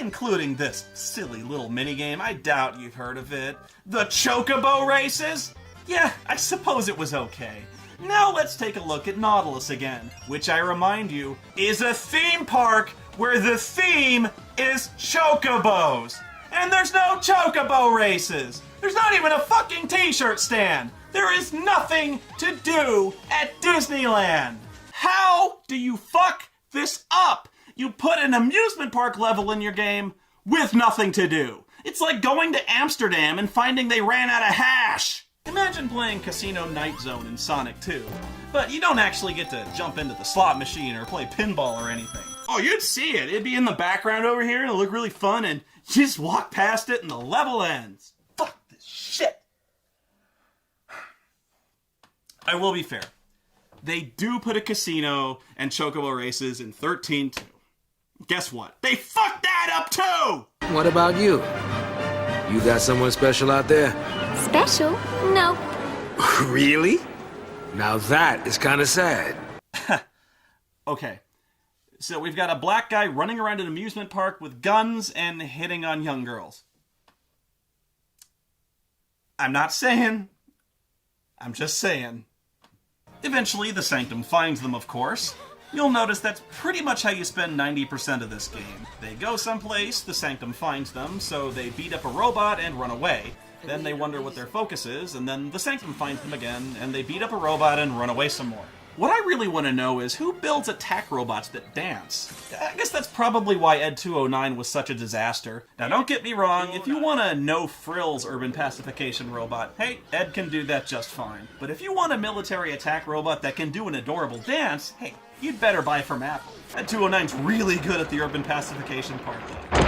Speaker 1: Including this silly little minigame, I doubt you've heard of it. The Chocobo races? Yeah, I suppose it was okay. Now let's take a look at Nautilus again, which I remind you, is a theme park where the theme is chocobos. And there's no chocobo races. There's not even a fucking t-shirt stand. There is nothing to do at Disneyland. How do you fuck this up? You put an amusement park level in your game with nothing to do. It's like going to Amsterdam and finding they ran out of hash! Imagine playing Casino Night Zone in Sonic 2, but you don't actually get to jump into the slot machine or play pinball or anything. Oh, you'd see it. It'd be in the background over here and it'll look really fun, and you just walk past it and the level ends. Fuck this shit! I will be fair. They do put a casino and chocobo races in 13 too. Guess what? They fucked that up too!
Speaker 3: What about you? You got someone special out there?
Speaker 5: Special? No.
Speaker 3: Really? Now that is kind of sad.
Speaker 1: Okay. So we've got a black guy running around an amusement park with guns and hitting on young girls. I'm not saying. I'm just saying. Eventually, the Sanctum finds them, of course. You'll notice that's pretty much how you spend 90% of this game. They go someplace, the Sanctum finds them, so they beat up a robot and run away. Then they wonder what their focus is, and then the Sanctum finds them again, and they beat up a robot and run away some more. What I really want to know is who builds attack robots that dance? I guess that's probably why Ed 209 was such a disaster. Now don't get me wrong, if you want a no-frills urban pacification robot, hey, Ed can do that just fine. But if you want a military attack robot that can do an adorable dance, hey, you'd better buy from Apple. Ed 209's really good at the urban pacification part, though.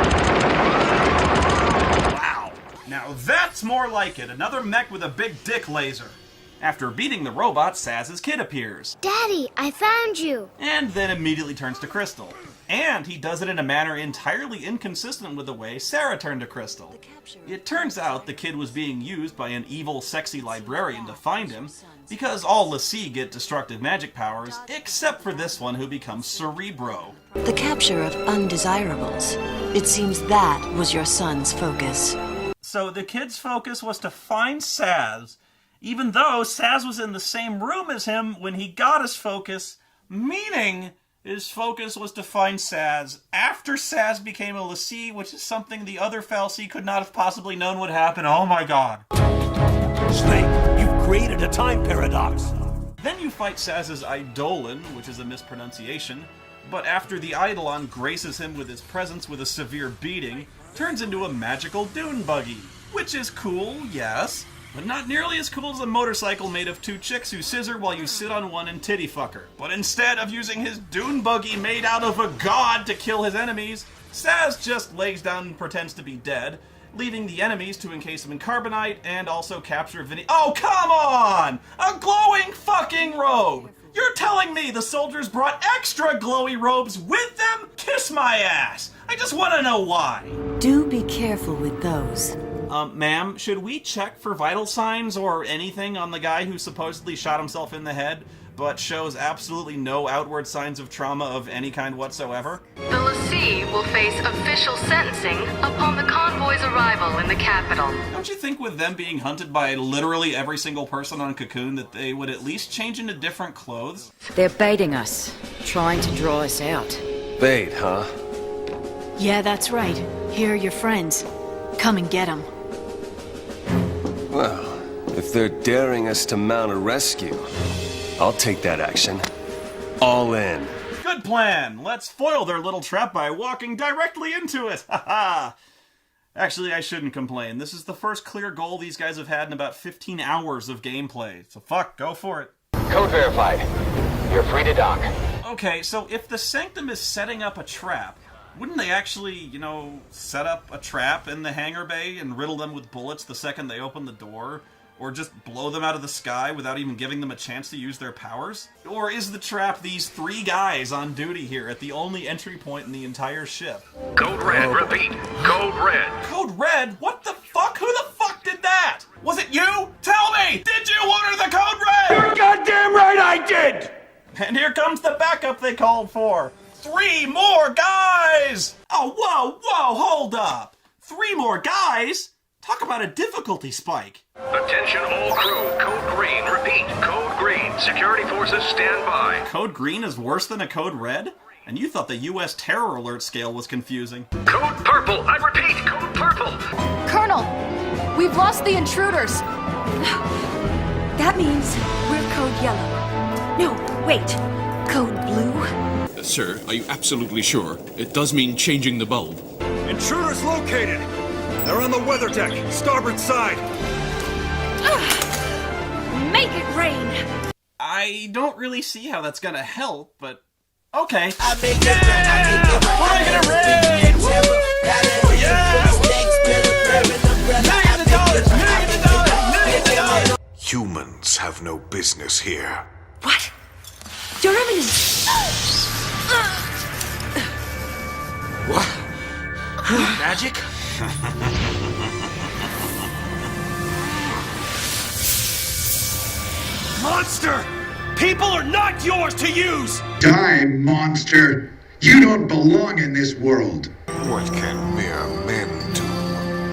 Speaker 1: Wow! Now that's more like it, another mech with a big dick laser. After beating the robot, Saz's kid appears.
Speaker 2: Daddy, I found you!
Speaker 1: And then immediately turns to Crystal. And he does it in a manner entirely inconsistent with the way Sarah turned to Crystal. It turns out the kid was being used by an evil, sexy librarian to find him, because all l'Cie get destructive magic powers, except for this one who becomes Cerebro.
Speaker 12: The capture of undesirables. It seems that was your son's focus.
Speaker 1: So the kid's focus was to find Saz, even though Saz was in the same room as him when he got his focus, meaning his focus was to find Saz after Saz became a l'Cie, which is something the other fal'Cie could not have possibly known would happen. Oh my god.
Speaker 8: Snake, you've created a time paradox.
Speaker 1: Then you fight Saz's Eidolon, which is a mispronunciation, but after the Eidolon graces him with his presence with a severe beating, turns into a magical dune buggy, which is cool, yes, but not nearly as cool as a motorcycle made of two chicks who scissor while you sit on one and titty fuck her. But instead of using his dune buggy made out of a god to kill his enemies, Saz just lays down and pretends to be dead, leaving the enemies to encase him in carbonite and also capture Vinny. Oh, come on! A glowing fucking robe! You're telling me the soldiers brought extra glowy robes with them? Kiss my ass! I just want to know why.
Speaker 12: Do be careful with those.
Speaker 1: Ma'am, should we check for vital signs or anything on the guy who supposedly shot himself in the head, but shows absolutely no outward signs of trauma of any kind whatsoever?
Speaker 4: The l'Cie will face official sentencing upon the convoy's arrival in the capital.
Speaker 1: Don't you think with them being hunted by literally every single person on Cocoon that they would at least change into different clothes?
Speaker 12: They're baiting us, trying to draw us out.
Speaker 17: Bait, huh?
Speaker 6: Yeah, that's right. Here are your friends. Come and get them.
Speaker 17: Well, if they're daring us to mount a rescue, I'll take that action. All in.
Speaker 1: Good plan! Let's foil their little trap by walking directly into it! Haha! Actually, I shouldn't complain. This is the first clear goal these guys have had in about 15 hours of gameplay. So fuck, go for it.
Speaker 9: Code verified. You're free to dock.
Speaker 1: Okay, so if the Sanctum is setting up a trap, wouldn't they actually, set up a trap in the hangar bay and riddle them with bullets the second they open the door? Or just blow them out of the sky without even giving them a chance to use their powers? Or is the trap these three guys on duty here at the only entry point in the entire ship?
Speaker 23: Code Red, repeat. Code Red.
Speaker 1: Code Red? What the fuck? Who the fuck did that? Was it you? Tell me! Did you order the Code Red?
Speaker 8: You're goddamn right I did!
Speaker 1: And here comes the backup they called for. 3 more guys! Oh, whoa, hold up. 3 more guys? Talk about a difficulty spike.
Speaker 23: Attention all crew. Code Green. Repeat. Code Green. Security forces stand by.
Speaker 1: Code Green is worse than a Code Red? And you thought the U.S. terror alert scale was confusing.
Speaker 23: Code Purple. I repeat. Code Purple.
Speaker 24: Colonel, we've lost the intruders.
Speaker 6: That means we're code yellow. No, wait. Code blue?
Speaker 25: Sir, are you absolutely sure? It does mean changing the bulb.
Speaker 8: Intruders located!
Speaker 15: They're on the weather deck, starboard side.
Speaker 5: Make it rain!
Speaker 1: I don't really see how that's gonna help, but okay.
Speaker 21: We're making it rain! Woo! Yeah! Millions of dollars! Millions of dollars! Millions of dollars!
Speaker 7: Humans have no business here.
Speaker 5: What? Your Eminence!
Speaker 3: What? Magic?
Speaker 15: Monster! People are not yours to use!
Speaker 20: Die, monster! You don't belong in this world.
Speaker 7: What can mere men do?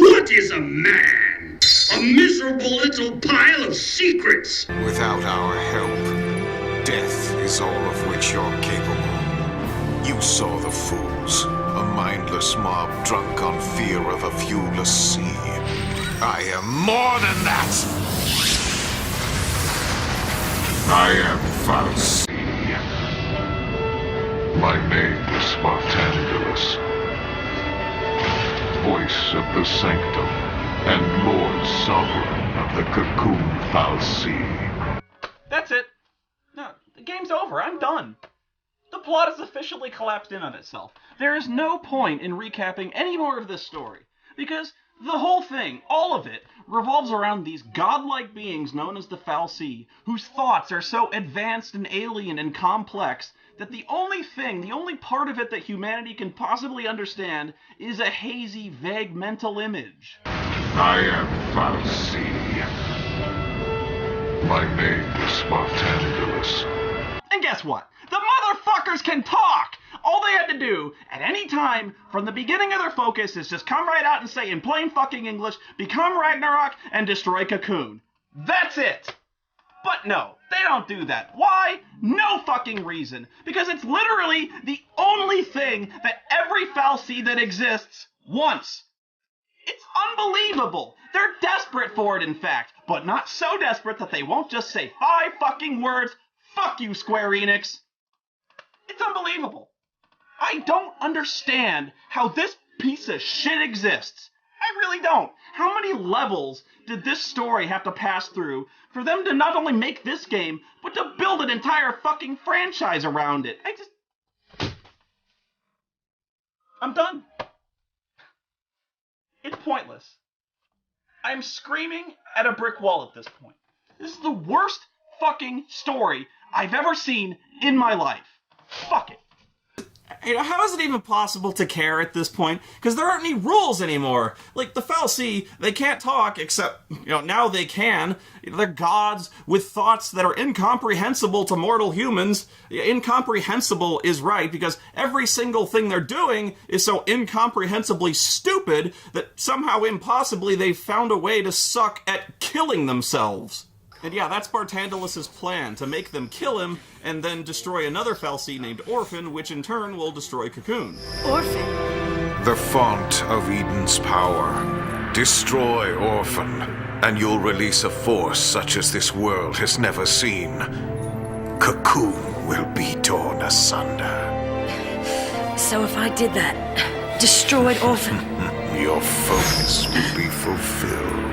Speaker 20: What is a man? A miserable little pile of secrets!
Speaker 7: Without our help, death is all of which you're capable. You saw the fools, a mindless mob drunk on fear of a viewless sea. I am more than that!
Speaker 10: I am Falsi. My name is Spartandulus, voice of the Sanctum, and Lord Sovereign of the Cocoon Falsi.
Speaker 1: That's it. No, the game's over. I'm done. The plot has officially collapsed in on itself. There is no point in recapping any more of this story, because the whole thing, all of it, revolves around these godlike beings known as the Falsi, whose thoughts are so advanced and alien and complex that the only part of it that humanity can possibly understand is a hazy, vague mental image.
Speaker 10: I am Falsi. My name is Spartandulus.
Speaker 1: And guess what? The motherfuckers can talk! All they had to do, at any time, from the beginning of their focus, is just come right out and say in plain fucking English, become Ragnarok and destroy Cocoon. That's it! But no, they don't do that. Why? No fucking reason. Because it's literally the only thing that every Falsi that exists wants. It's unbelievable. They're desperate for it, in fact, but not so desperate that they won't just say 5 fucking words, fuck you, Square Enix. It's unbelievable. I don't understand how this piece of shit exists. I really don't. How many levels did this story have to pass through for them to not only make this game, but to build an entire fucking franchise around it? I'm done. It's pointless. I'm screaming at a brick wall at this point. This is the worst fucking story I've ever seen in my life. Fuck it. You know, how is it even possible to care at this point? Because there aren't any rules anymore. Like, the Falsi, they can't talk, except, now they can. They're gods with thoughts that are incomprehensible to mortal humans. Incomprehensible is right, because every single thing they're doing is so incomprehensibly stupid that somehow impossibly they've found a way to suck at killing themselves. And yeah, that's Bartandulus' plan, to make them kill him, and then destroy another Falsi named Orphan, which in turn will destroy Cocoon.
Speaker 5: Orphan?
Speaker 7: The font of Eden's power. Destroy Orphan, and you'll release a force such as this world has never seen. Cocoon will be torn asunder.
Speaker 6: So if I did that, destroyed Orphan?
Speaker 7: Your focus will be fulfilled.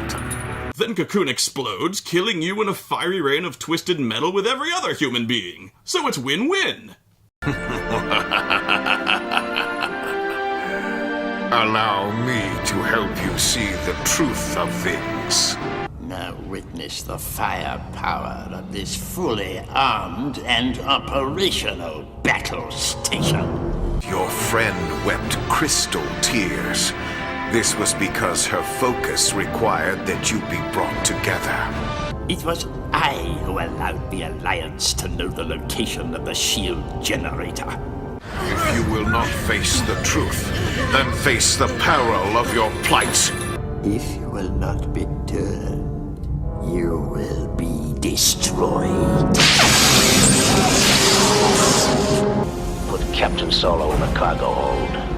Speaker 1: Then Cocoon explodes, killing you in a fiery rain of twisted metal with every other human being. So it's win-win.
Speaker 7: Allow me to help you see the truth of things.
Speaker 11: Now witness the firepower of this fully armed and operational battle station.
Speaker 7: Your friend wept crystal tears. This was because her focus required that you be brought together.
Speaker 11: It was I who allowed the Alliance to know the location of the shield generator.
Speaker 7: If you will not face the truth, then face the peril of your plight.
Speaker 11: If you will not be turned, you will be destroyed.
Speaker 9: Put Captain Solo in the cargo hold.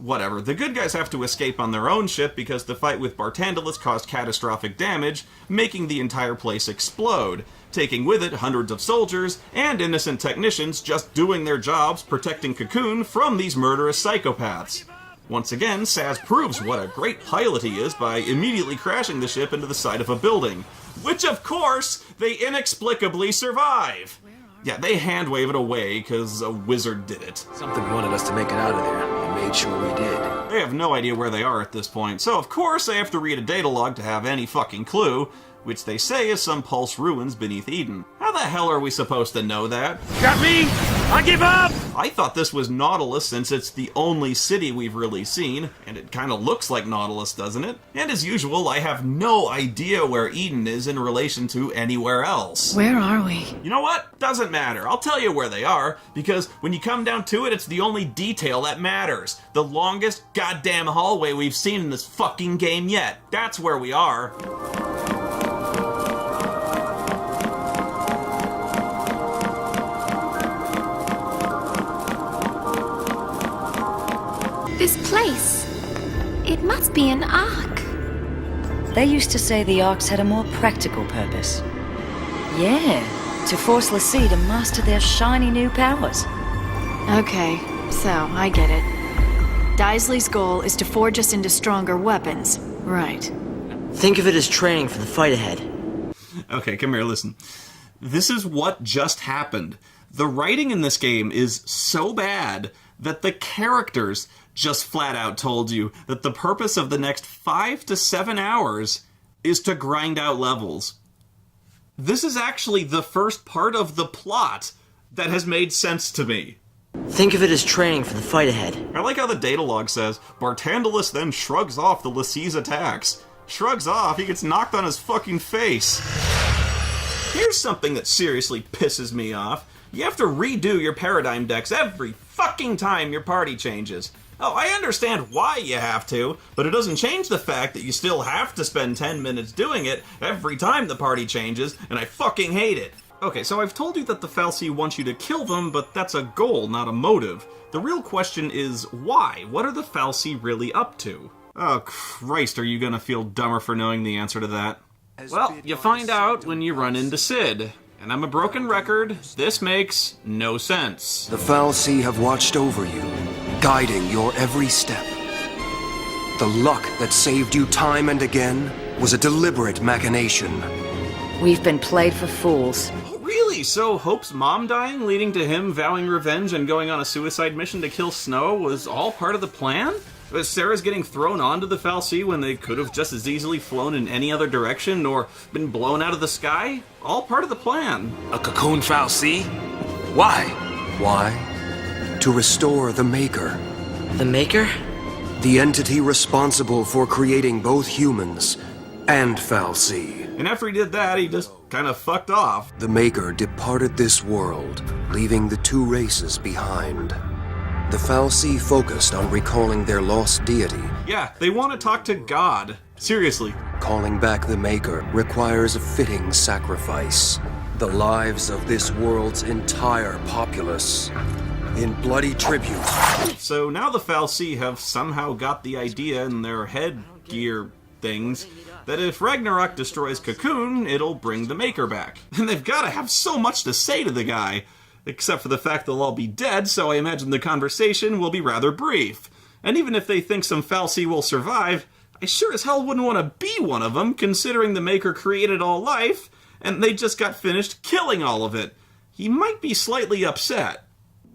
Speaker 1: Whatever, the good guys have to escape on their own ship because the fight with Bartandulus caused catastrophic damage, making the entire place explode. taking with it hundreds of soldiers and innocent technicians just doing their jobs protecting Cocoon from these murderous psychopaths. Once again, Saz proves what a great pilot he is by immediately crashing the ship into the side of a building, which of course they inexplicably survive. Yeah, they hand-wave it away because a wizard did it.
Speaker 3: Something wanted us to make it out of there. We made sure we did.
Speaker 1: They have no idea where they are at this point, so of course they have to read a data log to have any fucking clue, which they say is some pulse ruins beneath Eden. How the hell are we supposed to know that?
Speaker 3: Got me! I give up!
Speaker 1: I thought this was Nautilus since it's the only city we've really seen, and it kinda looks like Nautilus, doesn't it? And as usual, I have no idea where Eden is in relation to anywhere else.
Speaker 6: Where are we?
Speaker 1: You know what? Doesn't matter. I'll tell you where they are, because when you come down to it, it's the only detail that matters. The longest goddamn hallway we've seen in this fucking game yet. That's where we are.
Speaker 5: This place, it must be an ark.
Speaker 12: They used to say the arcs had a more practical purpose. Yeah, to force l'Cie to master their shiny new powers.
Speaker 6: Okay, so I get it. Daisley's goal is to forge us into stronger weapons. Right.
Speaker 14: Think of it as training for the fight ahead.
Speaker 1: Okay, come here, listen. This is what just happened. The writing in this game is so bad that the characters just flat out told you that the purpose of the next 5 to 7 hours is to grind out levels. This is actually the first part of the plot that has made sense to me.
Speaker 14: Think of it as training for the fight ahead.
Speaker 1: I like how the data log says, Bartandalus then shrugs off the l'Cie's attacks. Shrugs off, he gets knocked on his fucking face. Here's something that seriously pisses me off. You have to redo your paradigm decks every fucking time your party changes. Oh, I understand why you have to, but it doesn't change the fact that you still have to spend 10 minutes doing it every time the party changes, and I fucking hate it. Okay, so I've told you that the fal'Cie wants you to kill them, but that's a goal, not a motive. The real question is, why? What are the fal'Cie really up to? Oh, Christ, are you gonna feel dumber for knowing the answer to that? Well, you find out when you run into Sid. And I'm a broken record, this makes no sense.
Speaker 17: The fal'Cie have watched over you, guiding your every step. The luck that saved you time and again was a deliberate machination.
Speaker 12: We've been played for fools.
Speaker 1: Oh, really? So Hope's mom dying, leading to him vowing revenge and going on a suicide mission to kill Snow was all part of the plan? Was Sarah's getting thrown onto the fal'Cie when they could have just as easily flown in any other direction or been blown out of the sky? All part of the plan.
Speaker 3: A Cocoon fal'Cie? Why?
Speaker 17: Why? To restore the Maker.
Speaker 14: The Maker?
Speaker 17: The entity responsible for creating both humans and fal'Cie.
Speaker 1: And after he did that, he just kind of fucked off.
Speaker 17: The Maker departed this world, leaving the two races behind. The fal'Cie focused on recalling their lost deity.
Speaker 1: Yeah, they want to talk to God. Seriously.
Speaker 17: Calling back the Maker requires a fitting sacrifice. The lives of this world's entire populace. In bloody tribute.
Speaker 1: So now the fal'Cie have somehow got the idea in their headgear things that if Ragnarok destroys Cocoon, it'll bring the Maker back. And they've got to have so much to say to the guy. Except for the fact they'll all be dead, so I imagine the conversation will be rather brief. And even if they think some fal'Cie will survive, I sure as hell wouldn't want to be one of them, considering the Maker created all life, and they just got finished killing all of it. He might be slightly upset.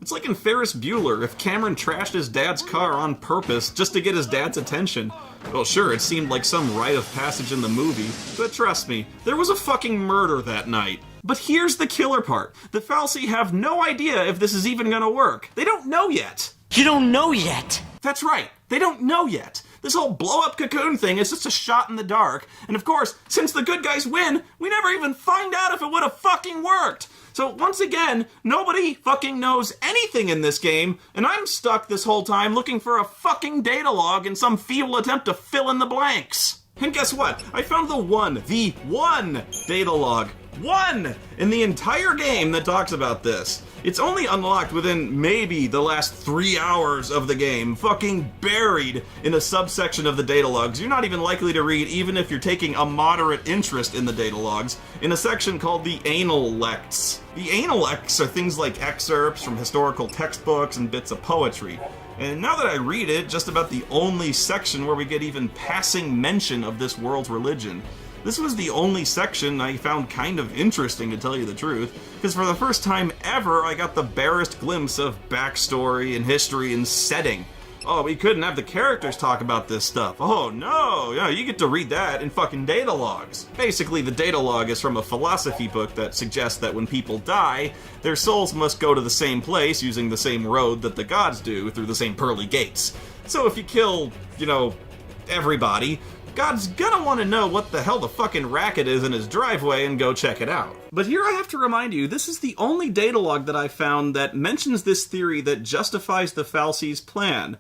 Speaker 1: It's like in Ferris Bueller, if Cameron trashed his dad's car on purpose just to get his dad's attention. Well, sure, it seemed like some rite of passage in the movie, but trust me, there was a fucking murder that night. But here's the killer part. The fal'Cie have no idea if this is even gonna work. They don't know yet.
Speaker 14: You don't know yet.
Speaker 1: That's right. They don't know yet. This whole blow-up Cocoon thing is just a shot in the dark. And of course, since the good guys win, we never even find out if it would have fucking worked. So once again, nobody fucking knows anything in this game, and I'm stuck this whole time looking for a fucking data log in some feeble attempt to fill in the blanks. And guess what? I found the one data log One in the entire game that talks about this. It's only unlocked within maybe the last 3 hours of the game, fucking buried in a subsection of the data logs you're not even likely to read even if you're taking a moderate interest in the data logs, in a section called the Analects. The Analects are things like excerpts from historical textbooks and bits of poetry. And now that I read it, just about the only section where we get even passing mention of this world's religion. This was the only section I found kind of interesting, to tell you the truth, because for the first time ever I got the barest glimpse of backstory and history and setting. Oh, we couldn't have the characters talk about this stuff. Oh no, you get to read that in fucking data logs. Basically, the data log is from a philosophy book that suggests that when people die, their souls must go to the same place using the same road that the gods do through the same pearly gates. So if you kill, everybody, God's gonna want to know what the hell the fucking racket is in his driveway and go check it out. But here I have to remind you, this is the only data log that I found that mentions this theory that justifies the fal'Cie's plan.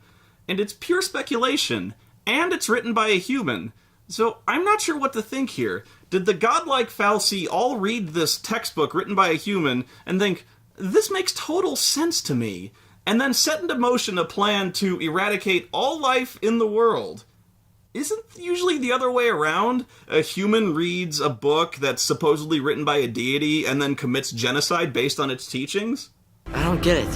Speaker 1: And it's pure speculation, and it's written by a human. So I'm not sure what to think here. Did the godlike fal'Cie all read this textbook written by a human and think, this makes total sense to me, and then set into motion a plan to eradicate all life in the world? Isn't usually the other way around? A human reads a book that's supposedly written by a deity and then commits genocide based on its teachings?
Speaker 14: I don't get it.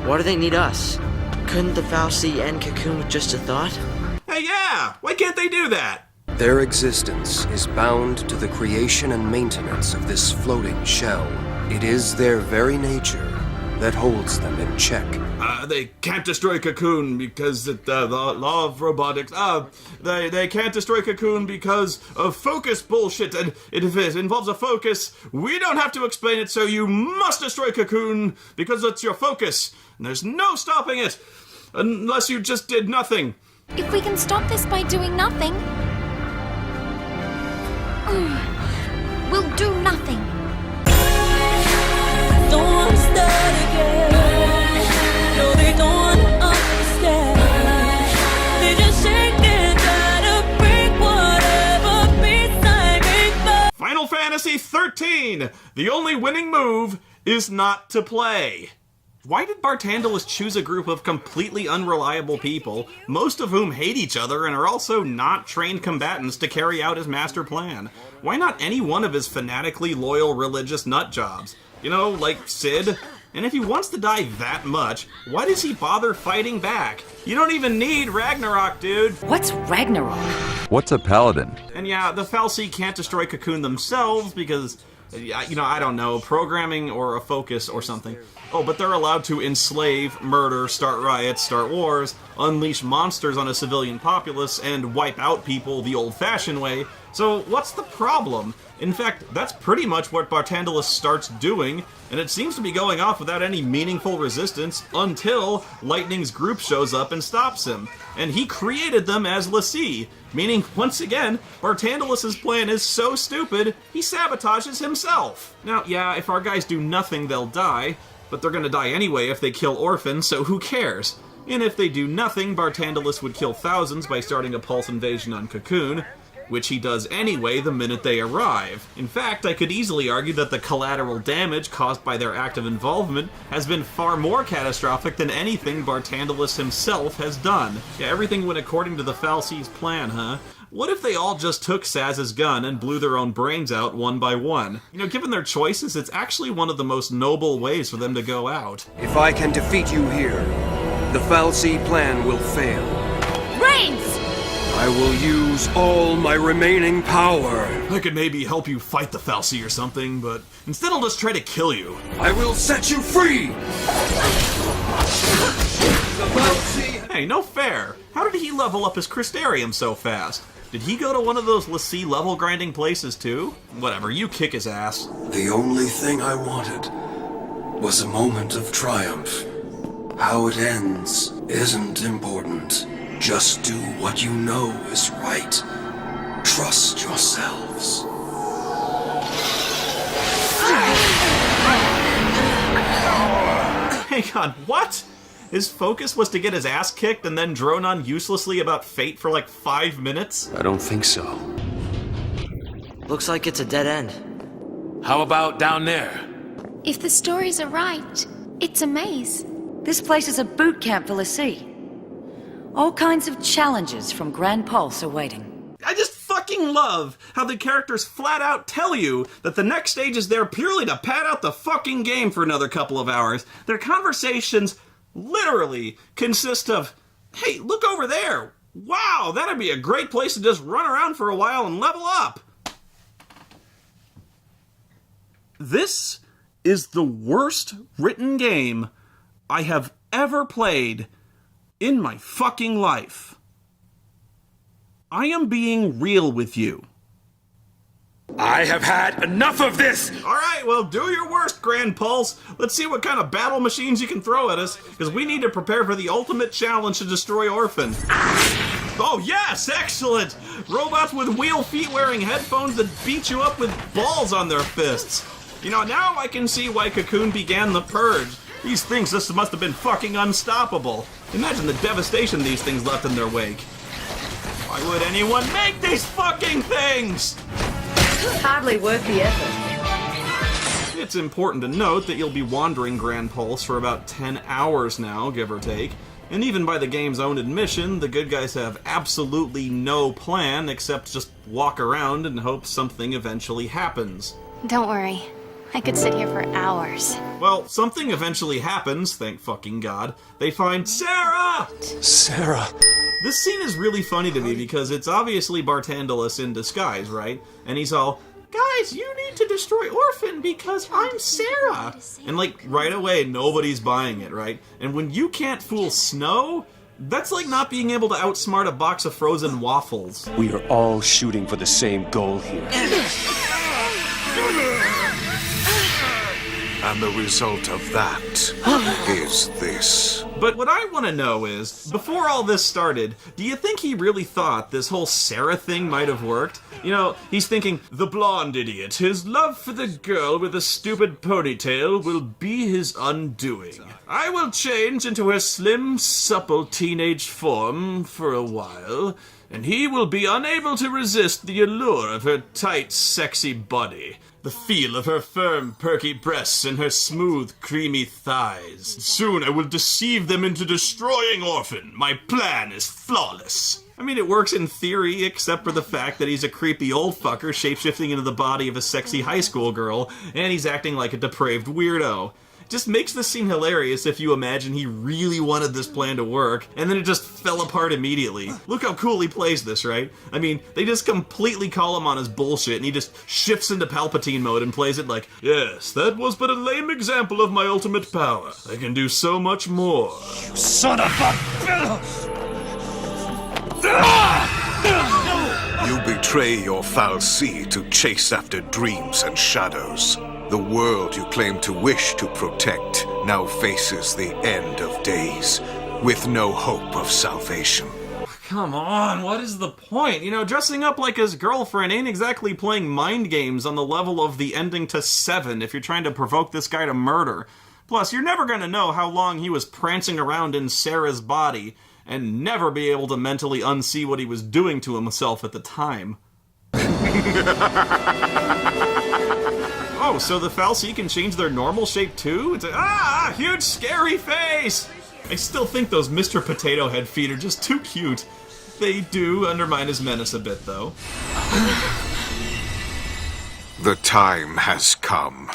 Speaker 14: Why do they need us? Couldn't the fal'Cie end Cocoon with just a thought?
Speaker 1: Hey, yeah! Why can't they do that?
Speaker 17: Their existence is bound to the creation and maintenance of this floating shell. It is their very nature that holds them in check.
Speaker 1: They can't destroy Cocoon because the law of robotics. They can't destroy Cocoon because of focus bullshit, and if it involves a focus, we don't have to explain it, so you must destroy Cocoon because it's your focus, and there's no stopping it, unless you just did nothing.
Speaker 5: If we can stop this by doing nothing, we'll do nothing.
Speaker 13: Don't start again. No, they don't understand. They just shake and try to break whatever peace I make.
Speaker 1: Final Fantasy XIII! The only winning move is not to play. Why did Bartandalus choose a group of completely unreliable people, most of whom hate each other and are also not trained combatants, to carry out his master plan? Why not any one of his fanatically loyal religious nutjobs? Like Sid? And if he wants to die that much, why does he bother fighting back? You don't even need Ragnarok, dude!
Speaker 12: What's Ragnarok?
Speaker 16: What's a paladin?
Speaker 1: And yeah, the fal'Cie can't destroy Cocoon themselves because, I don't know, programming or a focus or something. Oh, but they're allowed to enslave, murder, start riots, start wars, unleash monsters on a civilian populace, and wipe out people the old-fashioned way. So what's the problem? In fact, that's pretty much what Bartandalus starts doing, and it seems to be going off without any meaningful resistance until Lightning's group shows up and stops him. And he created them as l'Cie, meaning, once again, Bartandalus' plan is so stupid, he sabotages himself. Now, yeah, if our guys do nothing, they'll die, but they're gonna die anyway if they kill orphans, so who cares? And if they do nothing, Bartandalus would kill thousands by starting a pulse invasion on Cocoon, which he does anyway the minute they arrive. In fact, I could easily argue that the collateral damage caused by their active involvement has been far more catastrophic than anything Bartandalus himself has done. Yeah, everything went according to the fal'Cie's plan, huh? What if they all just took Saz's gun and blew their own brains out one by one? Given their choices, it's actually one of the most noble ways for them to go out.
Speaker 17: If I can defeat you here, the fal'Cie plan will fail.
Speaker 24: Reigns!
Speaker 17: I will use all my remaining power.
Speaker 1: I could maybe help you fight the fal'Cie or something, but instead I'll just try to kill you.
Speaker 17: I will set you free!
Speaker 1: Hey, no fair. How did he level up his Crystarium so fast? Did he go to one of those l'Cie level grinding places too? Whatever, you kick his ass.
Speaker 17: The only thing I wanted was a moment of triumph. How it ends isn't important. Just do what you know is right. Trust yourselves.
Speaker 1: Hang on, what? His focus was to get his ass kicked and then drone on uselessly about fate for like 5 minutes?
Speaker 17: I don't think so.
Speaker 14: Looks like it's a dead end.
Speaker 3: How about down there?
Speaker 5: If the stories are right, it's a maze.
Speaker 12: This place is a boot camp for Lassie. All kinds of challenges from Grand Pulse are waiting.
Speaker 1: I just fucking love how the characters flat out tell you that the next stage is there purely to pad out the fucking game for another couple of hours. Their conversations literally consist of, hey, look over there. Wow, that'd be a great place to just run around for a while and level up. This is the worst written game I have ever played in my fucking life. I am being real with you.
Speaker 3: I have had enough of this!
Speaker 1: Alright, well, do your worst, Grand Pulse. Let's see what kind of battle machines you can throw at us, because we need to prepare for the ultimate challenge to destroy Orphan. Oh, yes! Excellent! Robots with wheel feet wearing headphones that beat you up with balls on their fists. You know, now I can see why Cocoon began the Purge. These things just must have been fucking unstoppable. Imagine the devastation these things left in their wake. Why would anyone make these fucking things?
Speaker 12: Hardly worth the effort.
Speaker 1: It's important to note that you'll be wandering Grand Pulse for about 10 hours now, give or take. And even by the game's own admission, the good guys have absolutely no plan except just walk around and hope something eventually happens.
Speaker 2: Don't worry. I could sit here for hours.
Speaker 1: Well, something eventually happens, thank fucking God. They find Sarah!
Speaker 15: Sarah.
Speaker 1: This scene is really funny to me because it's obviously Bartandalus in disguise, right? And he's all, guys, you need to destroy Orphan because I'm Sarah! And like, right away, nobody's buying it, right? And when you can't fool Snow, that's like not being able to outsmart a box of frozen waffles.
Speaker 15: We are all shooting for the same goal here.
Speaker 7: And the result of that is this.
Speaker 1: But what I want to know is, before all this started, do you think he really thought this whole Sarah thing might have worked? You know, he's thinking, the blonde idiot, his love for the girl with a stupid ponytail will be his undoing. I will change into her slim, supple teenage form for a while, and he will be unable to resist the allure of her tight, sexy body. The feel of her firm, perky breasts and her smooth, creamy thighs. Soon I will deceive them into destroying Orphan. My plan is flawless. I mean, it works in theory, except for the fact that he's a creepy old fucker shapeshifting into the body of a sexy high school girl, and he's acting like a depraved weirdo. It just makes this scene hilarious if you imagine he really wanted this plan to work, and then it just fell apart immediately. Look how cool he plays this, right? I mean, they just completely call him on his bullshit, and he just shifts into Palpatine mode and plays it like, yes, that was but a lame example of my ultimate power. I can do so much more.
Speaker 15: You son of a...
Speaker 7: You betray your fal'Cie to chase after dreams and shadows. The world you claim to wish to protect now faces the end of days, with no hope of salvation.
Speaker 1: Come on, what is the point? You know, dressing up like his girlfriend ain't exactly playing mind games on the level of the ending to 7 if you're trying to provoke this guy to murder. Plus, you're never gonna know how long he was prancing around in Sarah's body, and never be able to mentally unsee what he was doing to himself at the time. Oh, so the fal'Cie can change their normal shape too? It's a huge scary face! I still think those Mr. Potato Head feet are just too cute. They do undermine his menace a bit, though.
Speaker 7: The time has come.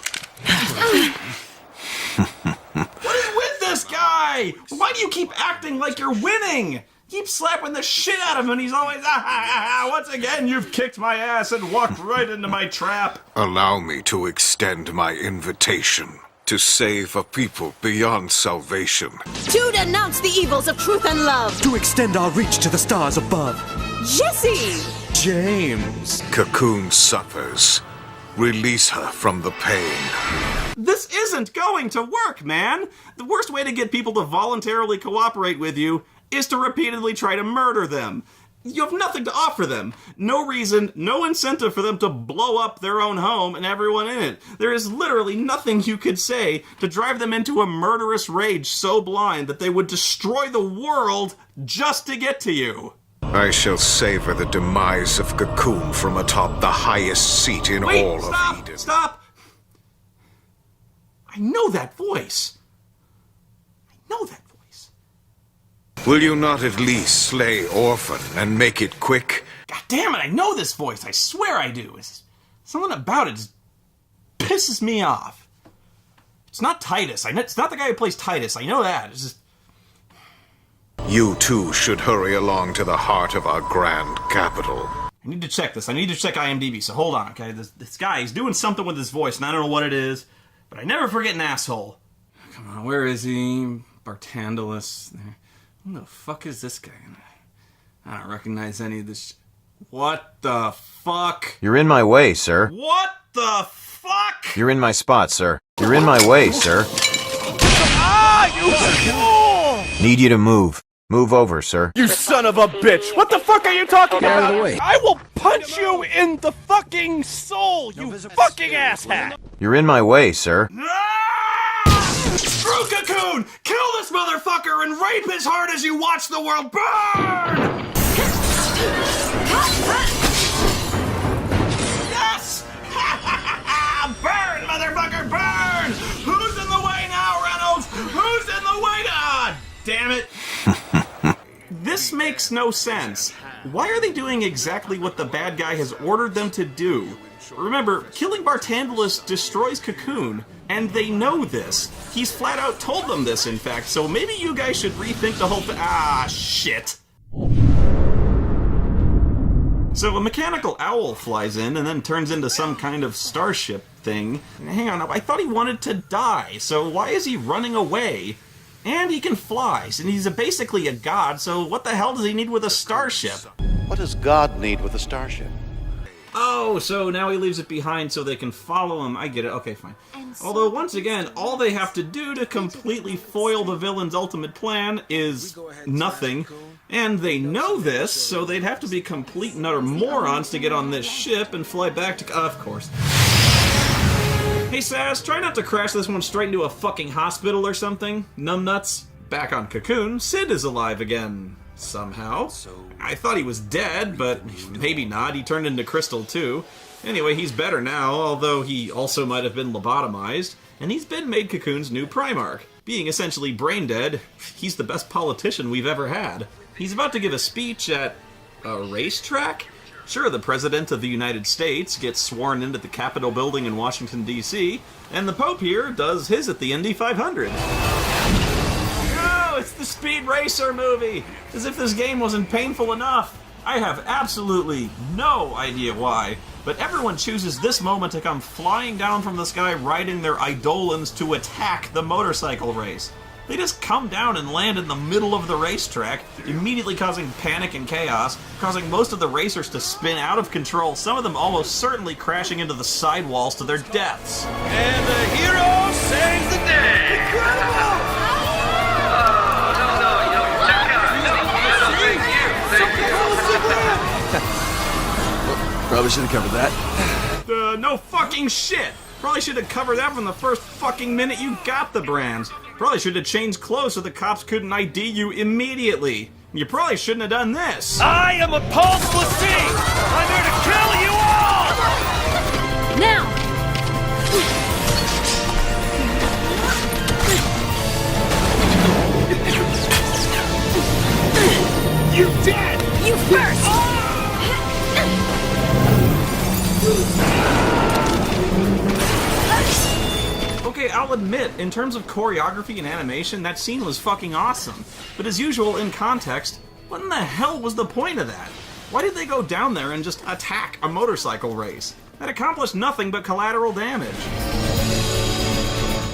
Speaker 1: What is with this guy? Why do you keep acting like you're winning? Keep slapping the shit out of him and he's always, once again you've kicked my ass and walked right into my trap.
Speaker 7: Allow me to extend my invitation to save a people beyond salvation.
Speaker 16: To denounce the evils of truth and love.
Speaker 15: To extend our reach to the stars above.
Speaker 16: Jesse!
Speaker 15: James.
Speaker 7: Cocoon suffers. Release her from the pain.
Speaker 1: This isn't going to work, man. The worst way to get people to voluntarily cooperate with you is to repeatedly try to murder them. You have nothing to offer them. No reason, no incentive for them to blow up their own home and everyone in it. There is literally nothing you could say to drive them into a murderous rage so blind that they would destroy the world just to get to you.
Speaker 7: I shall savor the demise of Cocoon from atop the highest seat in all of Eden.
Speaker 1: Stop! know that voice. I know that voice.
Speaker 7: Will you not at least slay Orphan and make it quick?
Speaker 1: God damn it, I know this voice. I swear I do. Something about it just pisses me off. It's not Titus. It's not the guy who plays Titus. I know that. It's just...
Speaker 7: You too should hurry along to the heart of our grand capital.
Speaker 1: I need to check this. I need to check IMDb, so hold on, okay? This guy, he's doing something with his voice, and I don't know what it is, but I never forget an asshole. Come on, where is he? Bartandalus. Who the fuck is this guy? I don't recognize any of this. What the fuck?
Speaker 4: You're in my way, sir.
Speaker 1: What the fuck?
Speaker 4: You're in my spot, sir. You're in my way, sir.
Speaker 21: Ah, you fool!
Speaker 4: Need you to move. Move over, sir.
Speaker 21: You son of a bitch! What the fuck are you talking about? Out of the way. I will punch you in the fucking soul, you fucking asshat!
Speaker 4: You're in my way, sir.
Speaker 1: Screw Cocoon! Kill this motherfucker and rape his heart as you watch the world burn! Yes! Burn, motherfucker, burn! Who's in the way now, Reynolds? Who's in the way now? Damn it. This makes no sense. Why are they doing exactly what the bad guy has ordered them to do? Remember, killing Bartandalus destroys Cocoon, and they know this. He's flat out told them this, in fact, so maybe you guys should rethink the whole thing. Ah, shit. So a mechanical owl flies in and then turns into some kind of starship thing. Hang on, I thought he wanted to die, so why is he running away? And he can fly, and he's basically a god, so what the hell does he need with a starship?
Speaker 18: What does God need with a starship?
Speaker 1: Oh, so now he leaves it behind so they can follow him. I get it. Okay, fine. Although, once again, all they have to do to completely foil the villain's ultimate plan is nothing. And they know this, so they'd have to be complete and utter morons to get on this ship and fly back to... of course. Hey, Sass, try not to crash this one straight into a fucking hospital or something. Numbnuts. Back on Cocoon, Sid is alive again. Somehow. I thought he was dead, but maybe not. He turned into Crystal, too. Anyway, he's better now, although he also might have been lobotomized. And he's been made Cocoon's new Primarch. Being essentially brain dead, he's the best politician we've ever had. He's about to give a speech at a racetrack? Sure, the President of the United States gets sworn into the Capitol building in Washington, D.C., and the Pope here does his at the Indy 500. Oh, it's the Speed Racer movie! As if this game wasn't painful enough. I have absolutely no idea why, but everyone chooses this moment to come flying down from the sky riding their Eidolons to attack the motorcycle race. They just come down and land in the middle of the racetrack, immediately causing panic and chaos, causing most of the racers to spin out of control, some of them almost certainly crashing into the sidewalls to their deaths.
Speaker 21: And the hero saves the day! Incredible!
Speaker 15: Probably should have covered that.
Speaker 1: No fucking shit! Probably should have covered that from the first fucking minute you got the brands. Probably should have changed clothes so the cops couldn't ID you immediately. You probably shouldn't have done this.
Speaker 21: I am a Pulse Lassie! I'm here to kill you all!
Speaker 5: Now!
Speaker 21: You dead!
Speaker 5: You first!
Speaker 1: Okay, I'll admit, in terms of choreography and animation, that scene was fucking awesome. But as usual, in context, what in the hell was the point of that? Why did they go down there and just attack a motorcycle race? That accomplished nothing but collateral damage.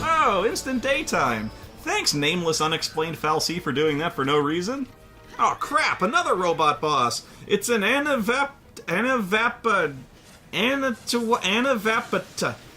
Speaker 1: Oh, instant daytime. Thanks, nameless unexplained fal'Cie, for doing that for no reason. Oh crap, another robot boss. It's an Anavapata.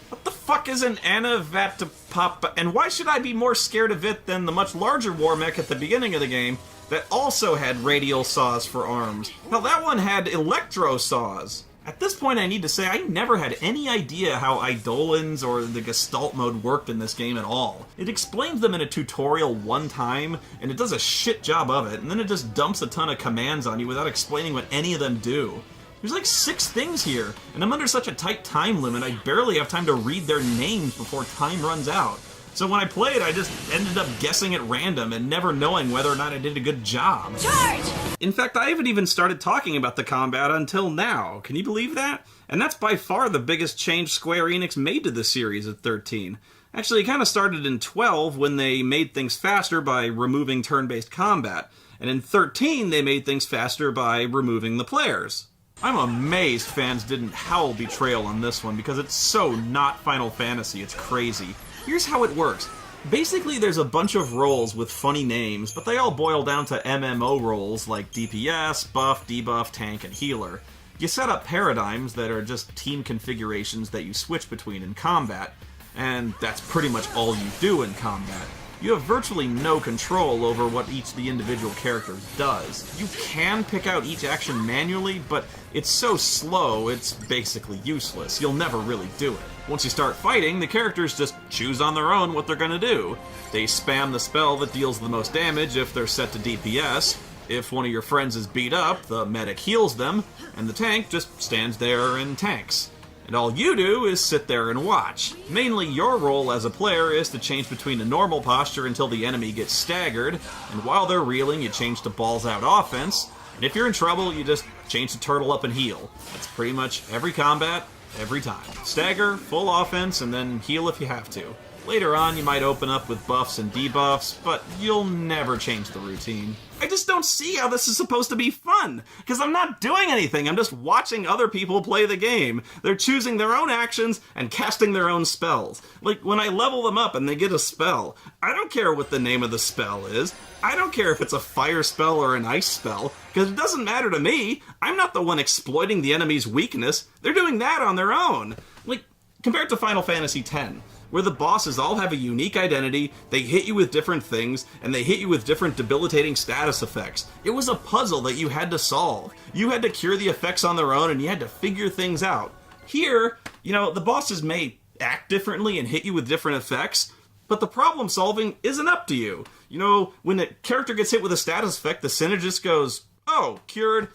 Speaker 1: What the fuck is an Anavatapapa? And why should I be more scared of it than the much larger war mech at the beginning of the game that also had radial saws for arms? Hell, that one had electro saws. At this point, I need to say I never had any idea how Eidolons or the Gestalt mode worked in this game at all. It explains them in a tutorial one time, and it does a shit job of it, and then it just dumps a ton of commands on you without explaining what any of them do. There's like 6 things here, and I'm under such a tight time limit I barely have time to read their names before time runs out. So when I played, I just ended up guessing at random and never knowing whether or not I did a good job.
Speaker 5: Charge!
Speaker 1: In fact, I haven't even started talking about the combat until now. Can you believe that? And that's by far the biggest change Square Enix made to the series at 13. Actually, it kind of started in 12 when they made things faster by removing turn-based combat. And in 13, they made things faster by removing the players. I'm amazed fans didn't howl betrayal on this one because it's so not Final Fantasy, it's crazy. Here's how it works. Basically, there's a bunch of roles with funny names, but they all boil down to MMO roles like DPS, buff, debuff, tank, and healer. You set up paradigms that are just team configurations that you switch between in combat, and that's pretty much all you do in combat. You have virtually no control over what each of the individual characters does. You can pick out each action manually, but it's so slow, it's basically useless. You'll never really do it. Once you start fighting, the characters just choose on their own what they're gonna do. They spam the spell that deals the most damage if they're set to DPS. If one of your friends is beat up, the medic heals them, and the tank just stands there and tanks. And all you do is sit there and watch. Mainly your role as a player is to change between a normal posture until the enemy gets staggered, and while they're reeling you change to balls out offense, and if you're in trouble you just change to turtle up and heal. That's pretty much every combat, every time. Stagger, full offense, and then heal if you have to. Later on you might open up with buffs and debuffs, but you'll never change the routine. I just don't see how this is supposed to be fun, because I'm not doing anything, I'm just watching other people play the game. They're choosing their own actions and casting their own spells. Like, when I level them up and they get a spell, I don't care what the name of the spell is. I don't care if it's a fire spell or an ice spell, because it doesn't matter to me. I'm not the one exploiting the enemy's weakness. They're doing that on their own. Like, compared to Final Fantasy X, where the bosses all have a unique identity, they hit you with different things, and they hit you with different debilitating status effects. It was a puzzle that you had to solve. You had to cure the effects on their own, and you had to figure things out. Here, you know, the bosses may act differently and hit you with different effects, but the problem solving isn't up to you. You know, when a character gets hit with a status effect, the synergist goes, "Oh, cured."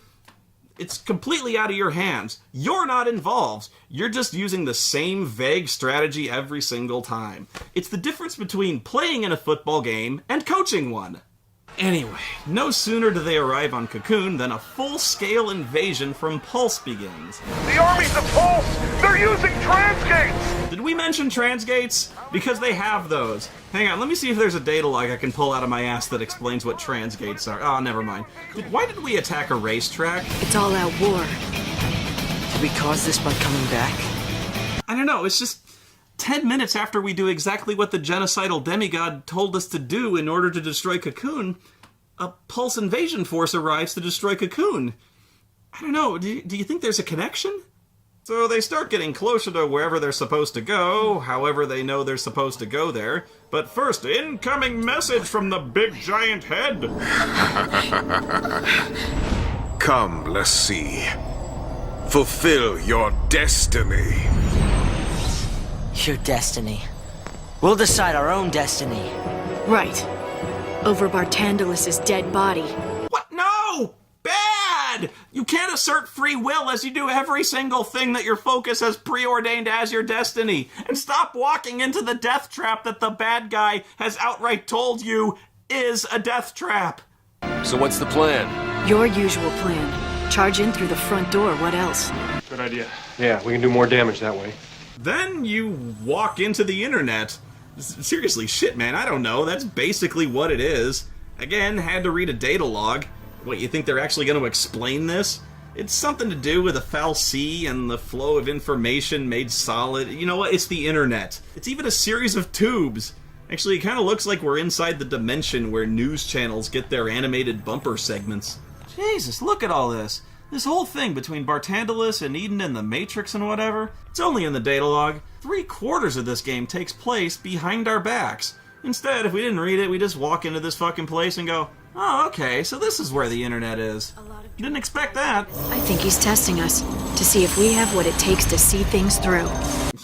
Speaker 1: It's completely out of your hands. You're not involved. You're just using the same vague strategy every single time. It's the difference between playing in a football game and coaching one. Anyway, no sooner do they arrive on Cocoon than a full-scale invasion from Pulse begins.
Speaker 21: The armies of Pulse! They're using transgates!
Speaker 1: Did we mention transgates? Because they have those. Hang on, let me see if there's a data log I can pull out of my ass that explains what transgates are. Oh, never mind. Why did we attack a racetrack?
Speaker 6: It's all-out war.
Speaker 14: Did we cause this by coming back?
Speaker 1: I don't know, it's just 10 minutes after we do exactly what the genocidal demigod told us to do in order to destroy Cocoon, a Pulse invasion force arrives to destroy Cocoon. I don't know, do you think there's a connection? So they start getting closer to wherever they're supposed to go, however they know they're supposed to go there. But first, incoming message from the big giant head!
Speaker 7: Come, let's see. Fulfill your destiny.
Speaker 14: Your destiny. We'll decide our own destiny.
Speaker 6: Right. Over Bartandalus's dead body.
Speaker 1: What? No! Bad! You can't assert free will as you do every single thing that your focus has preordained as your destiny. And stop walking into the death trap that the bad guy has outright told you is a death trap.
Speaker 15: So what's the plan?
Speaker 6: Your usual plan. Charge in through the front door, what else?
Speaker 21: Good idea. Yeah, we can do more damage that way.
Speaker 1: Then you walk into the internet. Seriously, shit, man, I don't know. That's basically what it is. Again, had to read a data log. What, you think they're actually going to explain this? It's something to do with a fal'Cie and the flow of information made solid. You know what? It's the internet. It's even a series of tubes. Actually, it kind of looks like we're inside the dimension where news channels get their animated bumper segments. Jesus, look at all this. This whole thing between Bartandalus and Eden and the Matrix and whatever, it's only in the data log. 3/4 of this game takes place behind our backs. Instead, if we didn't read it, we just walk into this fucking place and go, oh, okay, so this is where the internet is. Didn't expect that.
Speaker 6: I think he's testing us to see if we have what it takes to see things through.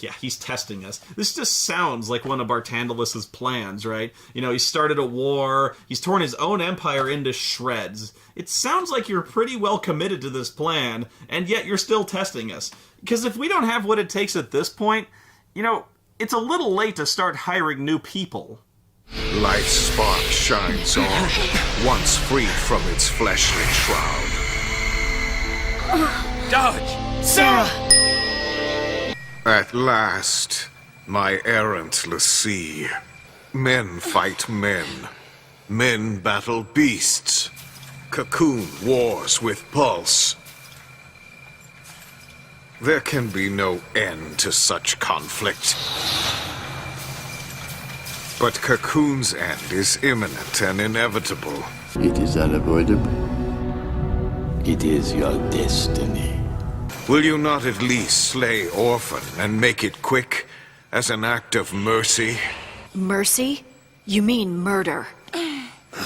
Speaker 1: Yeah, he's testing us. This just sounds like one of Bartandalus's plans, right? You know, he started a war, he's torn his own empire into shreds. It sounds like you're pretty well committed to this plan, and yet you're still testing us. Because if we don't have what it takes at this point, you know, it's a little late to start hiring new people.
Speaker 7: Life's spark shines on, once freed from its fleshly shroud.
Speaker 3: Dodge! Sarah!
Speaker 7: At last, my errant l'Cie. Men fight men. Men battle beasts. Cocoon wars with Pulse. There can be no end to such conflict. But Cocoon's end is imminent and inevitable.
Speaker 11: It is unavoidable. It is your destiny.
Speaker 7: Will you not at least slay Orphan and make it quick, as an act of mercy?
Speaker 6: Mercy? You mean murder.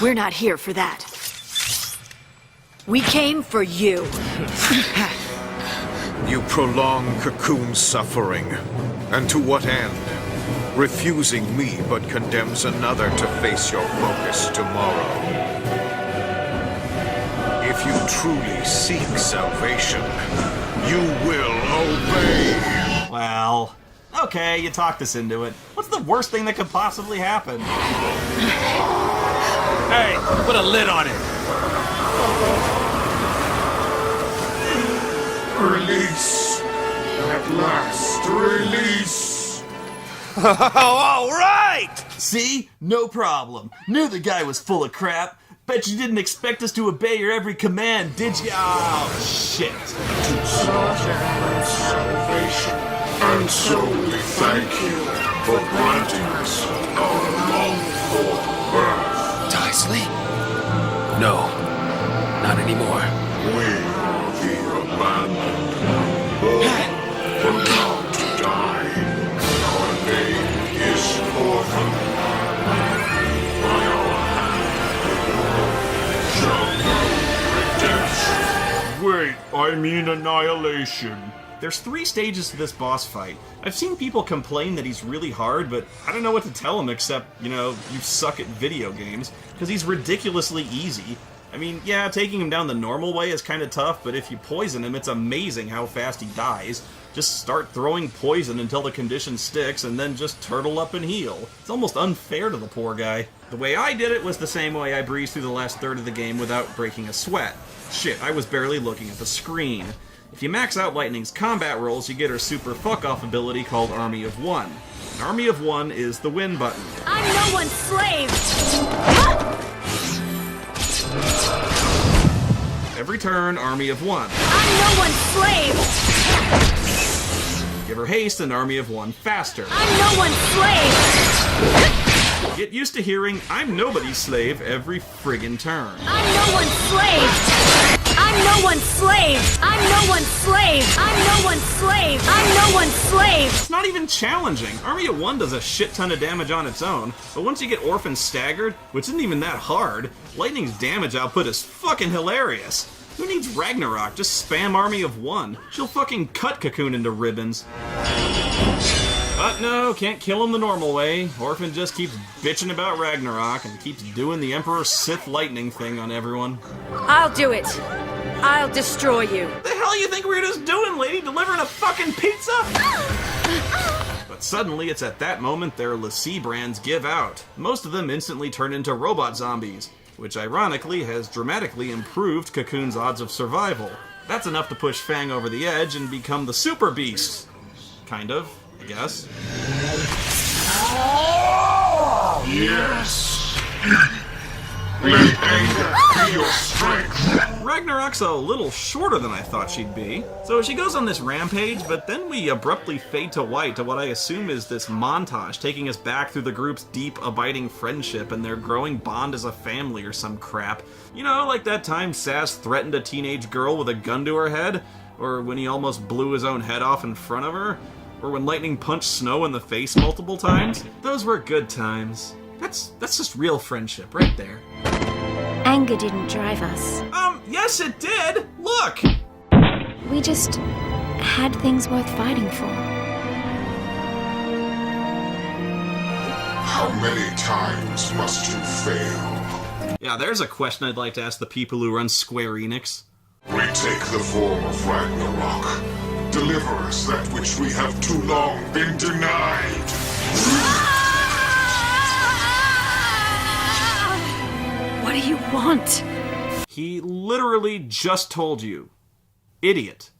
Speaker 6: We're not here for that. We came for you.
Speaker 7: You prolong Cocoon's suffering. And to what end? Refusing me but condemns another to face your focus tomorrow. If you truly seek salvation, you will obey.
Speaker 1: Well, okay, you talked us into it. What's the worst thing that could possibly happen?
Speaker 3: Hey, put a lid on it.
Speaker 7: Release. At last, release.
Speaker 1: All right! See? No problem. Knew the guy was full of crap. Bet you didn't expect us to obey your every command, did ya? Oh, shit.
Speaker 7: To slaughter salvation. And so we thank you for granting us our longed-for birth.
Speaker 3: Daisley? No, not anymore.
Speaker 7: We are the abandoned, born for now to die. Our name is Orphan. By our hand, shall know redemption.
Speaker 1: Wait, I mean annihilation. There's 3 stages to this boss fight. I've seen people complain that he's really hard, but I don't know what to tell him except, you suck at video games, because he's ridiculously easy. I mean, yeah, taking him down the normal way is kind of tough, but if you poison him, it's amazing how fast he dies. Just start throwing poison until the condition sticks, and then just turtle up and heal. It's almost unfair to the poor guy. The way I did it was the same way I breezed through the last third of the game without breaking a sweat. Shit, I was barely looking at the screen. If you max out Lightning's combat rolls, you get her super fuck-off ability called Army of One. An Army of One is the win button.
Speaker 16: I'm no one's slave!
Speaker 1: Every turn, Army of One.
Speaker 16: I'm no one's slave!
Speaker 1: Give her haste, and Army of One faster.
Speaker 16: I'm no one's slave!
Speaker 1: Get used to hearing, I'm nobody's slave every friggin' turn.
Speaker 16: I'm no one's slave! I'm no one's slave! I'm no one's slave! I'm no one's slave! I'm no one's slave!
Speaker 1: It's not even challenging. Army of One does a shit ton of damage on its own, but once you get Orphan staggered, which isn't even that hard, Lightning's damage output is fucking hilarious. Who needs Ragnarok? Just spam Army of One. She'll fucking cut Cocoon into ribbons. But no, can't kill him the normal way. Orphan just keeps bitching about Ragnarok and keeps doing the Emperor Sith lightning thing on everyone.
Speaker 16: I'll do it! I'll destroy you!
Speaker 1: The hell you think we were just doing, lady? Delivering a fucking pizza? But suddenly, it's at that moment their l'Cie brands give out. Most of them instantly turn into robot zombies, which ironically has dramatically improved Cocoon's odds of survival. That's enough to push Fang over the edge and become the Super Beast. Kind of, I guess.
Speaker 7: Yes! Let anger be your strength!
Speaker 1: Ragnarok's a little shorter than I thought she'd be. So she goes on this rampage, but then we abruptly fade to white to what I assume is this montage taking us back through the group's deep, abiding friendship and their growing bond as a family or some crap. You know, like that time Sass threatened a teenage girl with a gun to her head? Or when he almost blew his own head off in front of her? Or when Lightning punched Snow in the face multiple times? Those were good times. That's just real friendship right there.
Speaker 5: Anger didn't drive us.
Speaker 1: Yes it did! Look!
Speaker 5: We just had things worth fighting for.
Speaker 7: How many times must you fail?
Speaker 1: Yeah, there's a question I'd like to ask the people who run Square Enix.
Speaker 7: We take the form of Ragnarok. Deliver us that which we have too long been denied.
Speaker 6: do you want?
Speaker 1: He literally just told you. Idiot.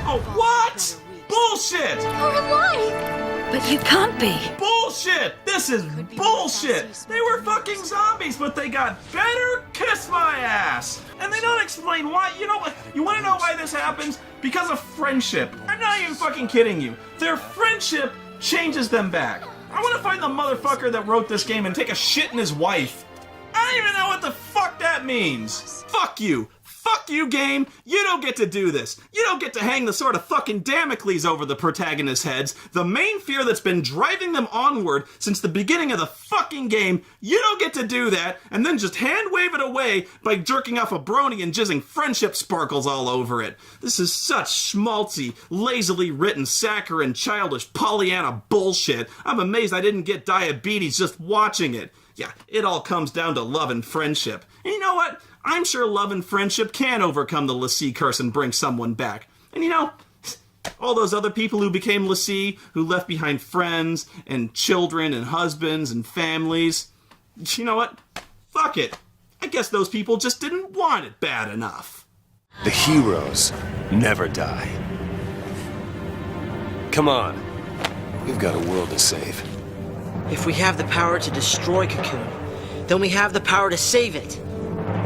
Speaker 1: Oh, what? Bullshit!
Speaker 6: You're alive! But you can't be.
Speaker 1: Bullshit! This is bullshit! They were fucking zombies, but they got better? Kiss my ass! And they don't explain why. You know what? You wanna know why this happens? Because of friendship. I'm not even fucking kidding you. Their friendship changes them back. I wanna find the motherfucker that wrote this game and take a shit in his wife. I don't even know what the fuck that means. Fuck you. Fuck you, game! You don't get to do this! You don't get to hang the sword of fucking Damocles over the protagonist's heads, the main fear that's been driving them onward since the beginning of the fucking game. You don't get to do that, and then just hand-wave it away by jerking off a brony and jizzing friendship sparkles all over it. This is such schmaltzy, lazily written, saccharine, childish Pollyanna bullshit. I'm amazed I didn't get diabetes just watching it. Yeah, it all comes down to love and friendship. And you know what? I'm sure love and friendship can overcome the l'Cie curse and bring someone back. And you know, all those other people who became l'Cie, who left behind friends and children and husbands and families, you know what? Fuck it. I guess those people just didn't want it bad enough.
Speaker 15: The heroes never die. Come on. We've got a world to save.
Speaker 14: If we have the power to destroy Cocoon, then we have the power to save it.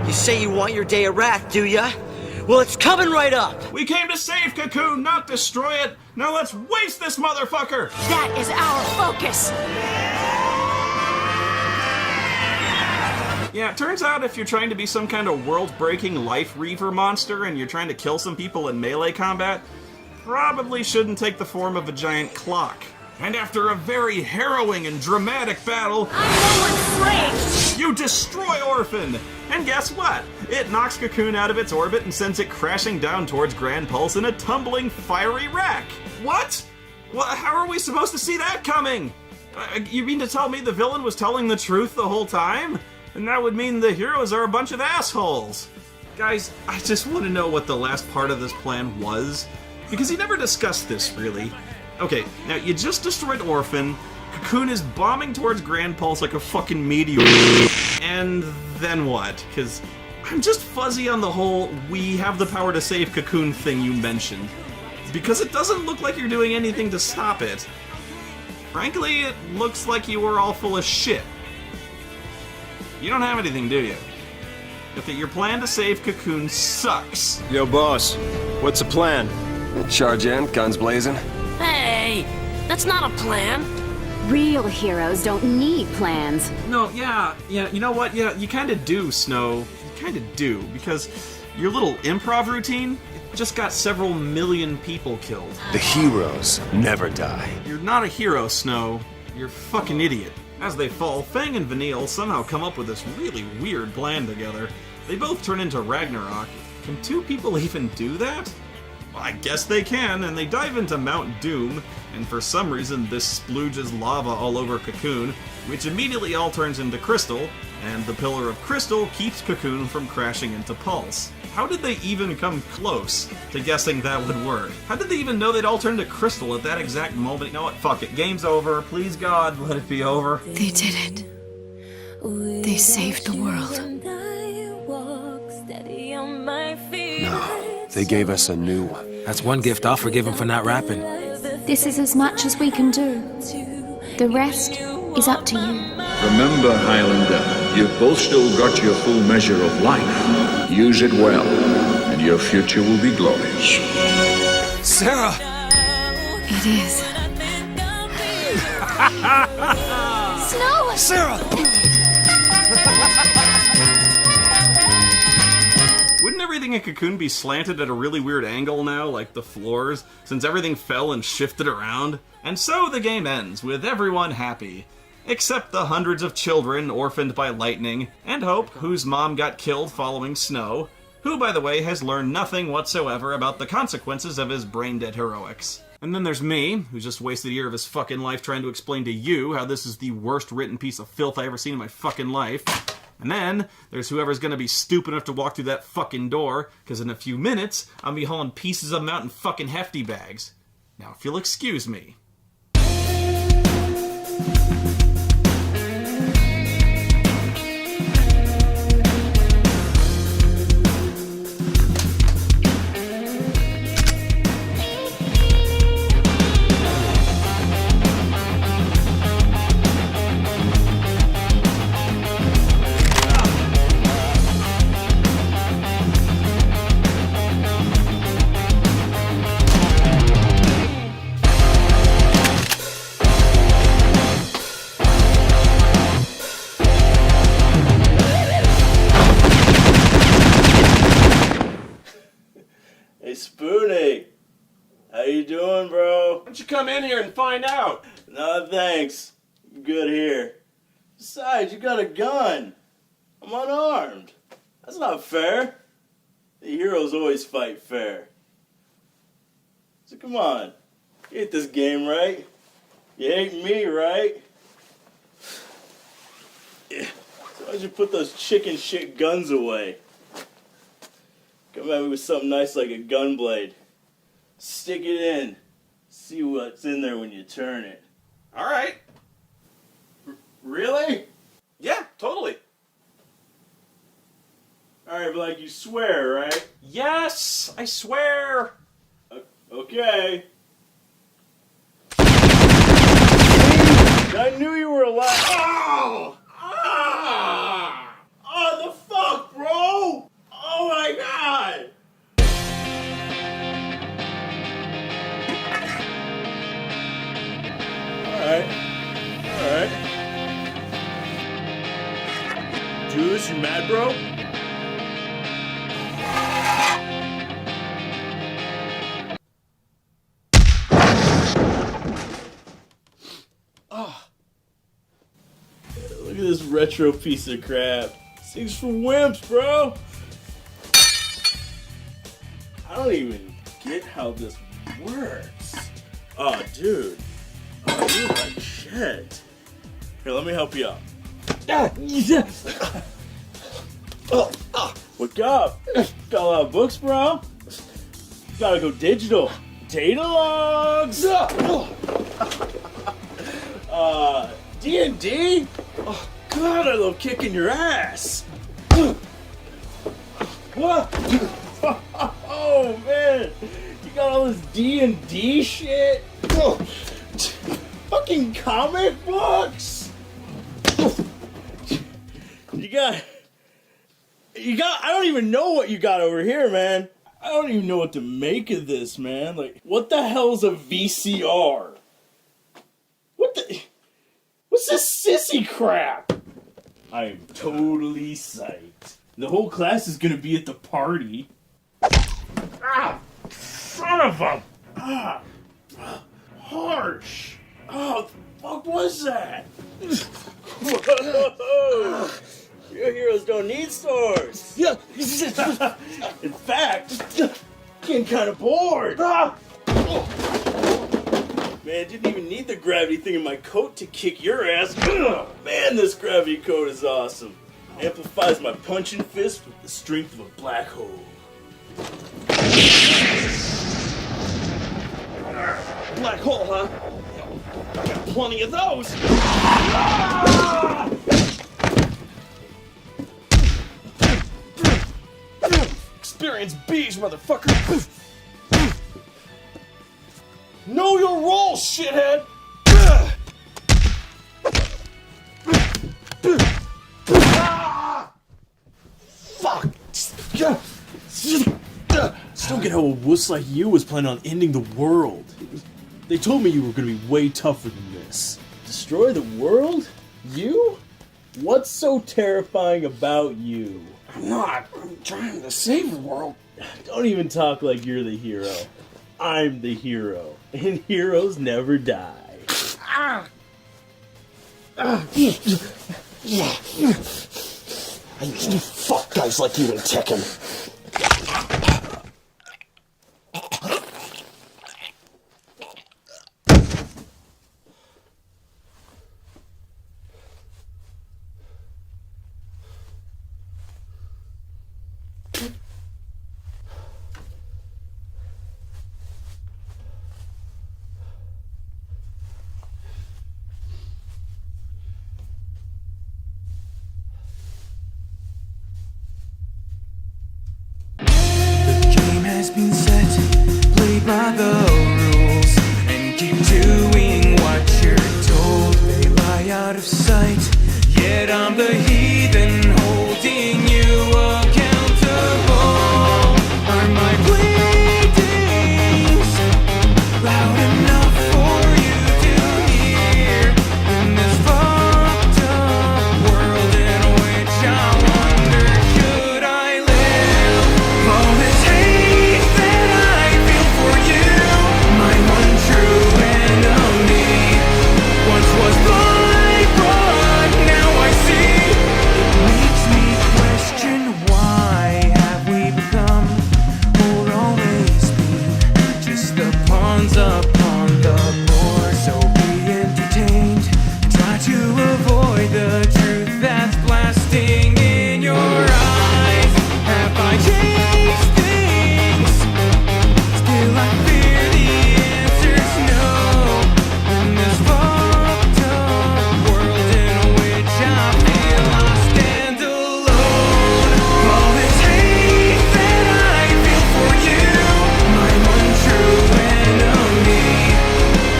Speaker 14: You say you want your day of wrath, do ya? Well, it's coming right up!
Speaker 1: We came to save Cocoon, not destroy it! Now let's waste this motherfucker!
Speaker 16: That is our focus!
Speaker 1: Yeah, it turns out if you're trying to be some kind of world-breaking life reaver monster and you're trying to kill some people in melee combat, probably shouldn't take the form of a giant clock. And after a very harrowing and dramatic battle, you destroy Orphan! And guess what? It knocks Cocoon out of its orbit and sends it crashing down towards Grand Pulse in a tumbling, fiery wreck. What? Well, how are we supposed to see that coming? You mean to tell me the villain was telling the truth the whole time? And that would mean the heroes are a bunch of assholes. Guys, I just want to know what the last part of this plan was, because he never discussed this, really. Okay, now you just destroyed Orphan, Cocoon is bombing towards Grand Pulse like a fucking meteor, and then what? Because I'm just fuzzy on the whole we have the power to save Cocoon thing you mentioned, because it doesn't look like you're doing anything to stop it. Frankly, it looks like you were all full of shit. You don't have anything, do you? Okay, your plan to save Cocoon sucks.
Speaker 15: Yo, boss. What's the plan? Charge in, guns blazing?
Speaker 16: Hey, that's not a plan.
Speaker 2: Real heroes don't need plans.
Speaker 1: No, yeah, you know what? Yeah, you kind of do, Snow. You kind of do, because your little improv routine just got several million people killed.
Speaker 15: The heroes never die.
Speaker 1: You're not a hero, Snow. You're a fucking idiot. As they fall, Fang and Vanille somehow come up with this really weird plan together. They both turn into Ragnarok. Can two people even do that? Well, I guess they can, and they dive into Mount Doom, and for some reason this splooges lava all over Cocoon, which immediately all turns into Crystal, and the Pillar of Crystal keeps Cocoon from crashing into Pulse. How did they even come close to guessing that would work? How did they even know they'd all turn to Crystal at that exact moment? You know what? Fuck it. Game's over. Please, God, let it be over.
Speaker 6: They did it. They saved the world.
Speaker 15: No, they gave us a new one.
Speaker 3: That's one gift I'll forgive him for not rapping.
Speaker 5: This is as much as we can do. The rest is up to you.
Speaker 10: Remember, Highlander, you've both still got your full measure of life. Use it well, and your future will be glorious.
Speaker 3: Sarah!
Speaker 6: It is.
Speaker 16: Snow!
Speaker 3: Sarah!
Speaker 1: Wouldn't everything in Cocoon be slanted at a really weird angle now, like the floors, since everything fell and shifted around? And so the game ends, with everyone happy. Except the hundreds of children orphaned by lightning, and Hope, whose mom got killed following Snow, who, by the way, has learned nothing whatsoever about the consequences of his brain-dead heroics. And then there's me, who just wasted a year of his fucking life trying to explain to you how this is the worst written piece of filth I ever seen in my fucking life. And then there's whoever's gonna be stupid enough to walk through that fucking door, because in a few minutes, I'll be hauling pieces of them out in fucking hefty bags. Now, if you'll excuse me.
Speaker 8: Hey, Spoony. How you doing, bro?
Speaker 21: Why don't you come in here and find out?
Speaker 8: No, thanks. I'm good here. Besides, you got a gun. I'm unarmed. That's not fair. The heroes always fight fair. So come on. You hate this game, right? You hate me, right? Yeah. So why'd you put those chicken shit guns away? Come at me with something nice like a gun blade. Stick it in. See what's in there when you turn it.
Speaker 1: Alright.
Speaker 8: Really?
Speaker 1: Yeah, totally.
Speaker 8: Alright, but like you swear, right?
Speaker 1: Yes, I swear.
Speaker 8: Okay. I knew you were alive. Oh! Ah! Oh, the fuck, bro! Oh my god! Alright. Juice, you mad, bro? Oh. Look at this retro piece of crap. This thing's for wimps, bro. I don't even get how this works. Oh, dude. Oh, you're like shit. Here, let me help you out. Wake up. Got a lot of books, bro. Gotta go digital. Data logs. D&D? Oh, God, I love kicking your ass. What? Oh, man. You got all this D&D shit? Fucking comic books? You got, I don't even know what you got over here, man. I don't even know what to make of this, man. Like, what the hell's a VCR? What's this sissy crap? I am totally psyched. The whole class is gonna be at the party. Ah! Son of a... Ah! Harsh! Oh, the fuck was that? Whoa! Your heroes don't need stores! In fact, getting kind of bored! Man, didn't even need the gravity thing in my coat to kick your ass. Man, this gravity coat is awesome. Amplifies my punching fist with the strength of a black hole.
Speaker 21: Black hole, huh? I got plenty of those. Experience bees, motherfucker. Know your role, shithead. Fuck.
Speaker 8: Just don't get how a wuss like you was planning on ending the world. They told me you were gonna be way tougher than this. Destroy the world? You? What's so terrifying about you?
Speaker 21: I'm not. I'm trying to save the world.
Speaker 8: Don't even talk like you're the hero. I'm the hero. And heroes never die.
Speaker 21: Fuck guys like you and Tekken.
Speaker 13: out of sight. Yet I'm the heathen holding you accountable. Are my pleadings loud enough for you to hear? In this fucked up world in which I wonder, should I live? All this hate that I feel for you, my one true enemy, once was blind, but now I see. Makes me question, why have we become, or always been, just the pawns upon the board? So be entertained and try to avoid the truth that's blasting in your eyes. Have I changed things? Still I fear the answer's no. In this fucked up world in which I feel I stand alone. All this hate that I feel for you, my one true enemy,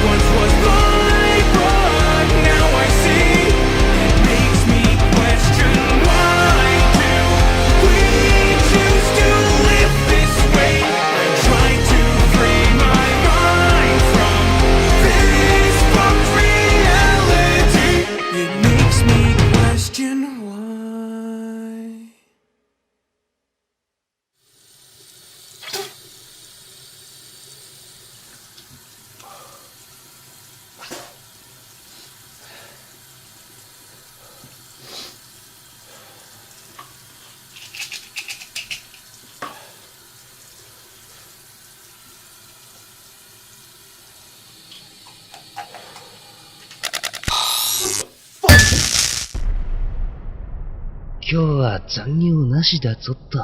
Speaker 13: once was blind, but now I see. It makes me question, why do we choose to live this way? I'm trying to free my mind from this fucked reality. It makes me question, why.
Speaker 9: 今日は残業なしだぞっと。